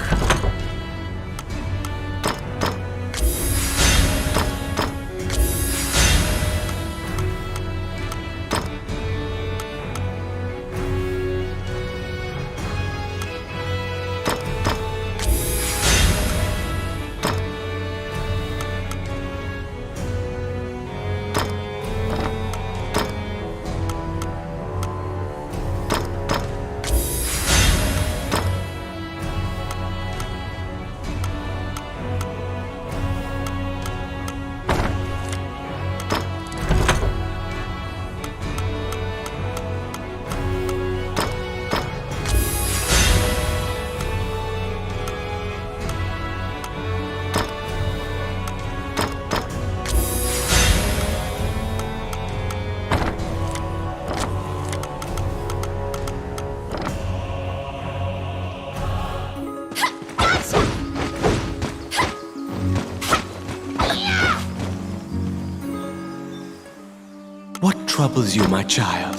What troubles you, my child?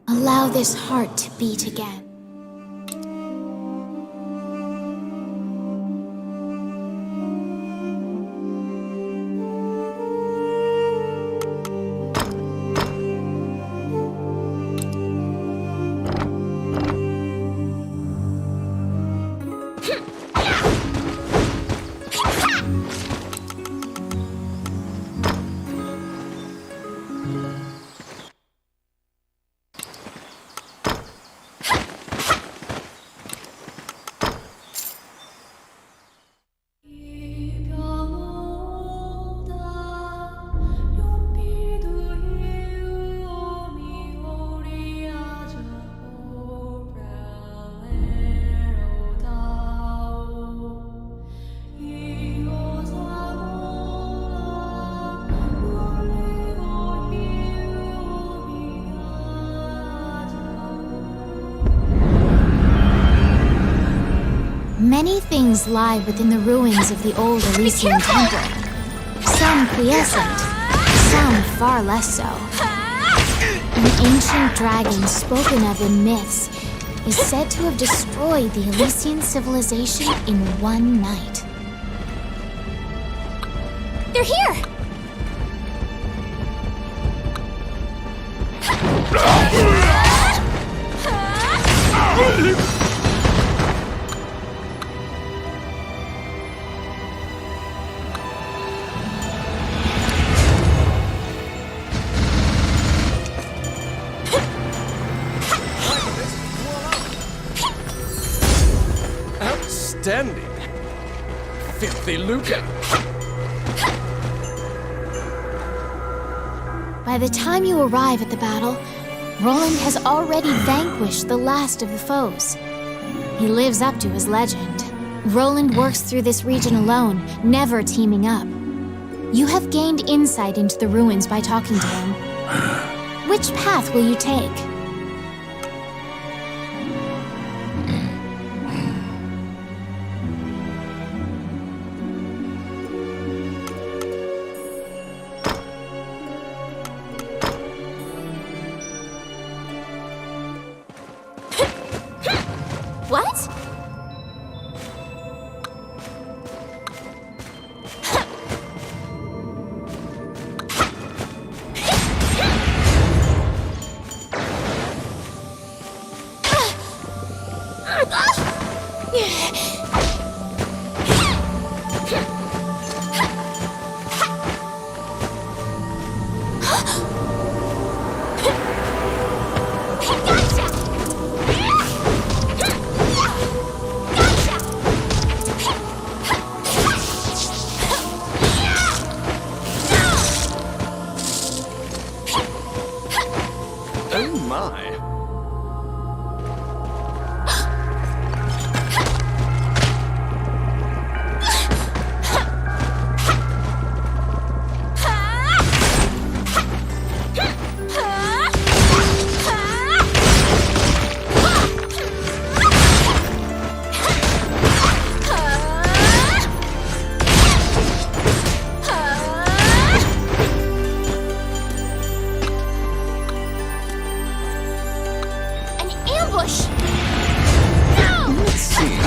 Allow this heart to beat again. Many things lie within the ruins of the old Elysian temple. Some quiescent, some far less so. An ancient dragon spoken of in myths is said to have destroyed the Elysian civilization in one night. They're here! Outstanding! Filthy lucre! By the time you arrive at the battle, Roland has already vanquished the last of the foes. He lives up to his legend. Roland works through this region alone, never teaming up. You have gained insight into the ruins by talking to him. Which path will you take? What? Oh my! An ambush! Let's see.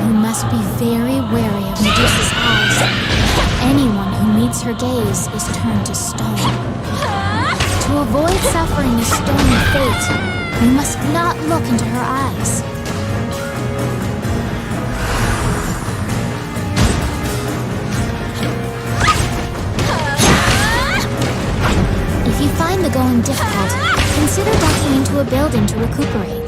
You must be very wary of Medusa's eyes. Anyone who meets her gaze is turned to stone. To avoid suffering a stony fate, you must not look into her eyes. If you find the going difficult, consider ducking into a building to recuperate.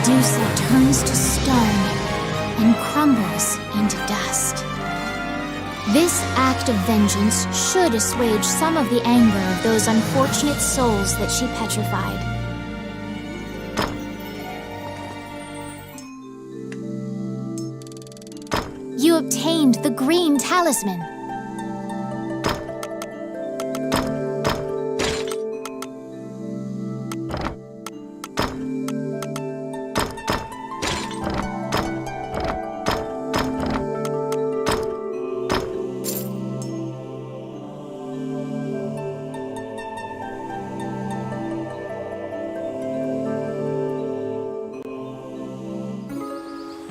Medusa turns to stone and crumbles into dust. This act of vengeance should assuage some of the anger of those unfortunate souls that she petrified. You obtained the green talisman.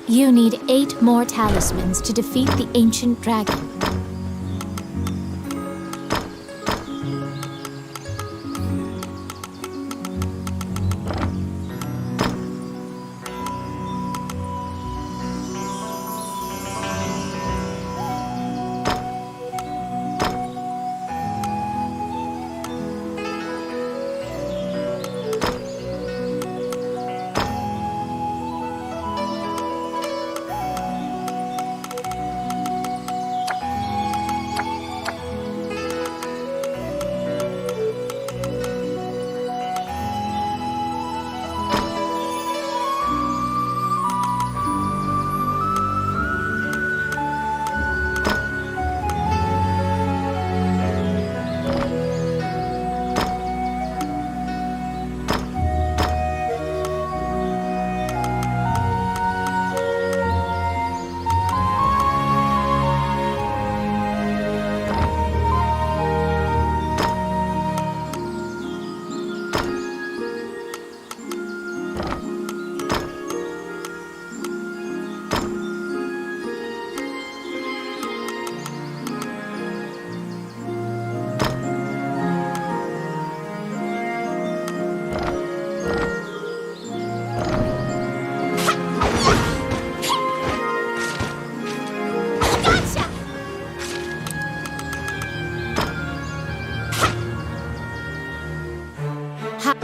You need 8 more talismans to defeat the ancient dragon.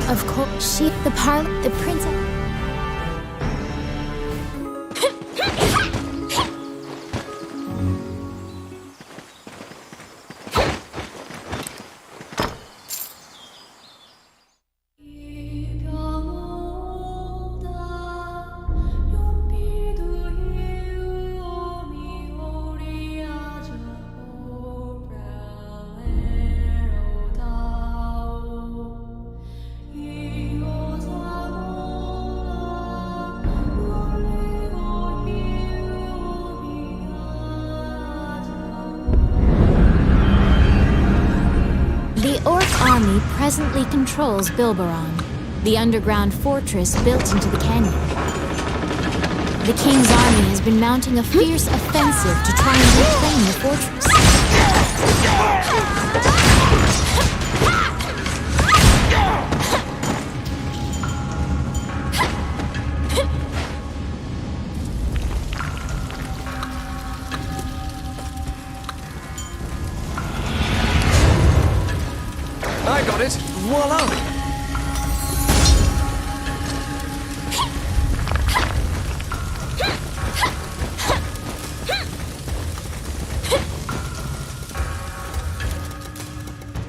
Of course, the princess. Army presently controls Bilberon, the underground fortress built into the canyon. The king's army has been mounting a fierce offensive to try and reclaim the fortress. I got it! Voila!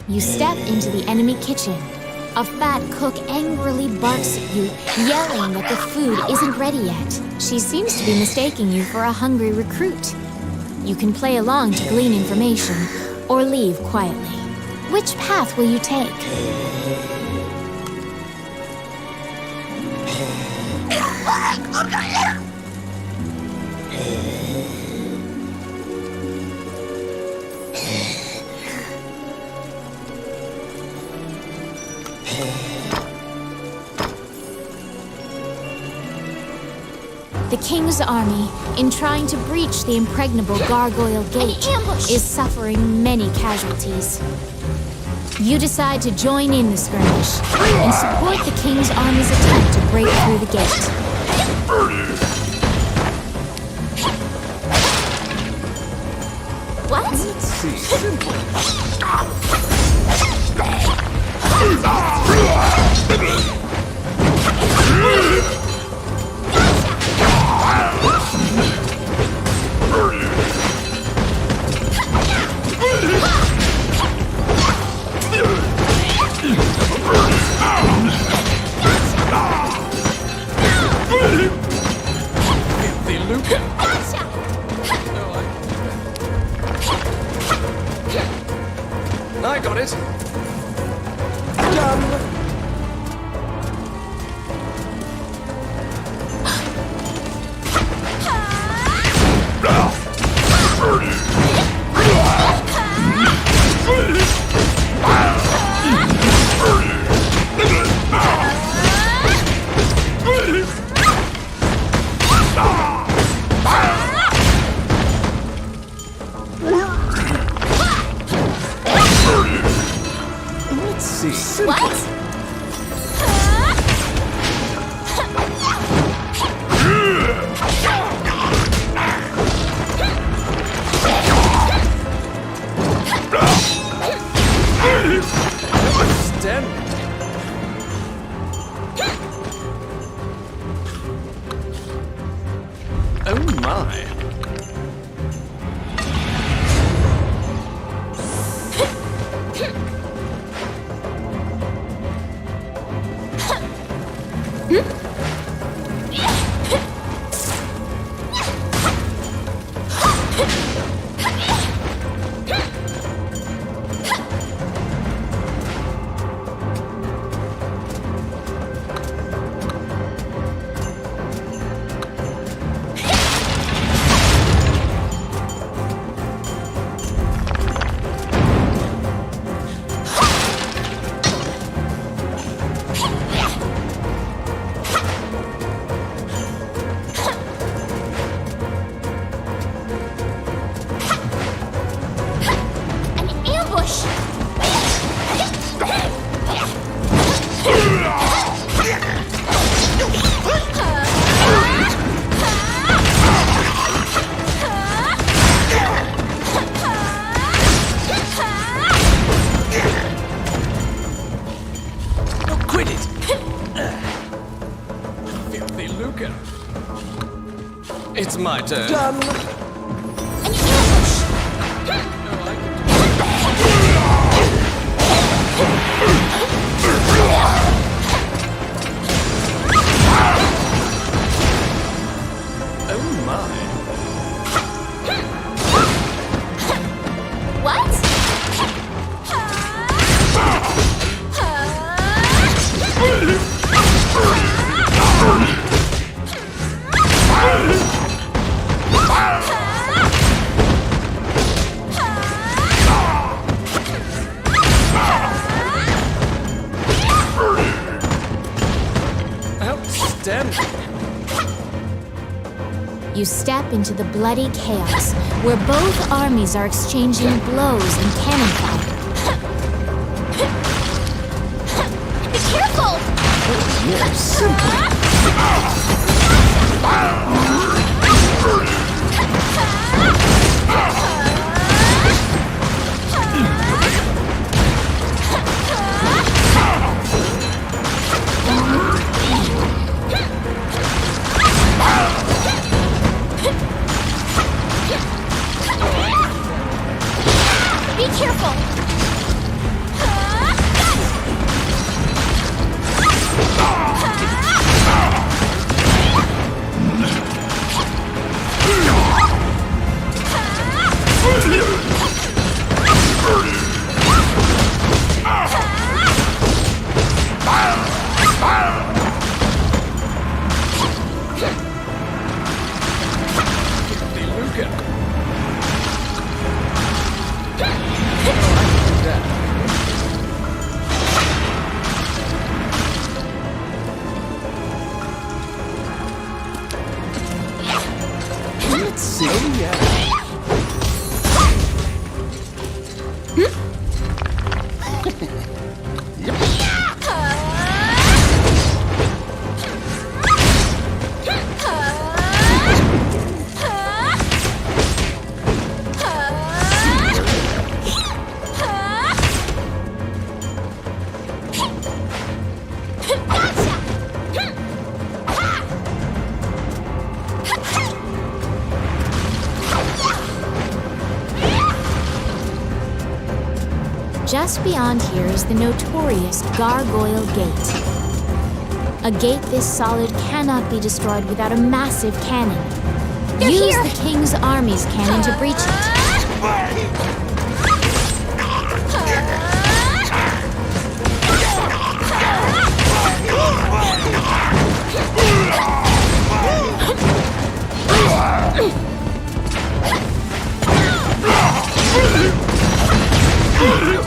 You step into the enemy kitchen. A fat cook angrily barks at you, yelling that the food isn't ready yet. She seems to be mistaking you for a hungry recruit. You can play along to glean information, or leave quietly. Which path will you take? The king's army, in trying to breach the impregnable Gargoyle Gate, is suffering many casualties. You decide to join in the skirmish and support the king's army's attempt to break through the gate. What? Let's see. Simple. I got it. Done. Let's see. What? Stand. Oh my. It's my turn. Done. An ambush! Oh my. What? Outstanding. You step into the bloody chaos, where both armies are exchanging blows and cannon fire. Be careful! Be careful! Let's see. Oh yeah. Just beyond here is the notorious Gargoyle Gate. A gate this solid cannot be destroyed without a massive cannon. They're Use here. the King's Army's cannon to breach it. They're here!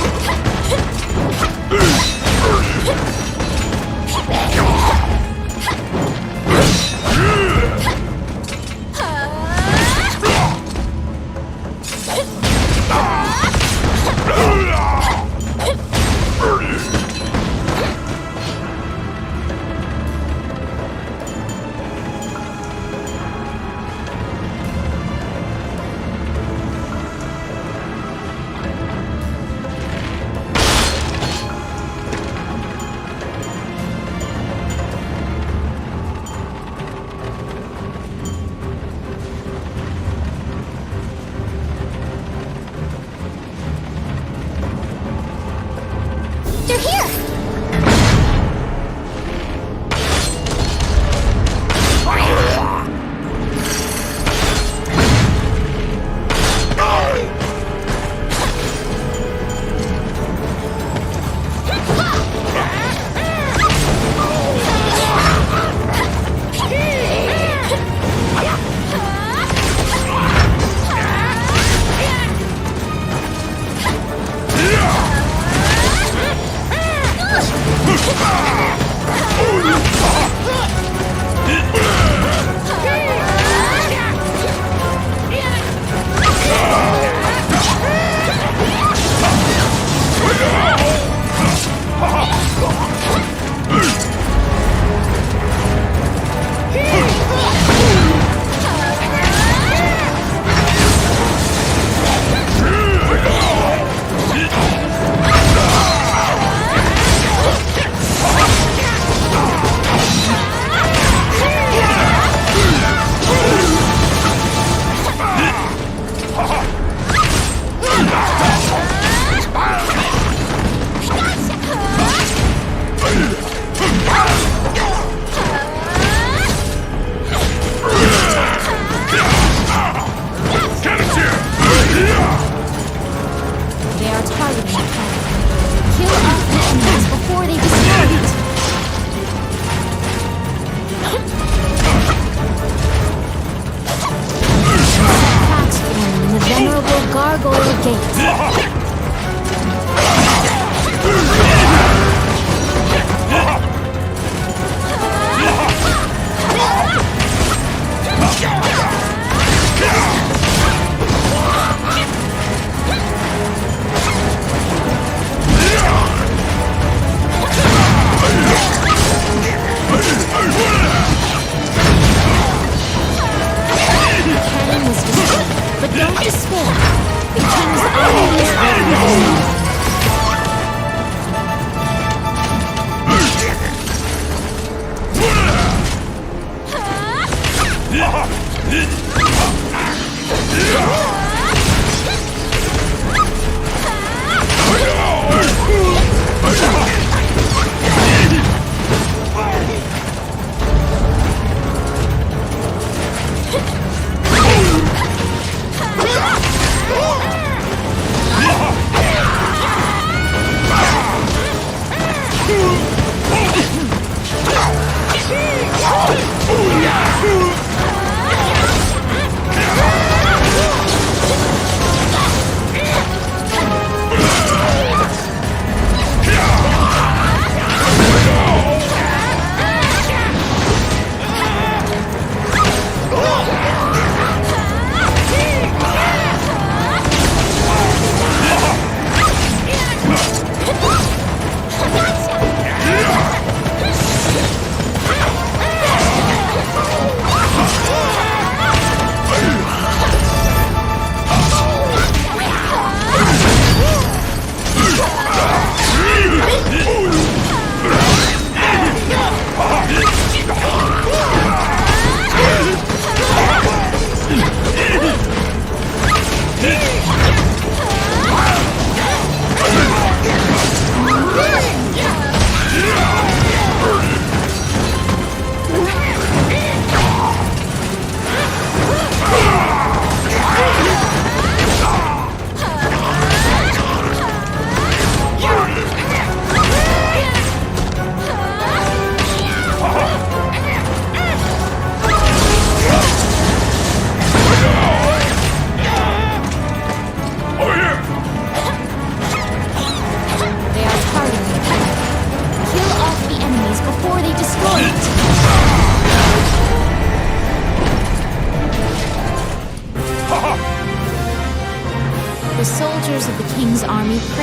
But don't despair. The king's army is ready.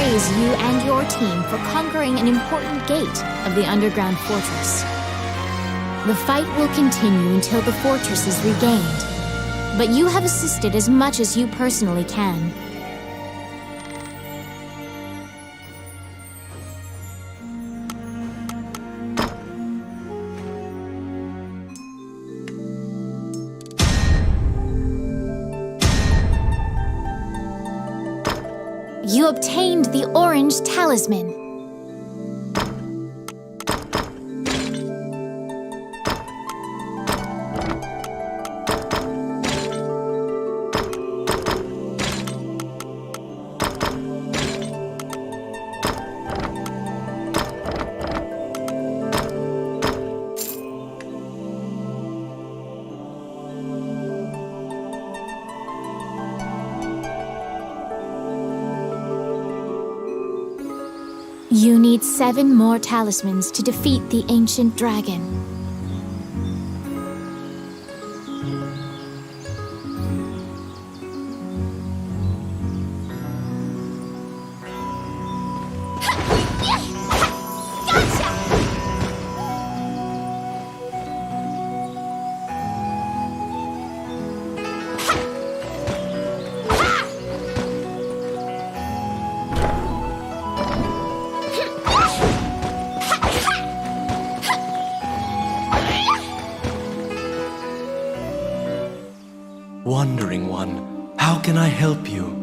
praise you and your team for conquering an important gate of the underground fortress. The fight will continue until the fortress is regained, but you have assisted as much as you personally can. You obtained the orange talisman. You need 7 more talismans to defeat the ancient dragon. Wandering One, how can I help you?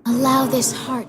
Allow this heart.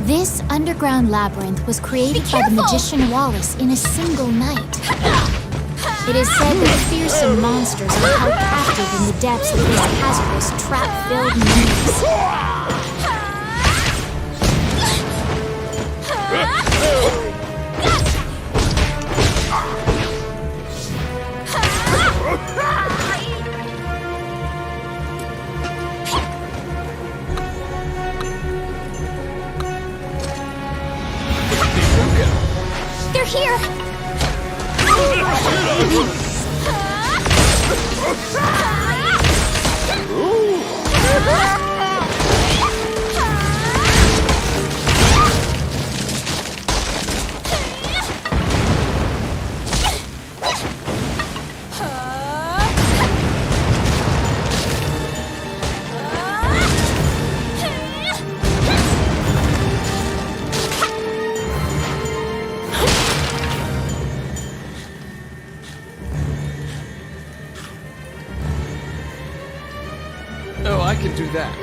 This underground labyrinth was created by the magician Wallace in a single night. It is said that fearsome monsters are held captive in the depths of this hazardous, trap-filled maze. They're here! Oh, I can do that.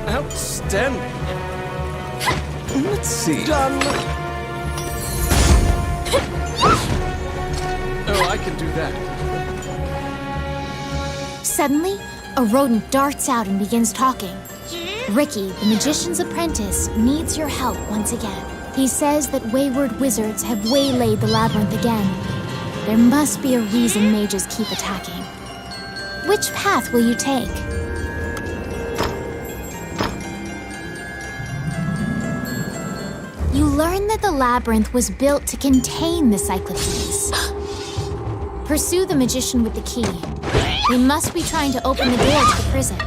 Outstanding. Let's see. Done. Oh, I can do that. Suddenly, a rodent darts out and begins talking. Ricky, the magician's apprentice, needs your help once again. He says that wayward wizards have waylaid the labyrinth again. There must be a reason mages keep attacking. Which path will you take? You learn that the labyrinth was built to contain the cyclopes. Pursue the magician with the key. They must be trying to open the door to the prison.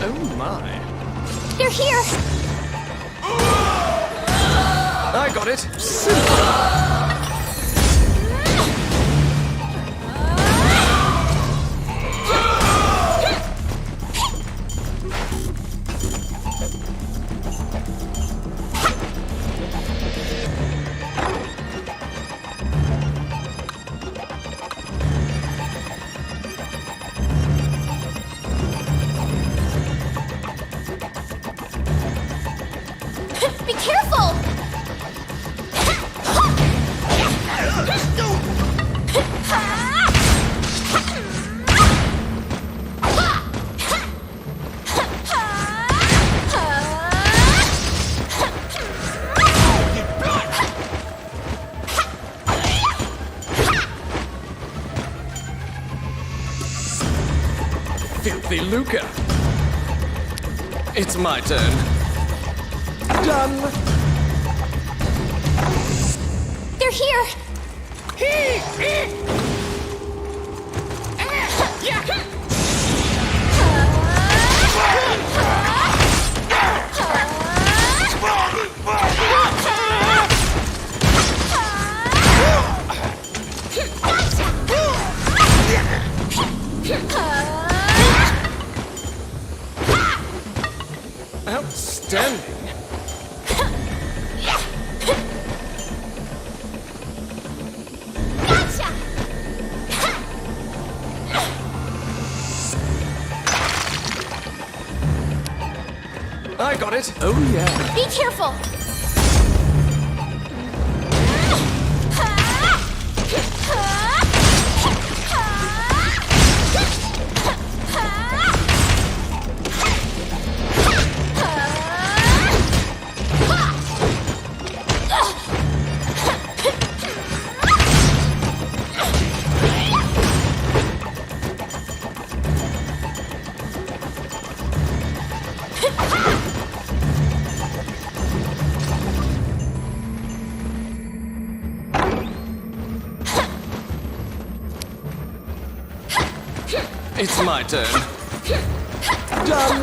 Oh my. They're here! I got it. Be careful! Filthy Luca. It's my turn. Done. They're here! Outstanding. I got it. Oh yeah. Be careful! It's my turn. Done!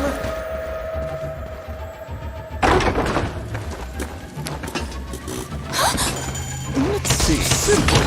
Let's see. Simple.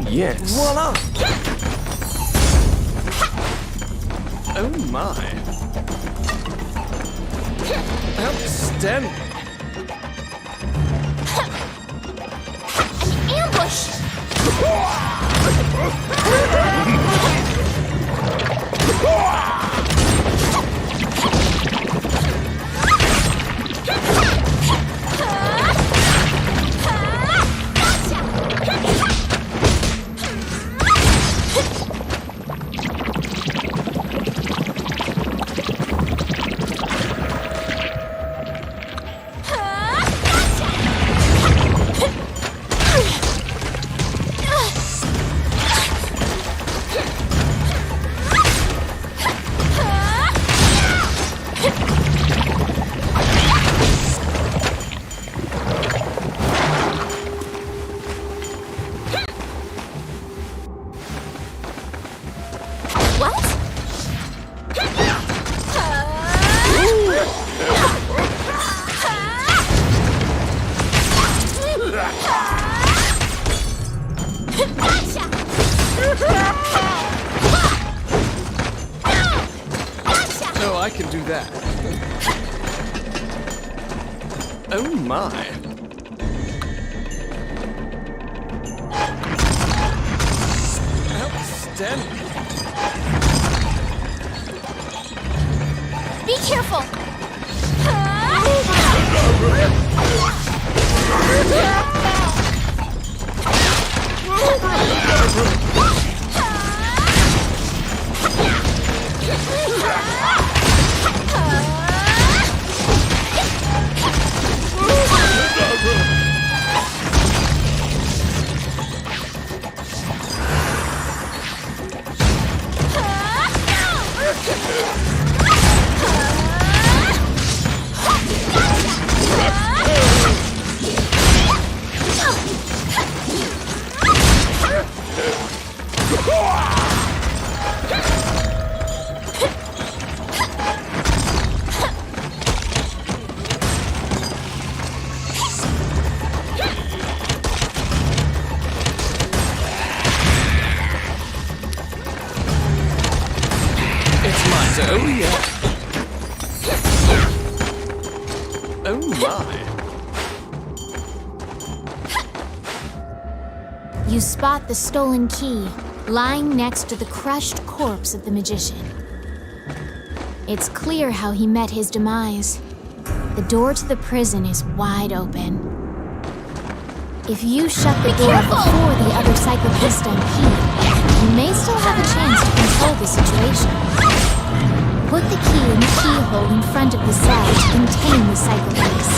Yes. Voila! Oh my. Outstanding. An ambush! Oh, I can do that. Oh my. Outstanding. Be careful! Oh yeah. Oh my. You spot the stolen key, lying next to the crushed corpse of the magician. It's clear how he met his demise. The door to the prison is wide open. If you shut the door before the other psychopaths stampede, you may still have a chance to control the situation. Put the key in the keyhole in front of the cell to contain the psychopaths.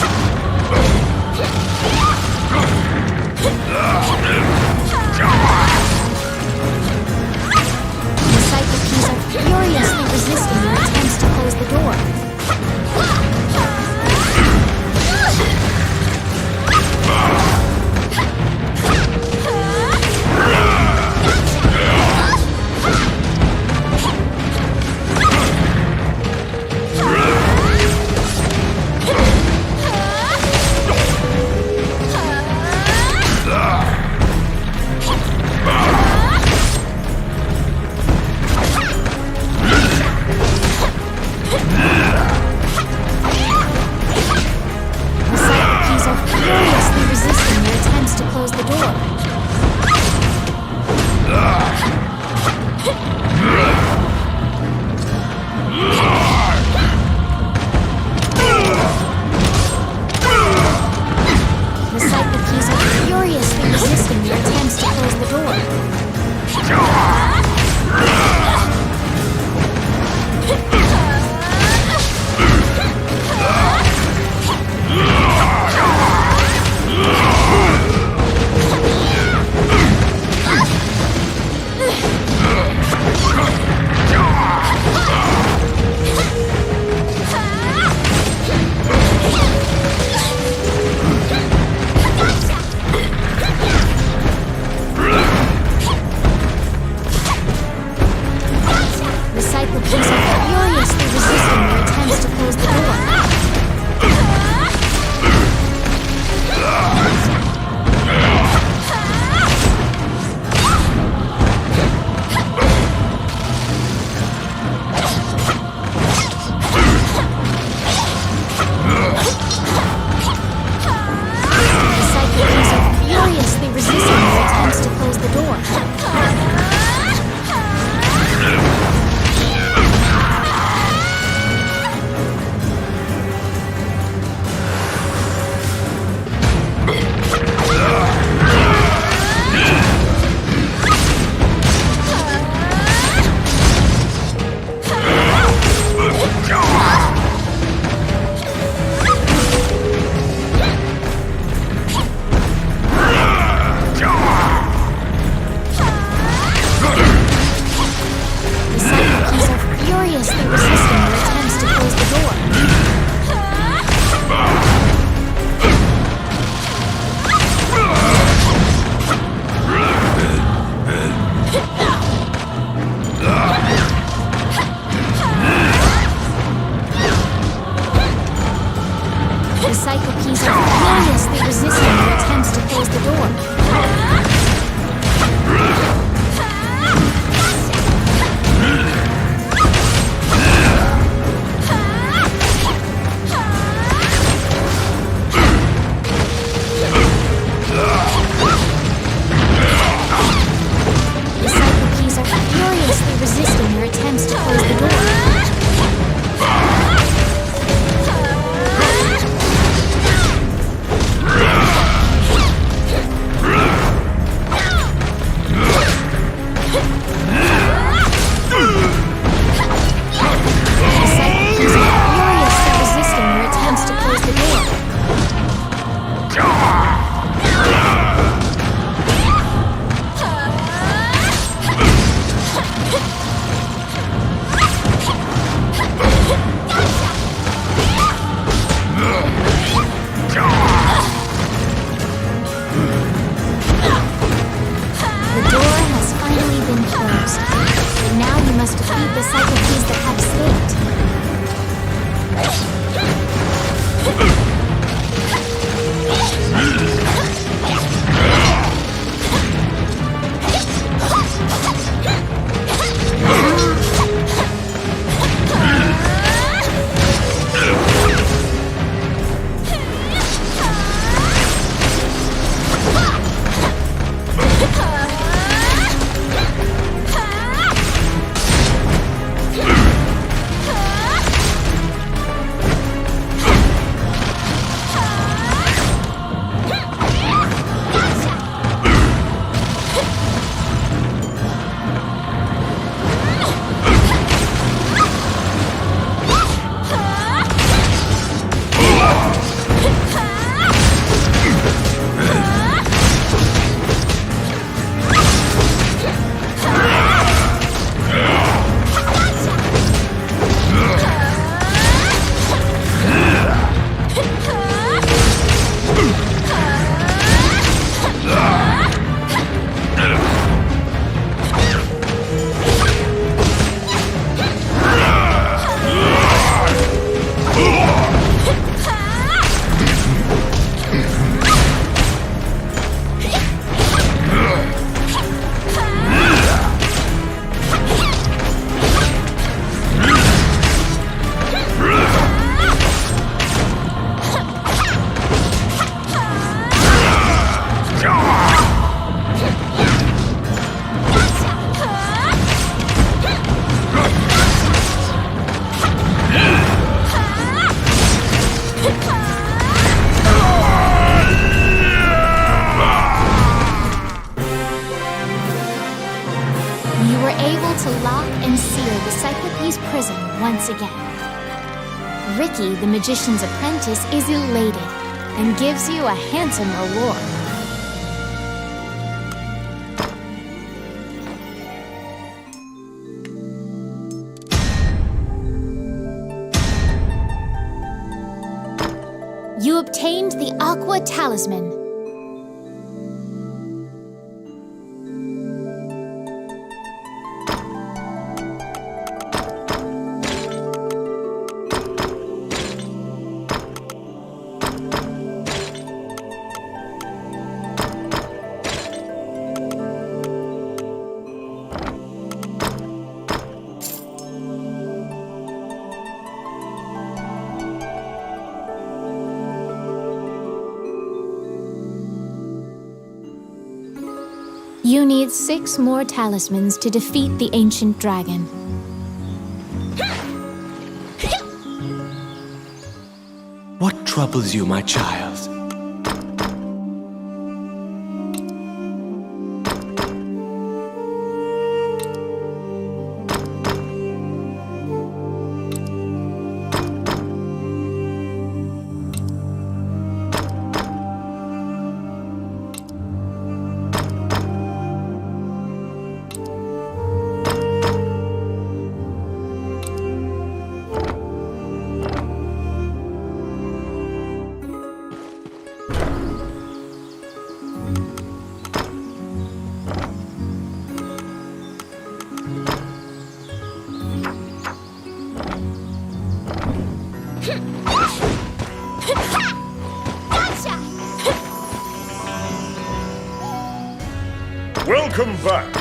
The psychopaths are furiously resisting your attempts to close the door. door. The sidequests are furiously resisting your attempts to close the door. once again. Ricky, the magician's apprentice, is elated and gives you a handsome reward. You obtained the Aqua Talisman. You need 6 more talismans to defeat the ancient dragon. What troubles you, my child? Welcome back.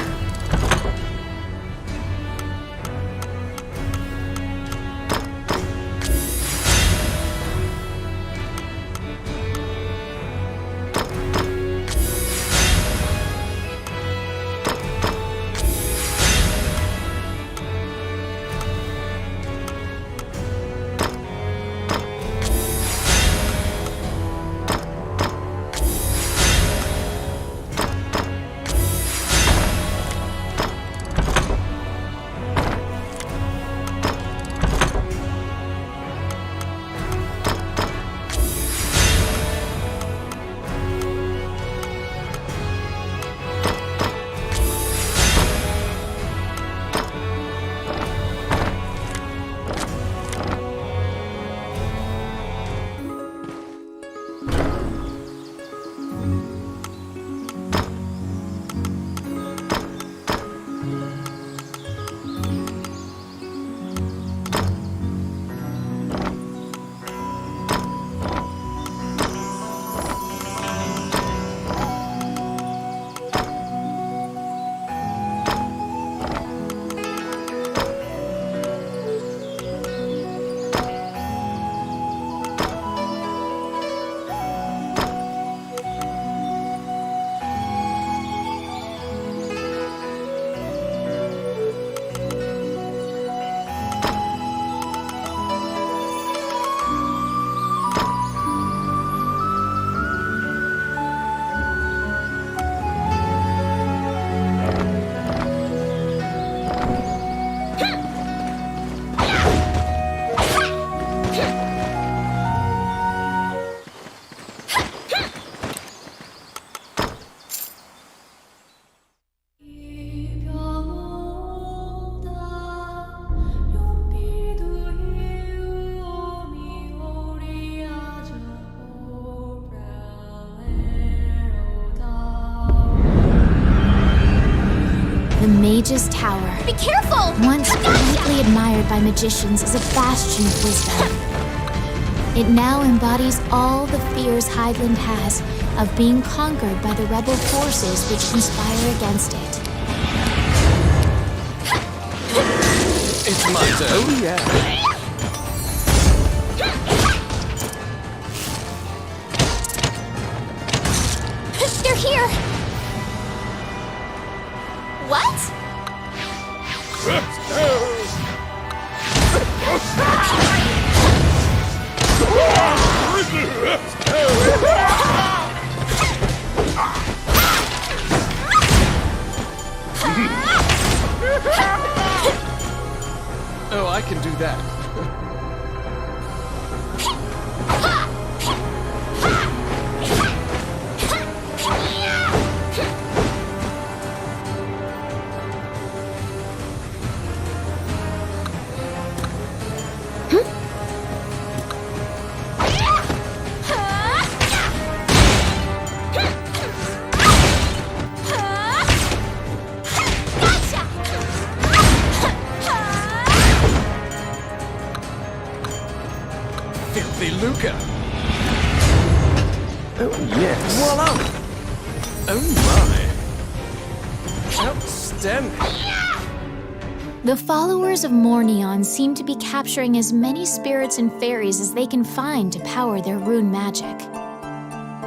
The Mage's Tower. Be careful! Once greatly admired by magicians as a bastion of wisdom, it now embodies all the fears Hydeland has of being conquered by the rebel forces which conspire against it. It's my turn. Oh, yeah. They're here! What? Oh, I can do that. filthy lucre. Oh, yes. Voila! Oh my. Outstanding. The followers of Morneon seem to be capturing as many spirits and fairies as they can find to power their rune magic.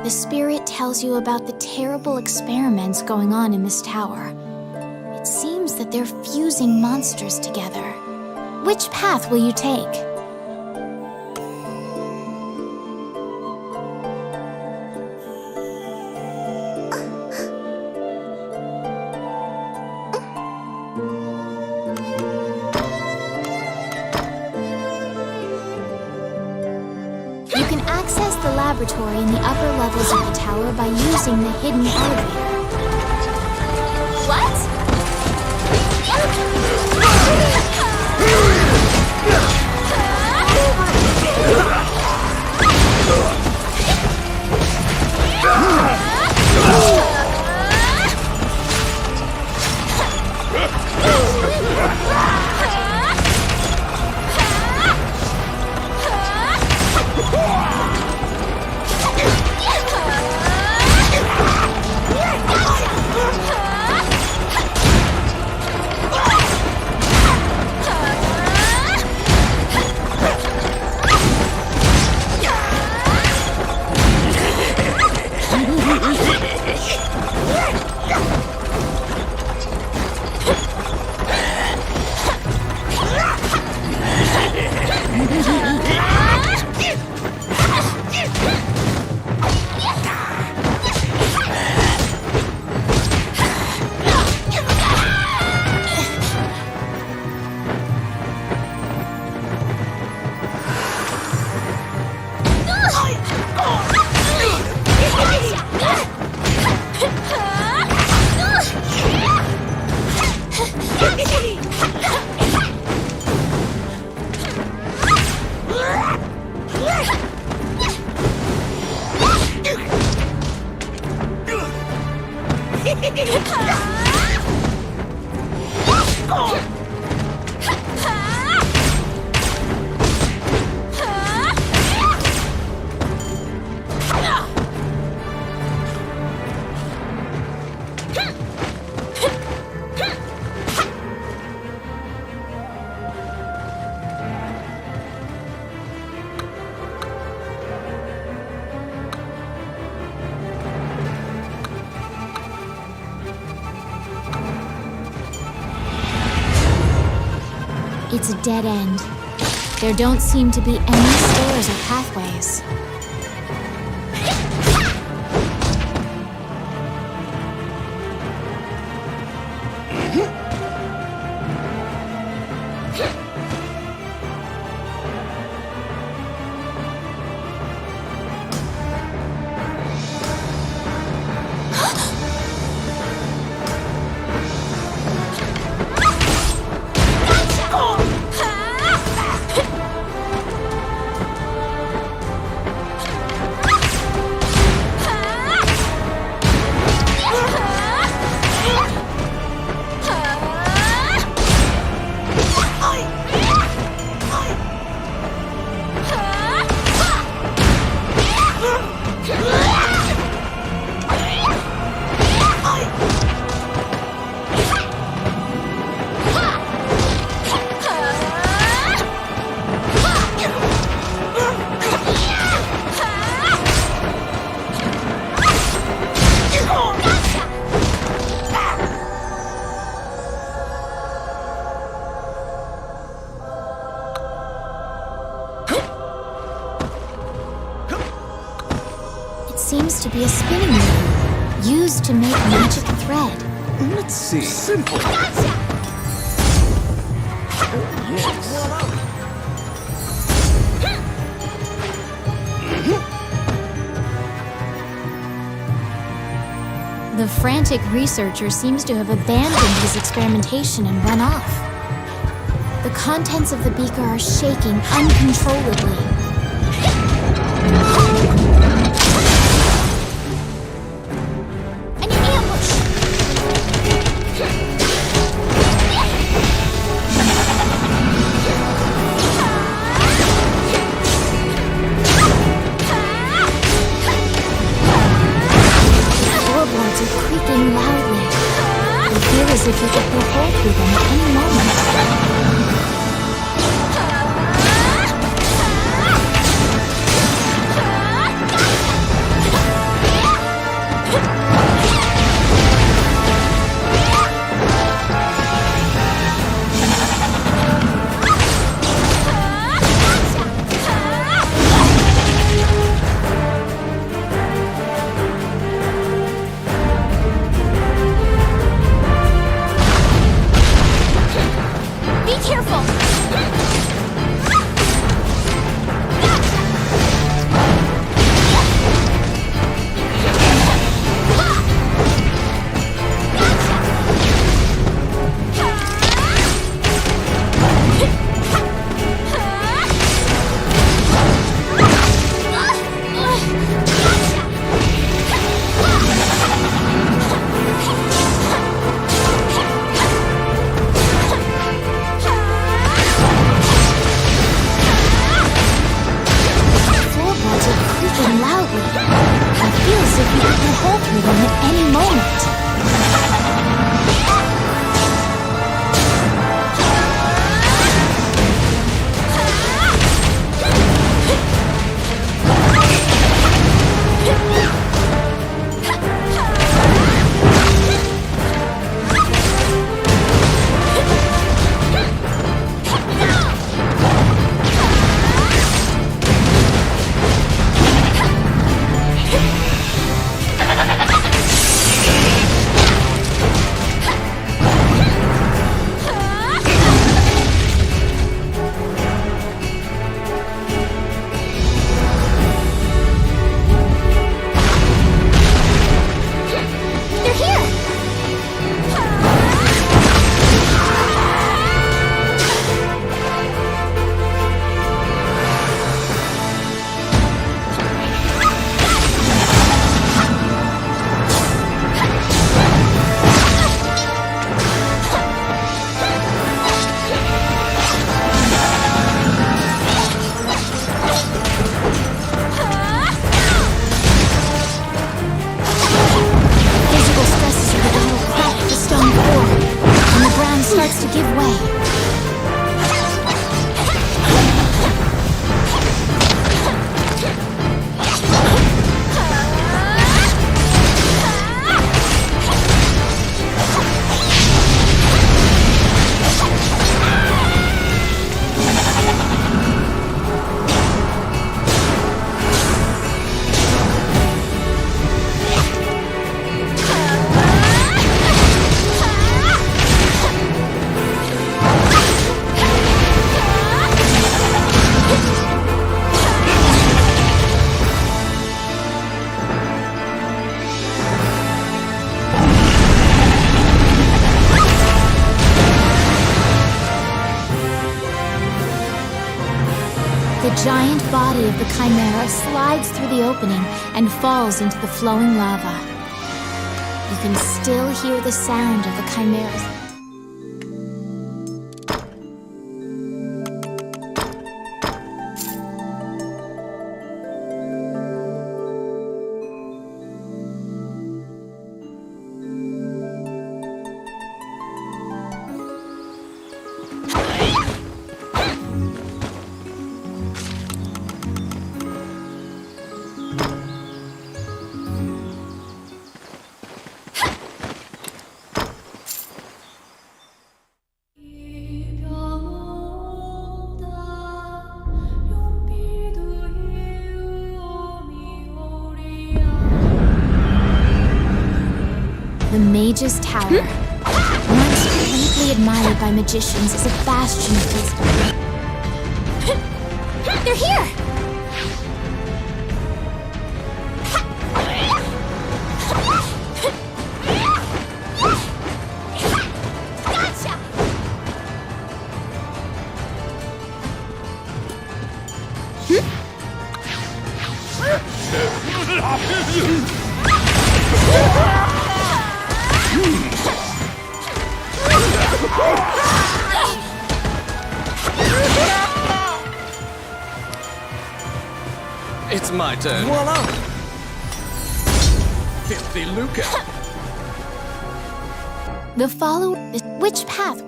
The spirit tells you about the terrible experiments going on in this tower. It seems that they're fusing monsters together. Which path will you take? You can access the laboratory in the upper levels of the tower by using the hidden elevator. What? It's a dead end. There don't seem to be any stairs or pathways. Seems to be a spinning wheel, used to make magic thread. Let's see. Simple. Gotcha! The frantic researcher seems to have abandoned his experimentation and run off. The contents of the beaker are shaking uncontrollably. if you could pull hole through them at any moment. The giant body of the Chimera slides through the opening and falls into the flowing lava. You can still hear the sound of the Chimera's... The Mage's Tower, once greatly admired by magicians as a bastion of wisdom. They're here! Gotcha! It's my turn. Voila! Filthy lucre. Which path?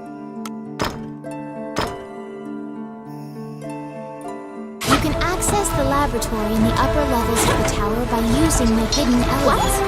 You can access the laboratory in the upper levels of the tower by using the hidden elements.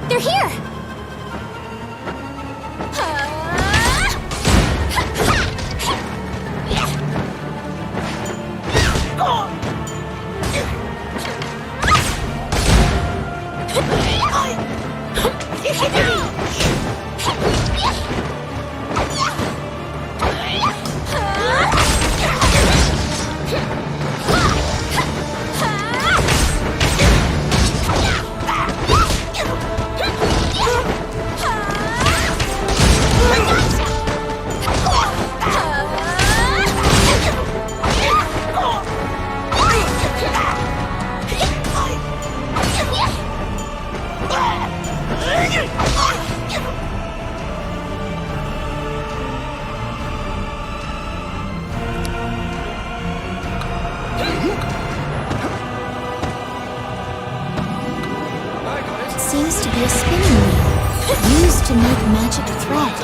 They're here! Seems to be a spinning wheel, used to make magic thread.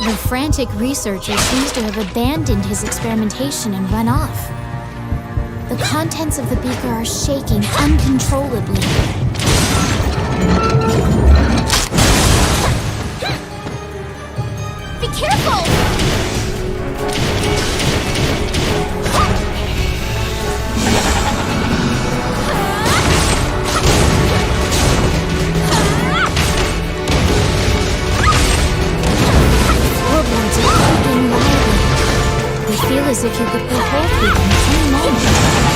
The frantic researcher seems to have abandoned his experimentation and run off. The contents of the beaker are shaking uncontrollably. Be careful! Floorboards are creaking wildly. You feel as if you could pull hole through them at any moment.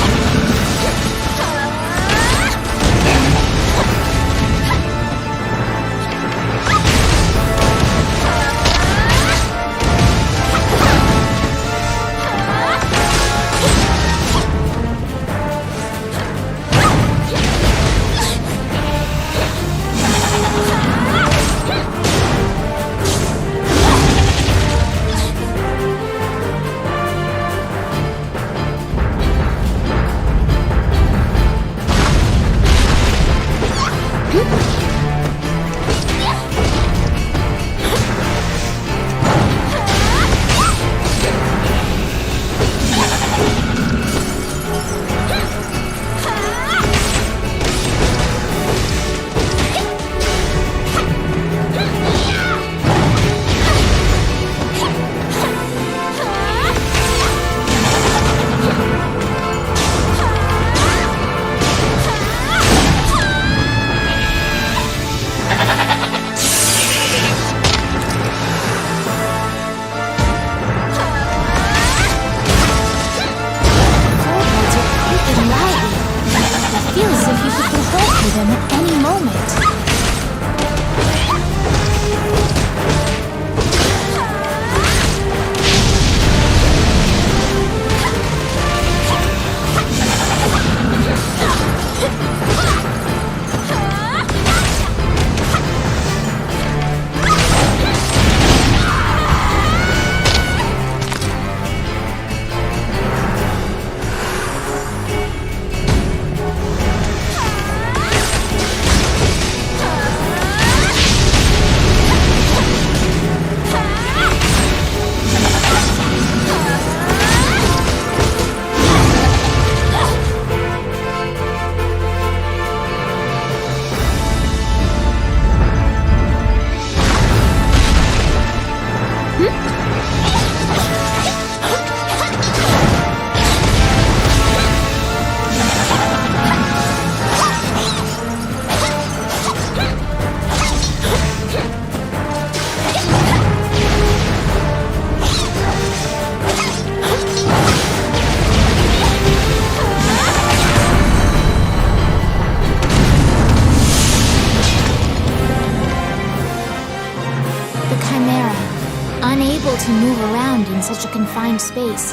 Unable to move around in such a confined space,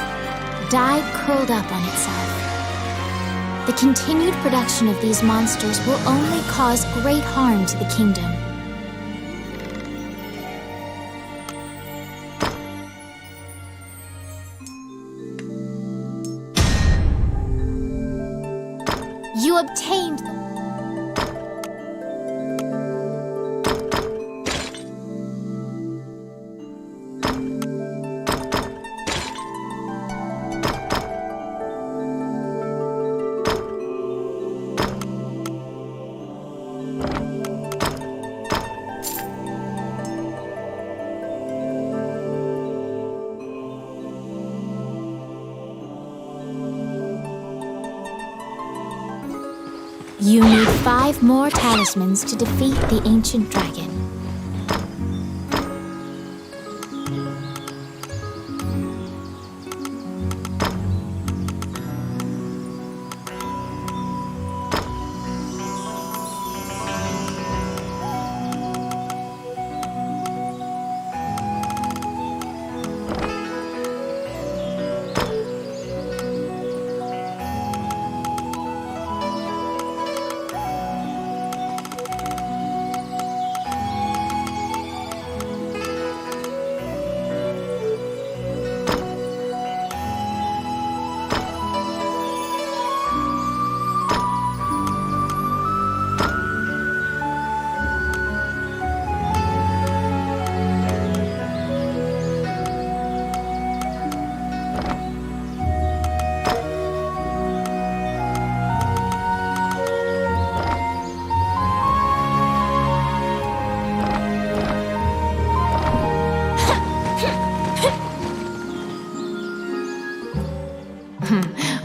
died curled up on itself. The continued production of these monsters will only cause great harm to the kingdom. You obtained them. You need 5 more talismans to defeat the ancient dragon.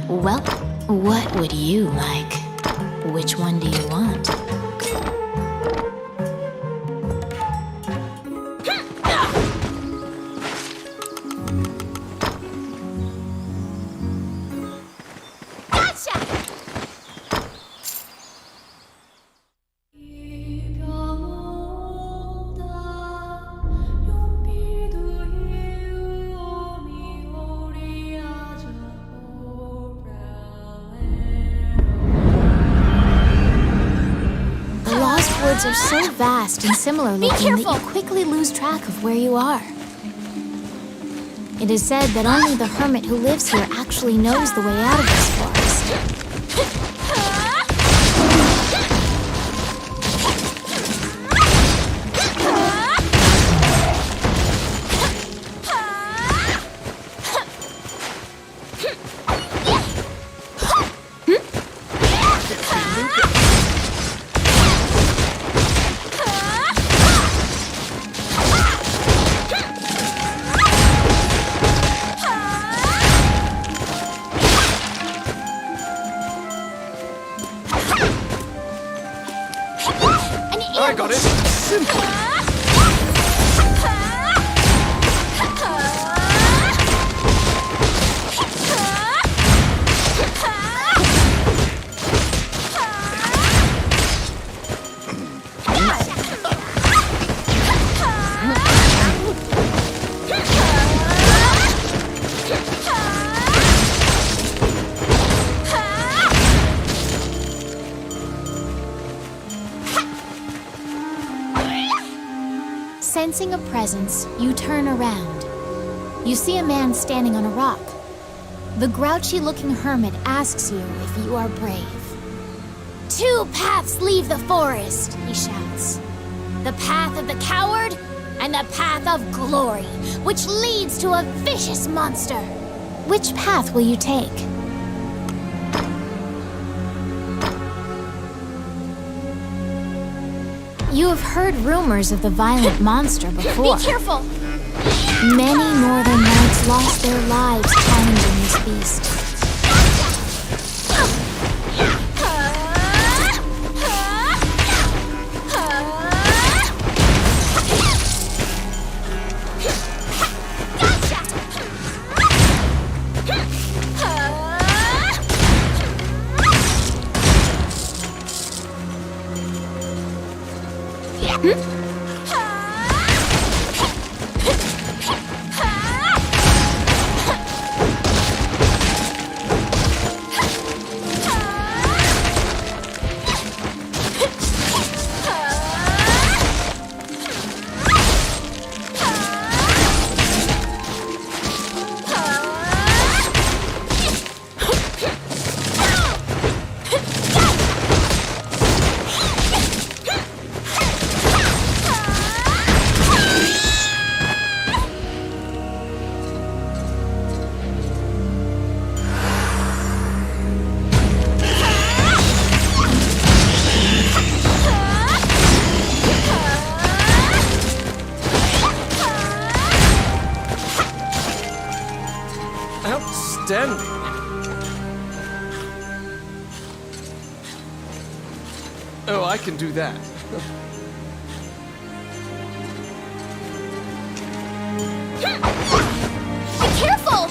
Well, what would you like? Which one do you want? Woods are so vast and similar looking that you quickly lose track of where you are. It is said that only the hermit who lives here actually knows the way out of this forest. I got it! Simple! Sensing a presence, you turn around. You see a man standing on a rock. The grouchy-looking hermit asks you if you are brave. 2 paths leave the forest, he shouts. The path of the coward and the path of glory, which leads to a vicious monster. Which path will you take? You have heard rumors of the violent monster before. Be careful! Many northern knights lost their lives challenging this beast. Outstanding. Oh, I can do that. Be careful!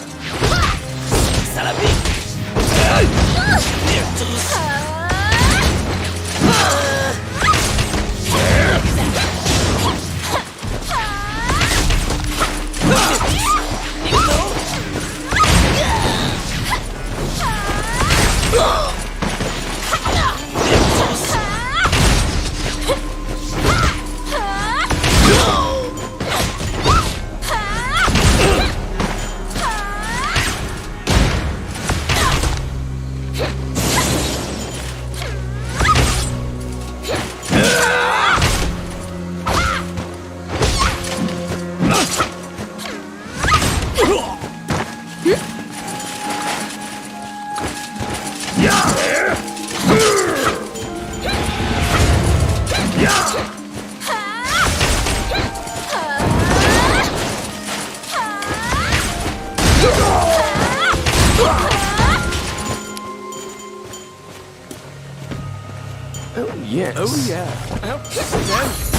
Oh, yes. Oh, yeah. Outstanding.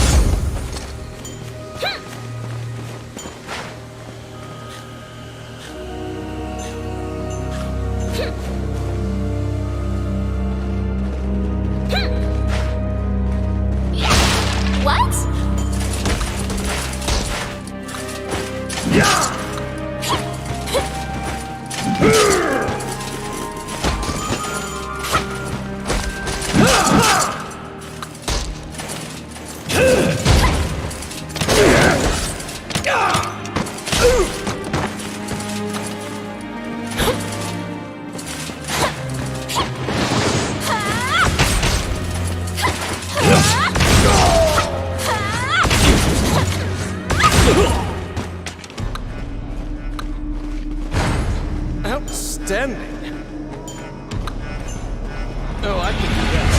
What? Outstanding. Oh, I can do that.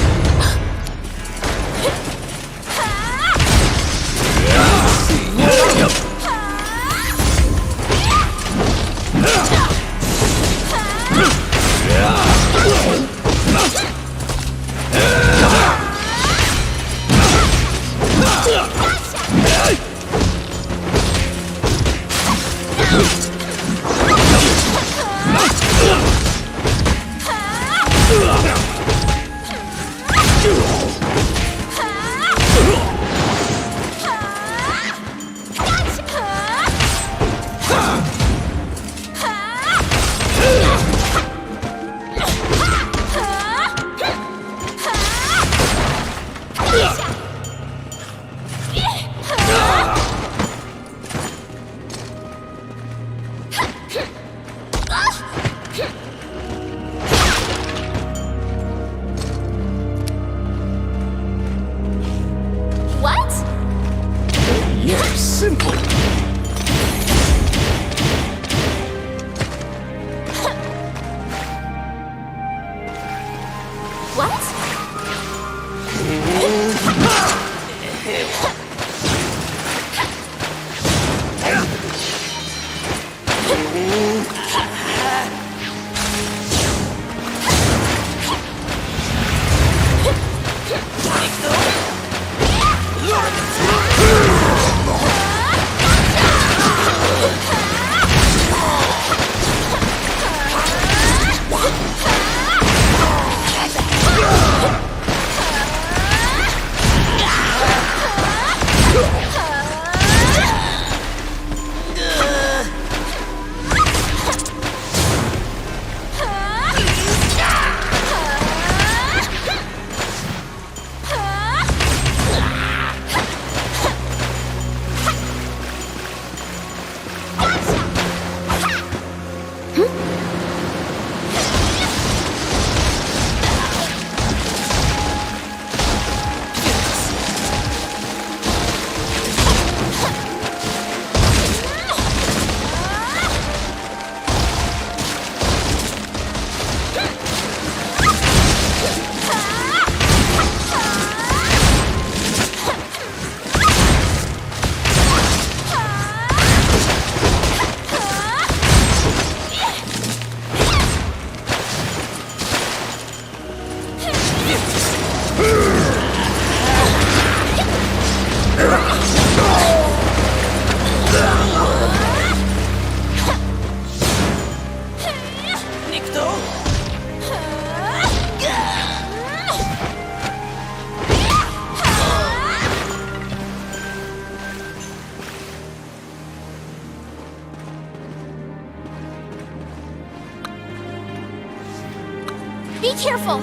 Be careful!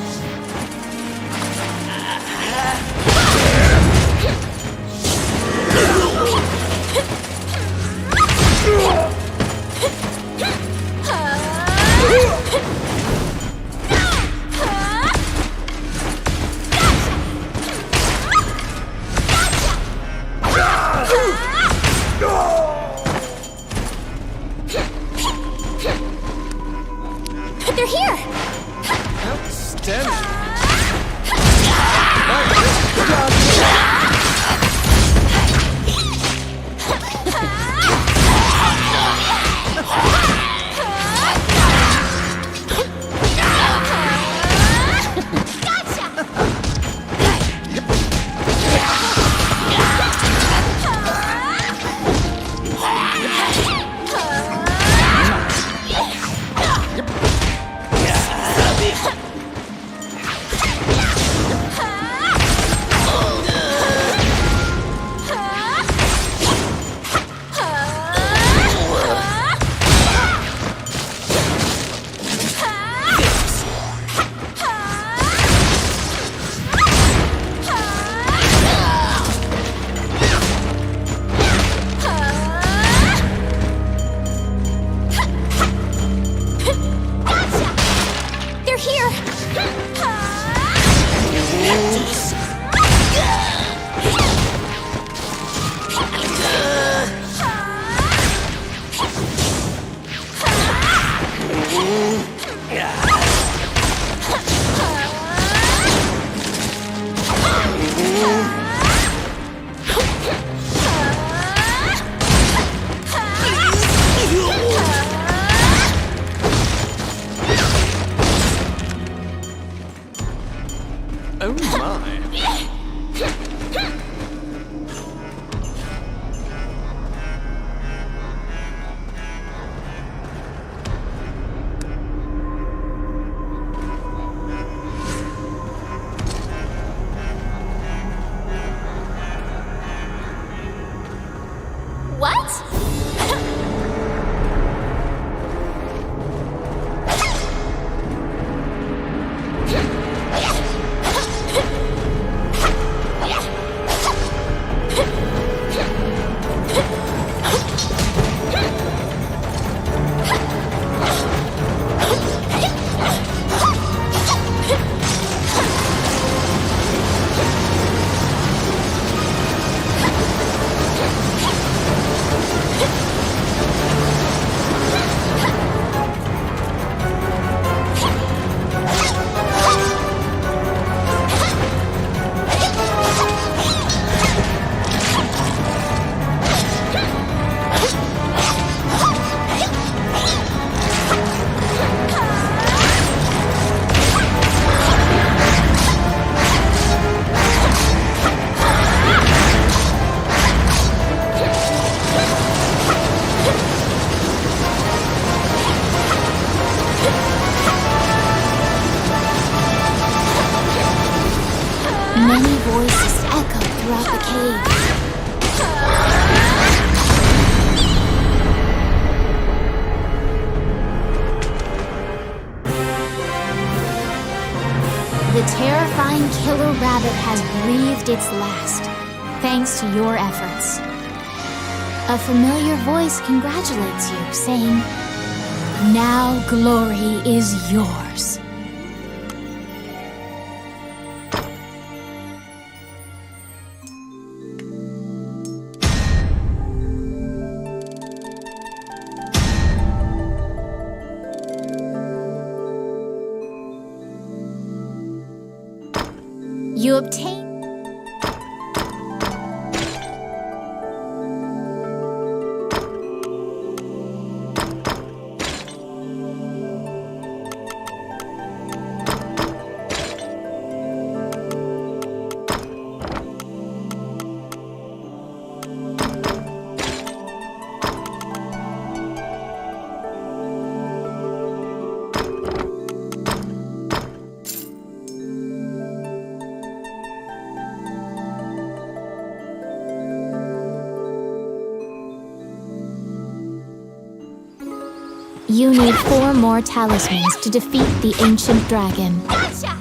They're here! Outstanding. They're here! Oh my. What? Many voices echo throughout the cave. The terrifying killer rabbit has breathed its last, thanks to your efforts. A familiar voice congratulates you, saying, "Now glory is yours." You obtain You need 4 more talismans to defeat the ancient dragon. Gotcha!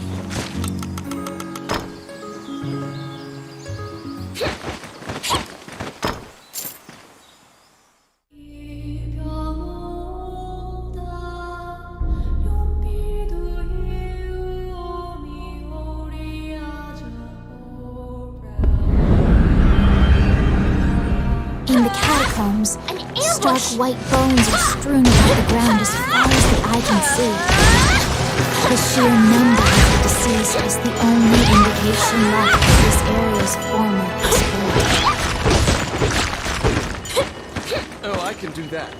In the catacombs, An stark ambush! white bones are strewn about the ground as far as the eye can see. The sheer number of the deceased is the only indication left of this area's former prosperity. Oh, I can do that.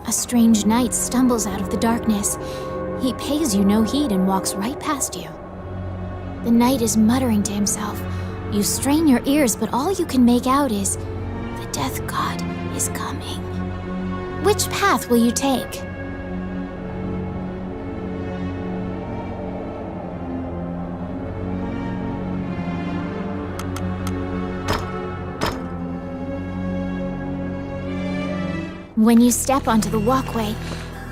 A strange knight stumbles out of the darkness. He pays you no heed and walks right past you. The knight is muttering to himself. You strain your ears, but all you can make out is, "The death god is coming." Which path will you take? When you step onto the walkway,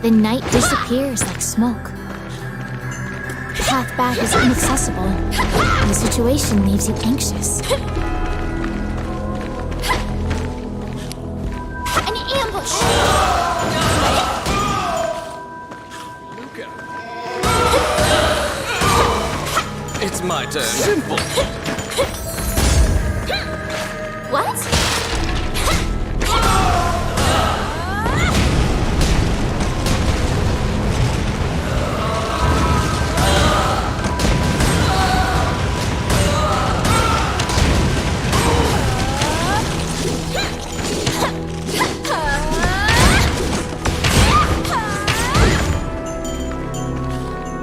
the knight disappears like smoke. The path back is inaccessible, and the situation leaves you anxious. An ambush! Luca. It's my turn. Simple. What?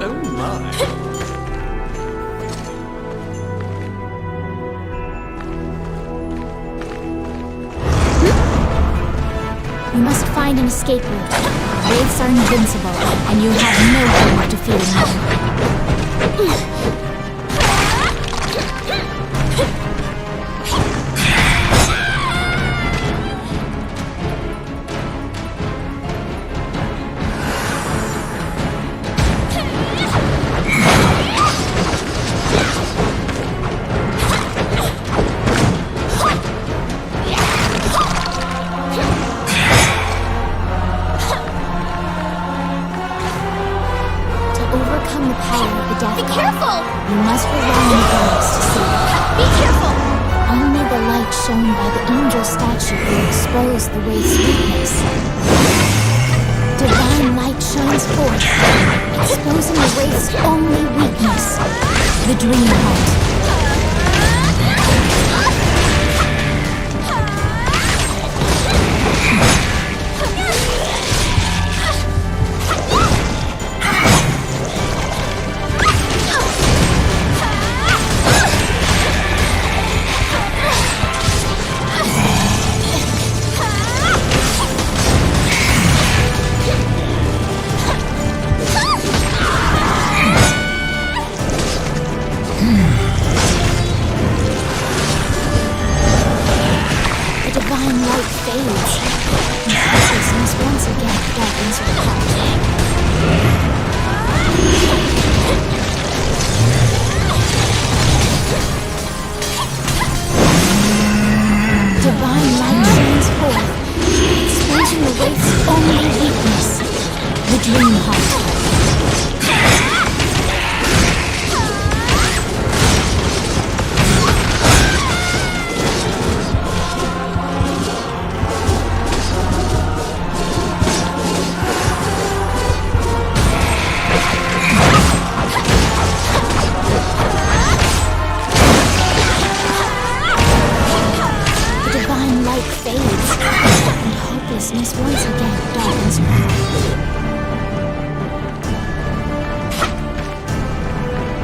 Oh my. You must find an escape route. Wraiths are invincible, and you have no hope of defeating them. The power of the death Be god, careful! you must rely on the gods to see it. Be careful! Only the light shown by the angel statue will expose the wraith's weakness. Divine light shines forth, exposing the wraith's only weakness, the dream heart. Fades. Consciousness once again darkens your heart. Divine light shines Dream Heart. Hopelessness once again darkens her heart.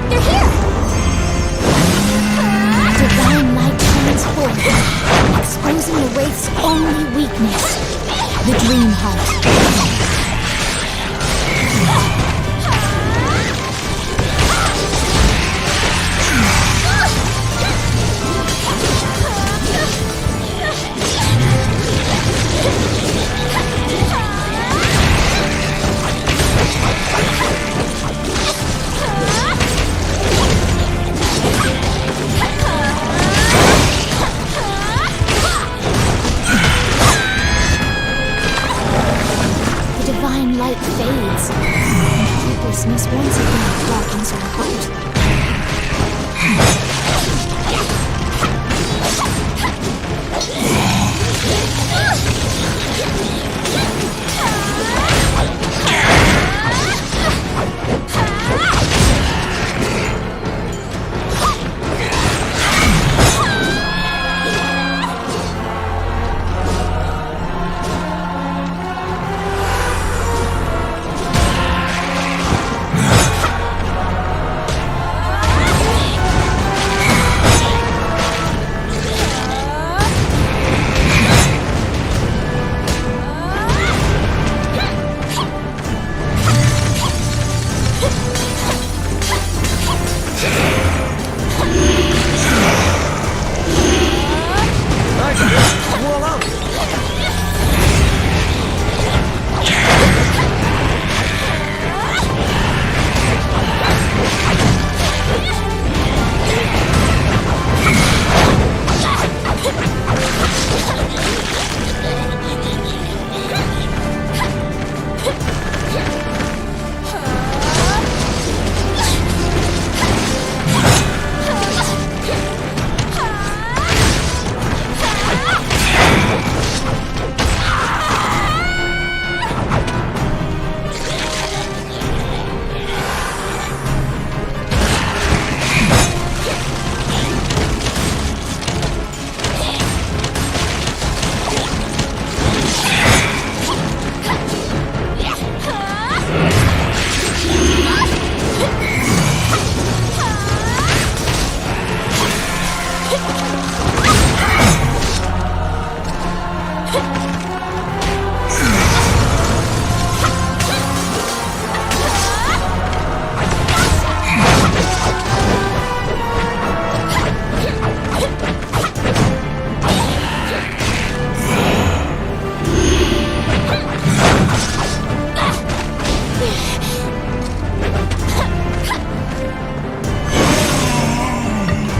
They're here! Divine light shines forth, exposing the Wraith's only weakness, the Dream Heart. Light fades, and hopelessness once again darkens her heart.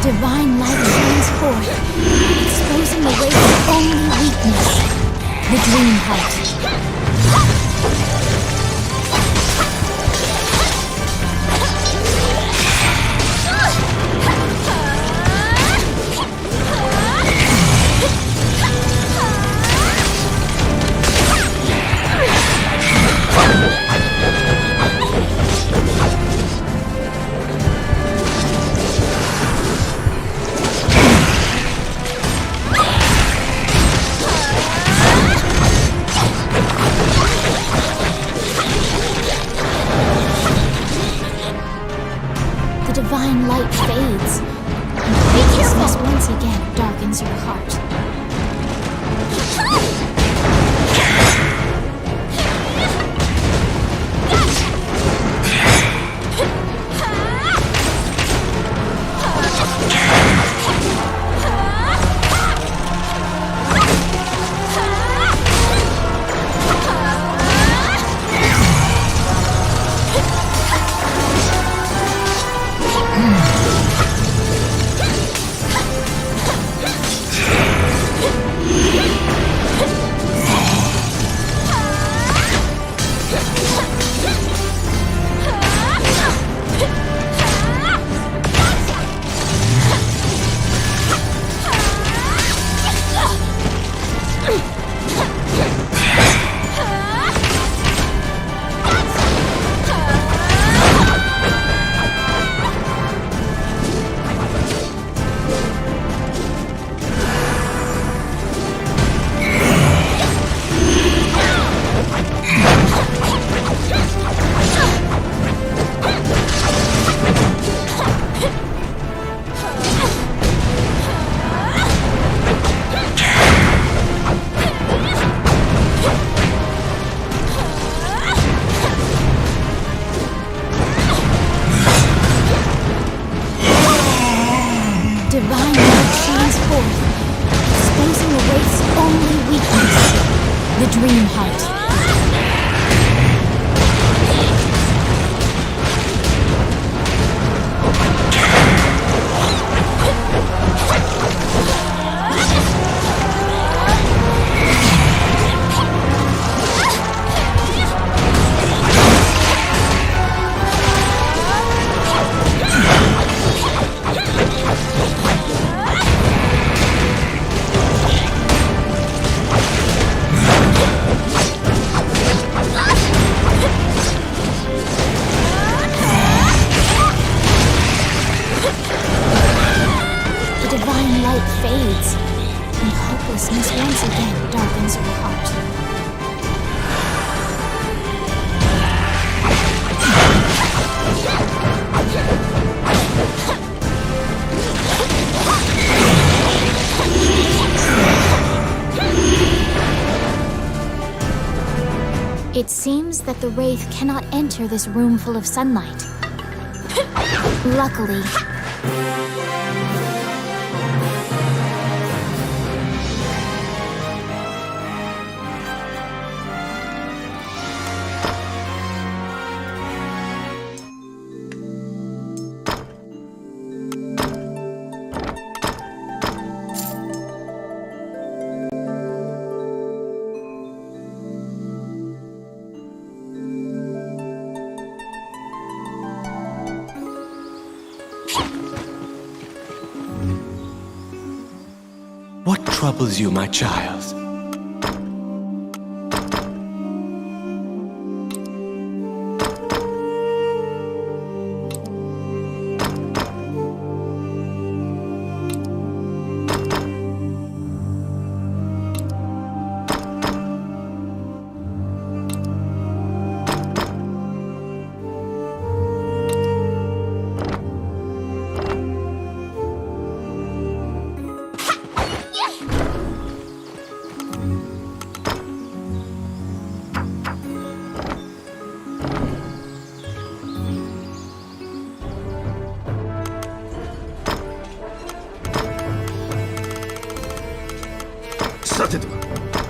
Divine light shines forth, exposing the Wraith's only weakness, the Dream Heart. Divine light fades, and hopelessness once again darkens your heart. The Dream Heart. Once again darkens her heart. It seems that the Wraith cannot enter this room full of sunlight. Luckily, What troubles you, my child?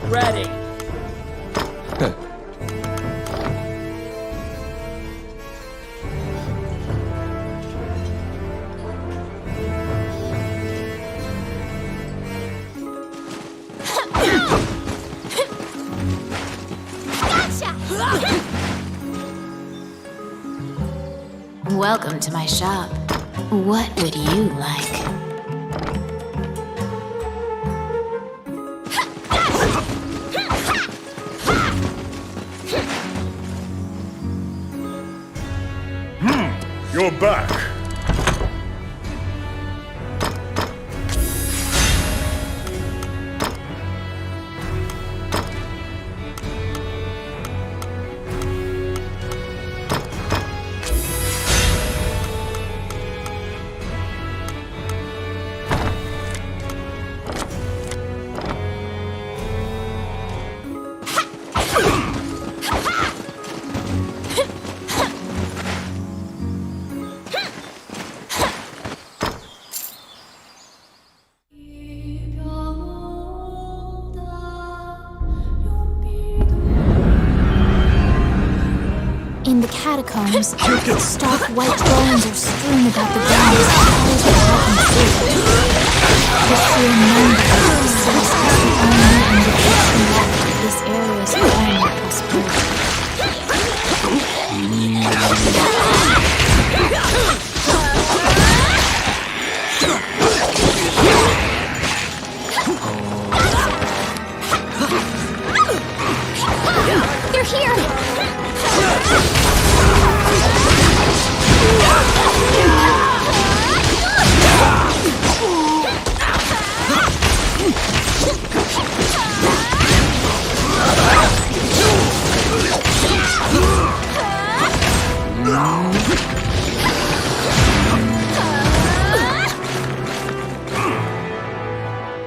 Ready. welcome to my shop. What would you like? You're back. In the catacombs, stark white bones are strewn about the ground as far as the eye can see. The sheer number of deceased is the only indication left of this area's former prosperity. They're here!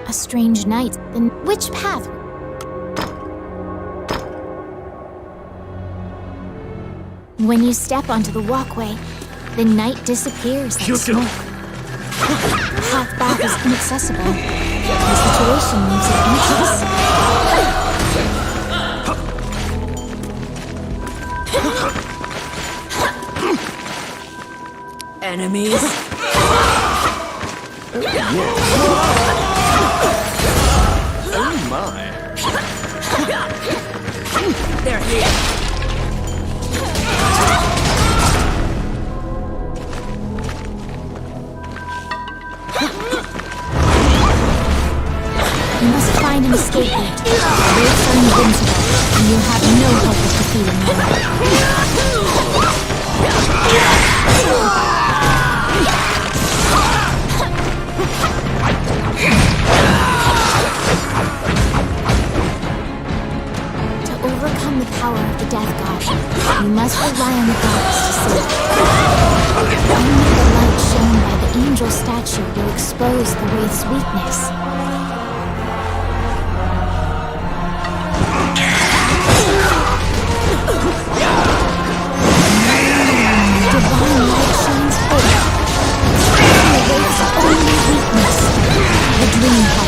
A strange night. Then which path? When you step onto the walkway, the night disappears like smoke. The path back is inaccessible. The situation leaves it anxious. enemies? Oh my. They're here. You must find an escape route. The Wraiths are invincible, and you'll have no hope of defeating them. To overcome the power of the Death God, you must rely on the goddess to save you. Only the light shown by the angel statue will expose the Wraith's weakness. Divine light shines forth. The Wraith's only weakness, the dream heart.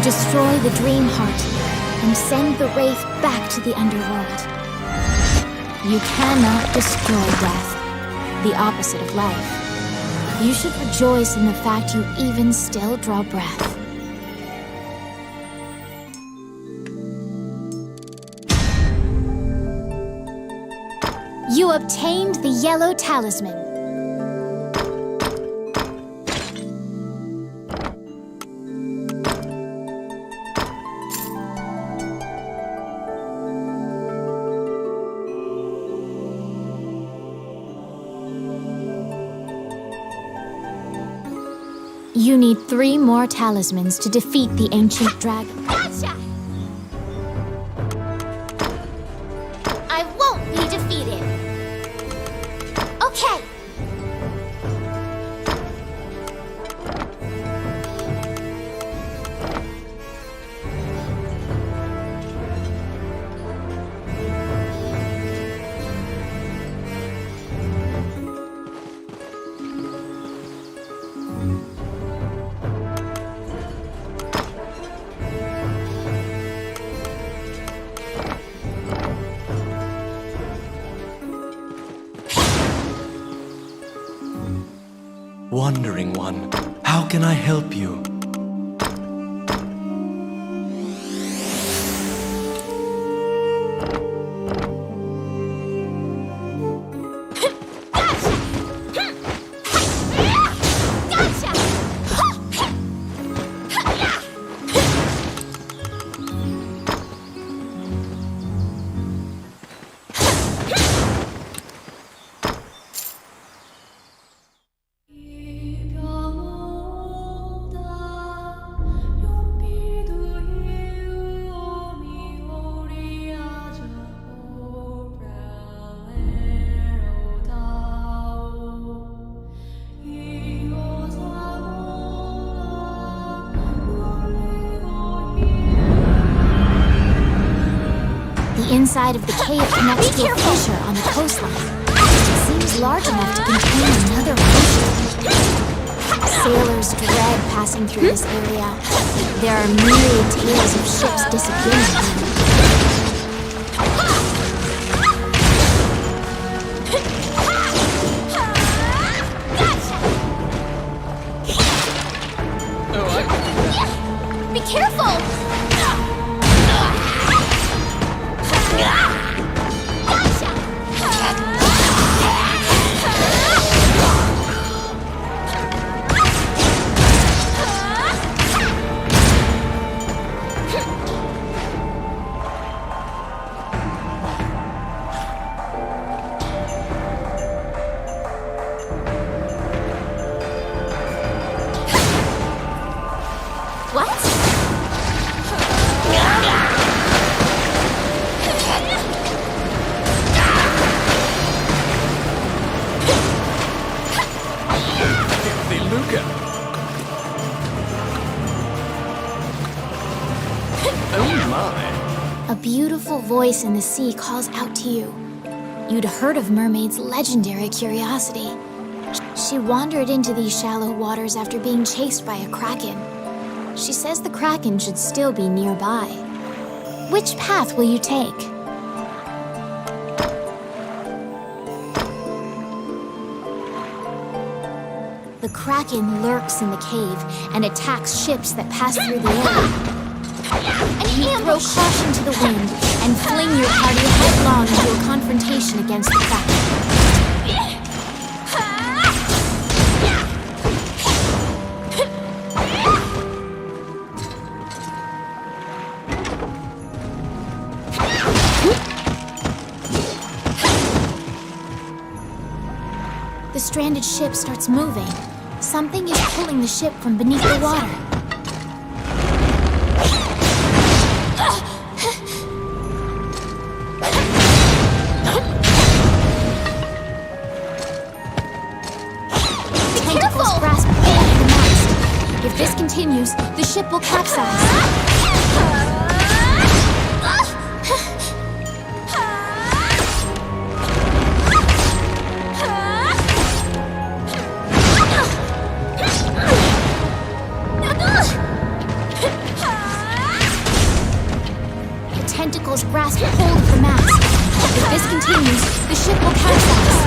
Destroy the dream heart and send the Wraith back to the underworld. You cannot destroy death, the opposite of life. You should rejoice in the fact you even still draw breath. You obtained the yellow talisman. You need 3 more talismans to defeat the ancient dragon. Gotcha! I won't be defeated. Okay. wandering one. How can I help you? The inside of the cave connects to a fissure on the coastline. It seems large enough to contain another ocean. Sailors dread passing through this area. There are myriad tales of ships disappearing here. Be careful! A beautiful voice in the sea calls out to you. You'd heard of mermaids' legendary curiosity. She wandered into these shallow waters after being chased by a kraken. She says the kraken should still be nearby. Which path will you take? The kraken lurks in the cave and attacks ships that pass through the area. You throw caution to the wind and fling your party headlong into a confrontation against the kraken. The stranded ship starts moving. Something is pulling the ship from beneath the water. If this continues, the ship will capsize. The tentacles grasp hold of the mast. If this continues, the ship will capsize.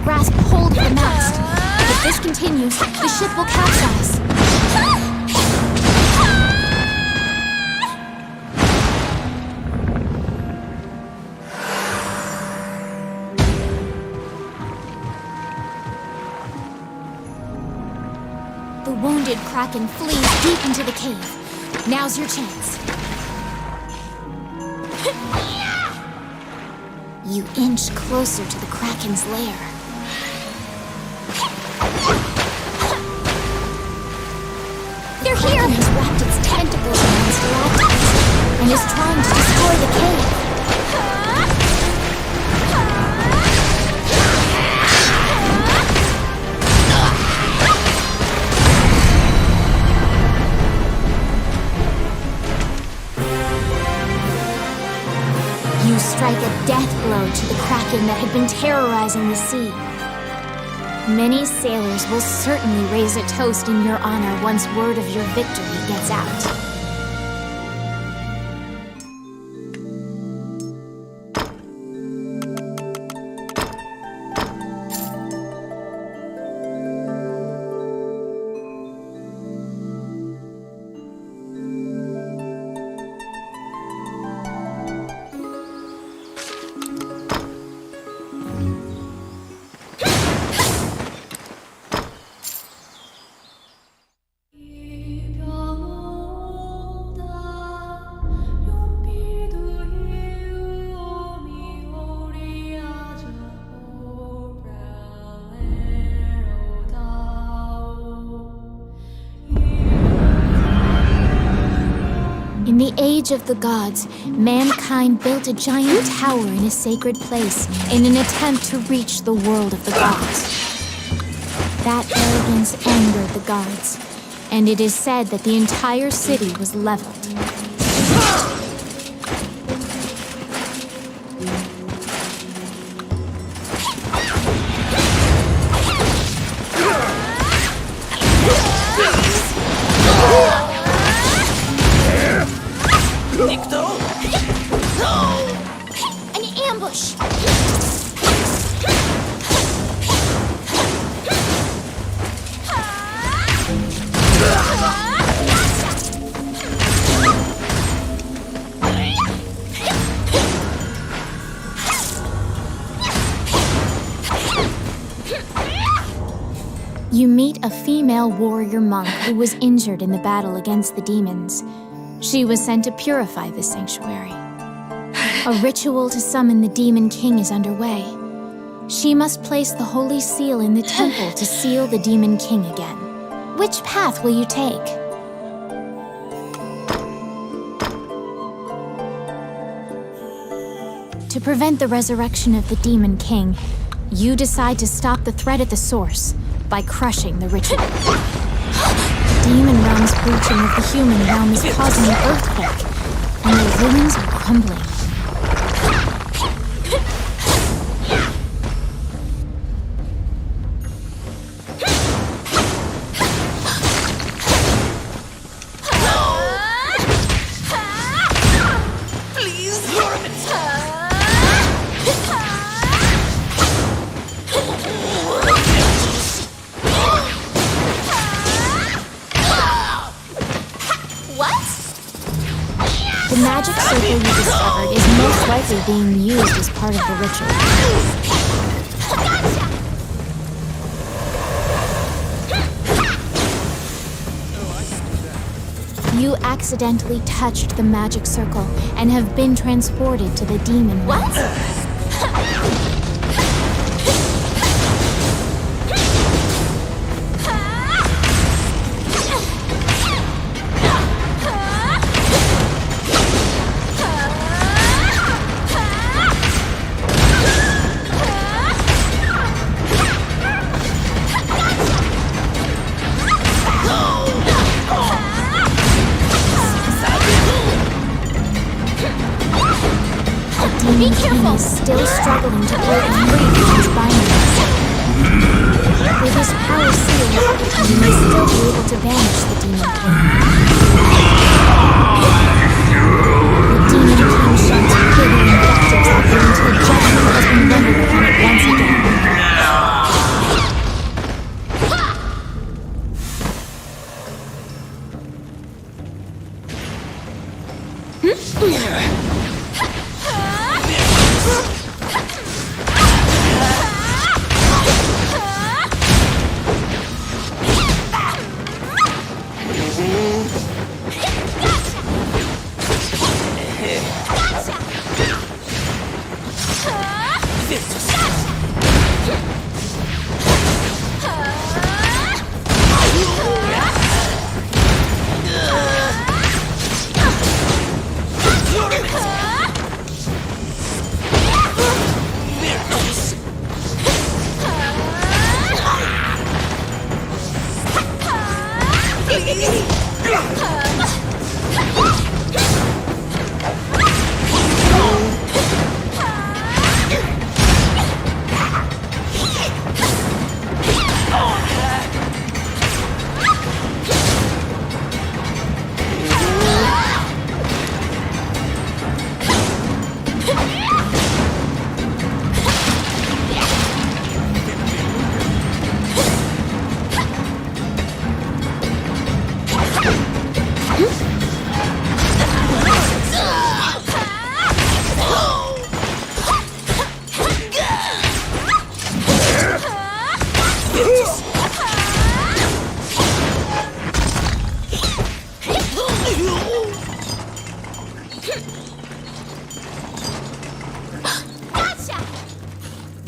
Grasp hold of the mast. If this continues, the ship will capsize. The wounded kraken flees deep into the cave. Now's your chance. You inch closer to the kraken's lair. They're here! It has wrapped its tentacles around stalactites, and and is trying to destroy the cave. You strike a death blow to the kraken that had been terrorizing the sea. Many sailors will certainly raise a toast in your honor once word of your victory gets out. In the age of the gods, mankind built a giant tower in a sacred place in an attempt to reach the world of the gods. That arrogance angered the gods, and it is said that the entire city was leveled. An ambush! You meet a female warrior monk who was injured in the battle against the demons. She was sent to purify the sanctuary. A ritual to summon the Demon King is underway. She must place the holy seal in the temple to seal the Demon King again. Which path will you take? To prevent the resurrection of the Demon King, you decide to stop the threat at the source by crushing the ritual. The demon realm's breaching of the human realm is causing an earthquake, and the ruins are crumbling. The magic circle you discovered is most likely being used as part of the ritual. You accidentally touched the magic circle and have been transported to the demon realm. Be careful! Is still struggling to break free from his bindings. With his power sealed, he may still be able to banish the Demon King. The Demon King sheds hidden invectives that go until judgment has been rendered upon it once again. Gotcha!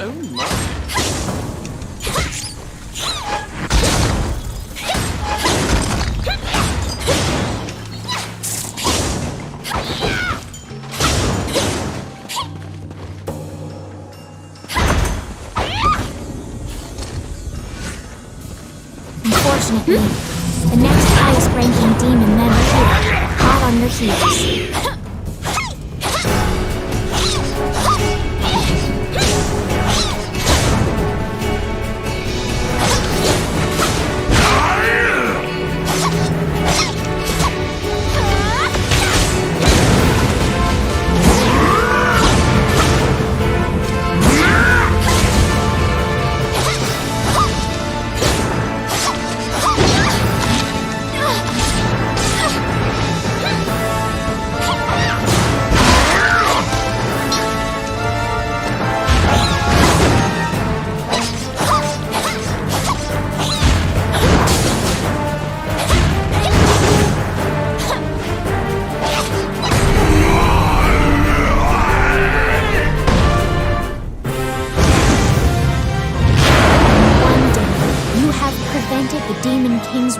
Oh my. Unfortunately, the next highest-ranking demon men are here, hot on your heels.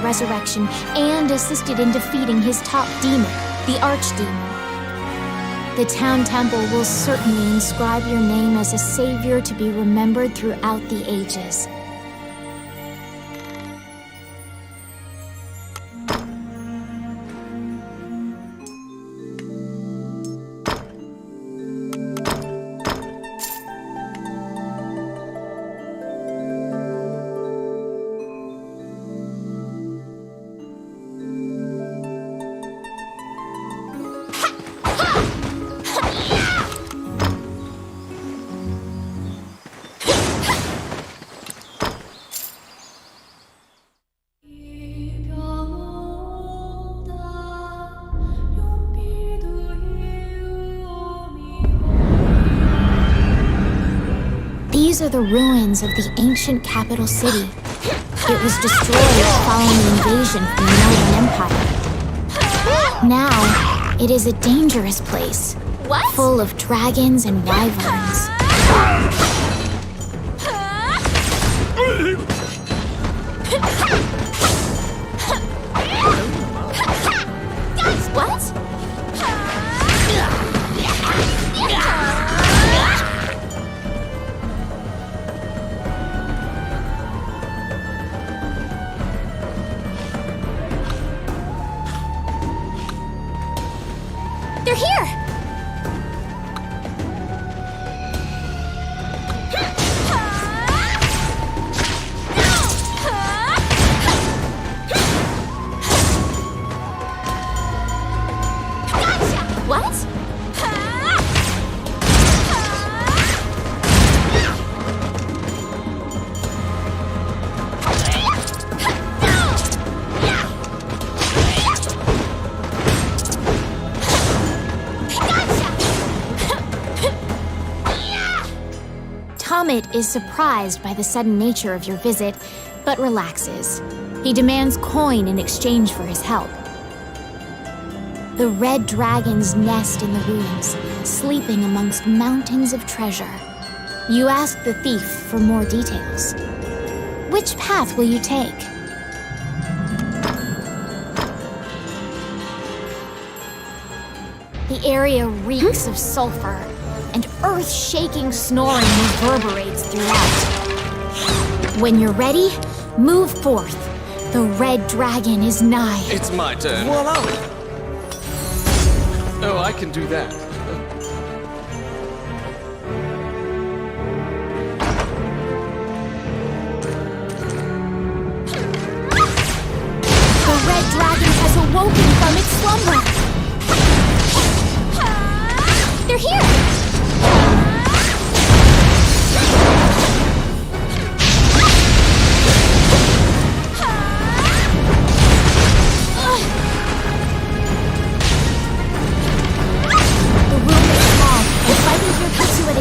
Resurrection and assisted in defeating his top demon, the Archdemon. The town temple will certainly inscribe your name as a savior to be remembered throughout the ages. These are the ruins of the ancient capital city. It was destroyed following the invasion from the Northern Empire. Now, it is a dangerous place, full of dragons and wyverns. What? They're here! What? Comet is surprised by the sudden nature of your visit, but relaxes. He demands coin in exchange for his help. The red dragons nest in the ruins, sleeping amongst mountains of treasure. You ask the thief for more details. Which path will you take? The area reeks of sulfur, and earth-shaking snoring reverberates throughout. When you're ready, move forth. The red dragon is nigh. It's my turn. Voila! Oh, I can do that. The red dragon has awoken from its slumber. They're here!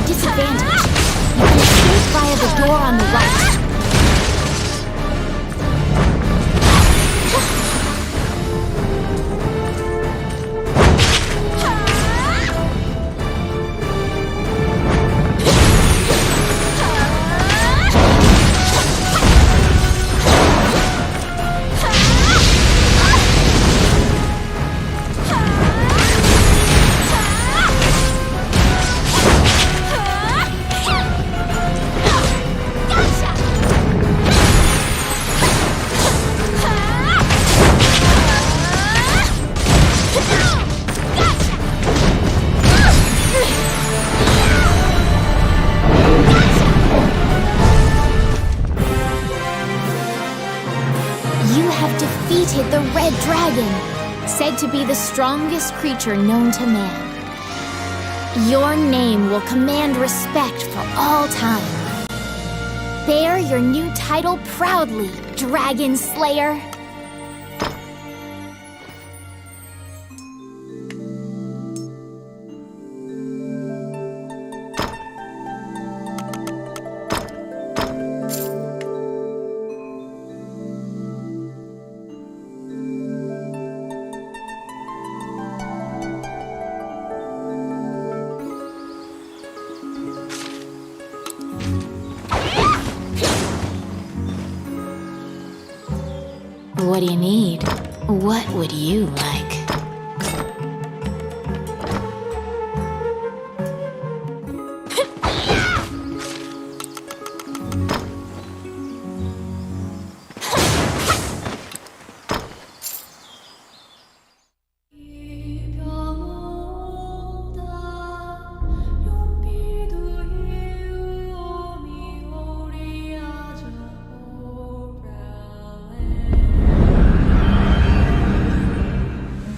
Disadvantage. You can escape via the door on the right. dragon, said to be the strongest creature known to man. Your name will command respect for all time. Bear your new title proudly, Dragon Slayer. What do you need? What would you like?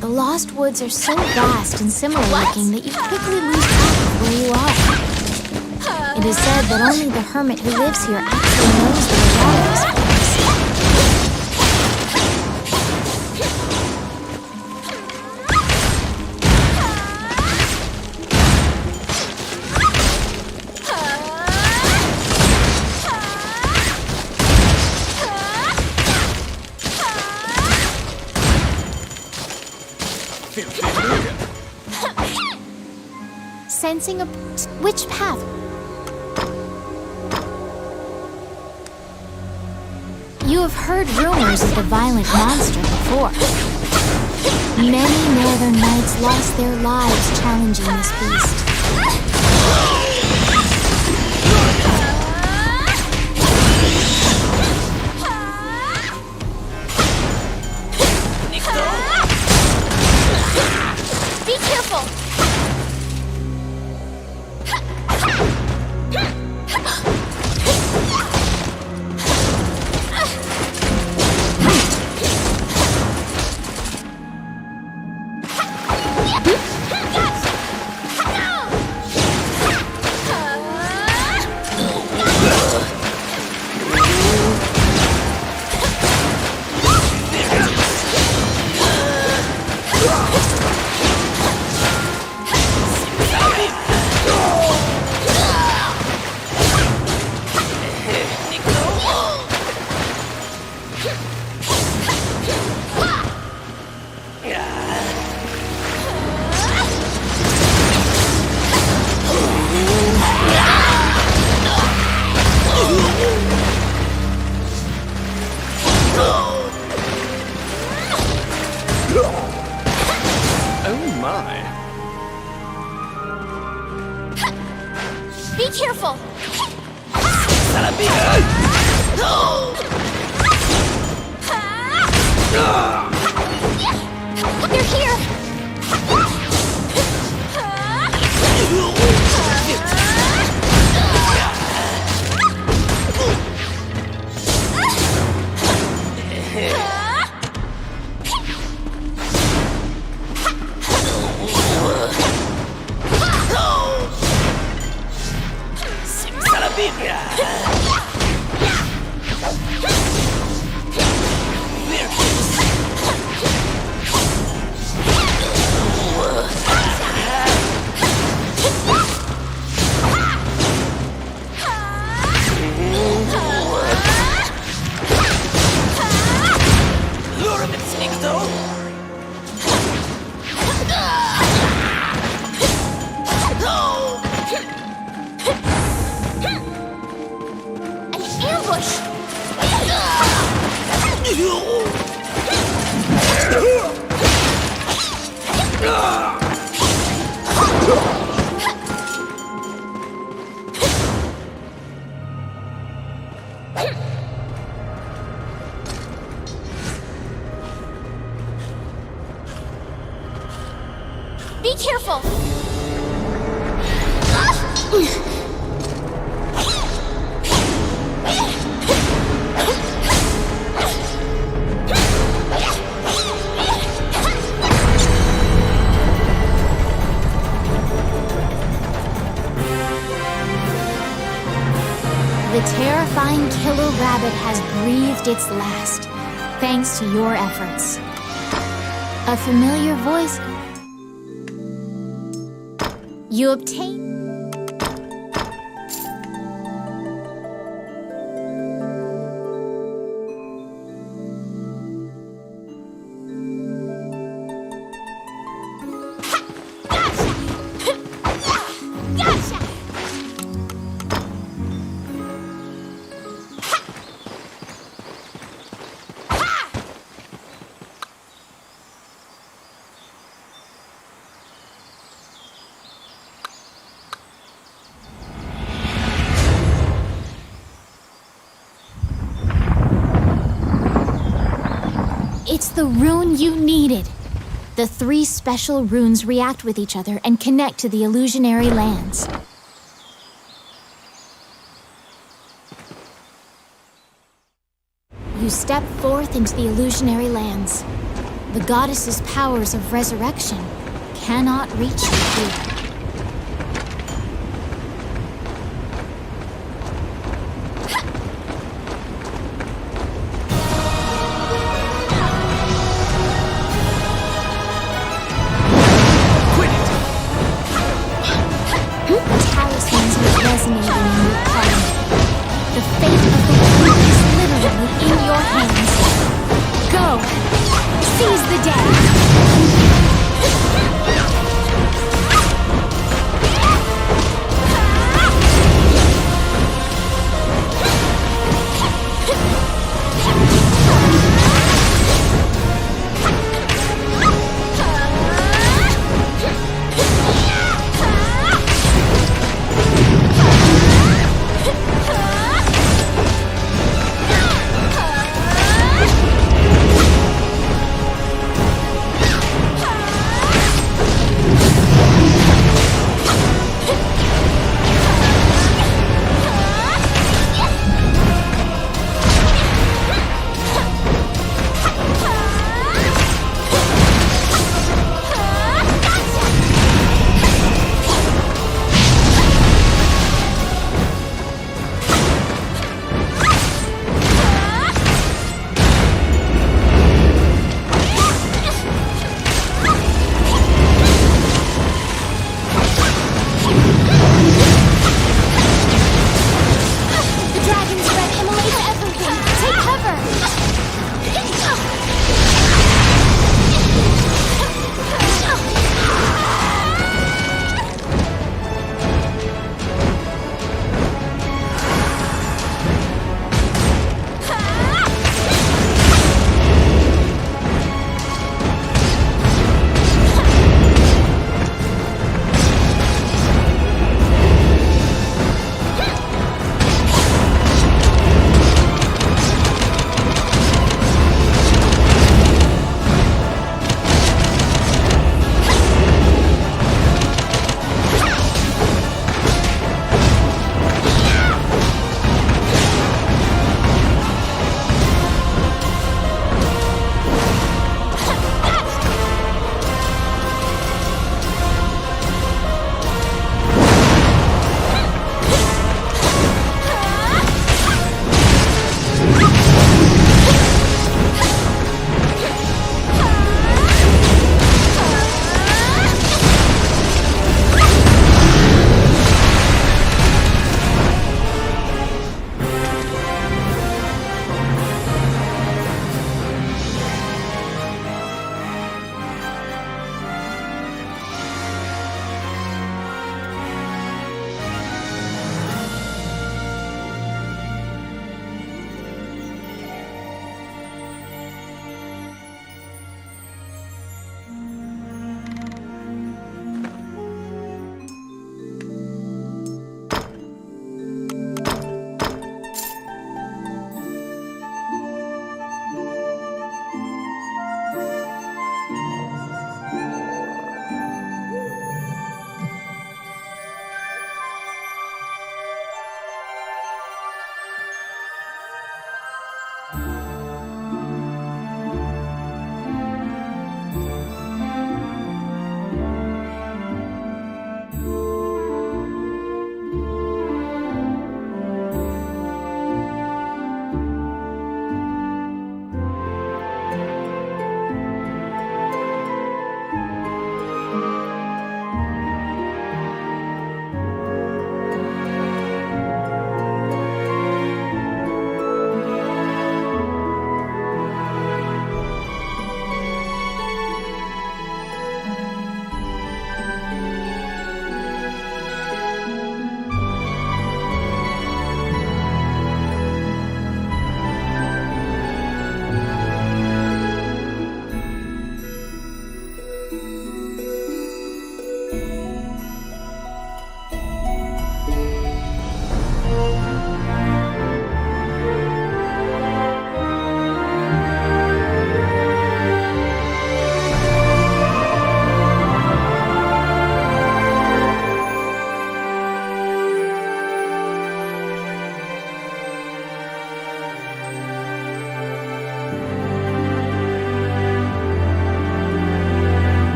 The Lost Woods are so vast and similar looking that you quickly lose track of where you are. It is said that only the hermit who lives here actually knows the way out of this place. Sensing which path? You have heard rumors of the violent monster before. Many northern knights lost their lives challenging this beast. Be careful! Be careful! They're here! Be careful! The terrifying killer rabbit has breathed its last, thanks to your efforts. A familiar voice. You obtain. It's the rune you needed. The 3 special runes react with each other and connect to the illusionary lands. You step forth into the illusionary lands. The goddess's powers of resurrection cannot reach you here. Talismans are resonating in your calling. The fate of the world is literally in your hands. Go! Seize the day!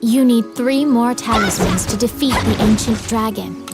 You need 3 more talismans to defeat the ancient dragon.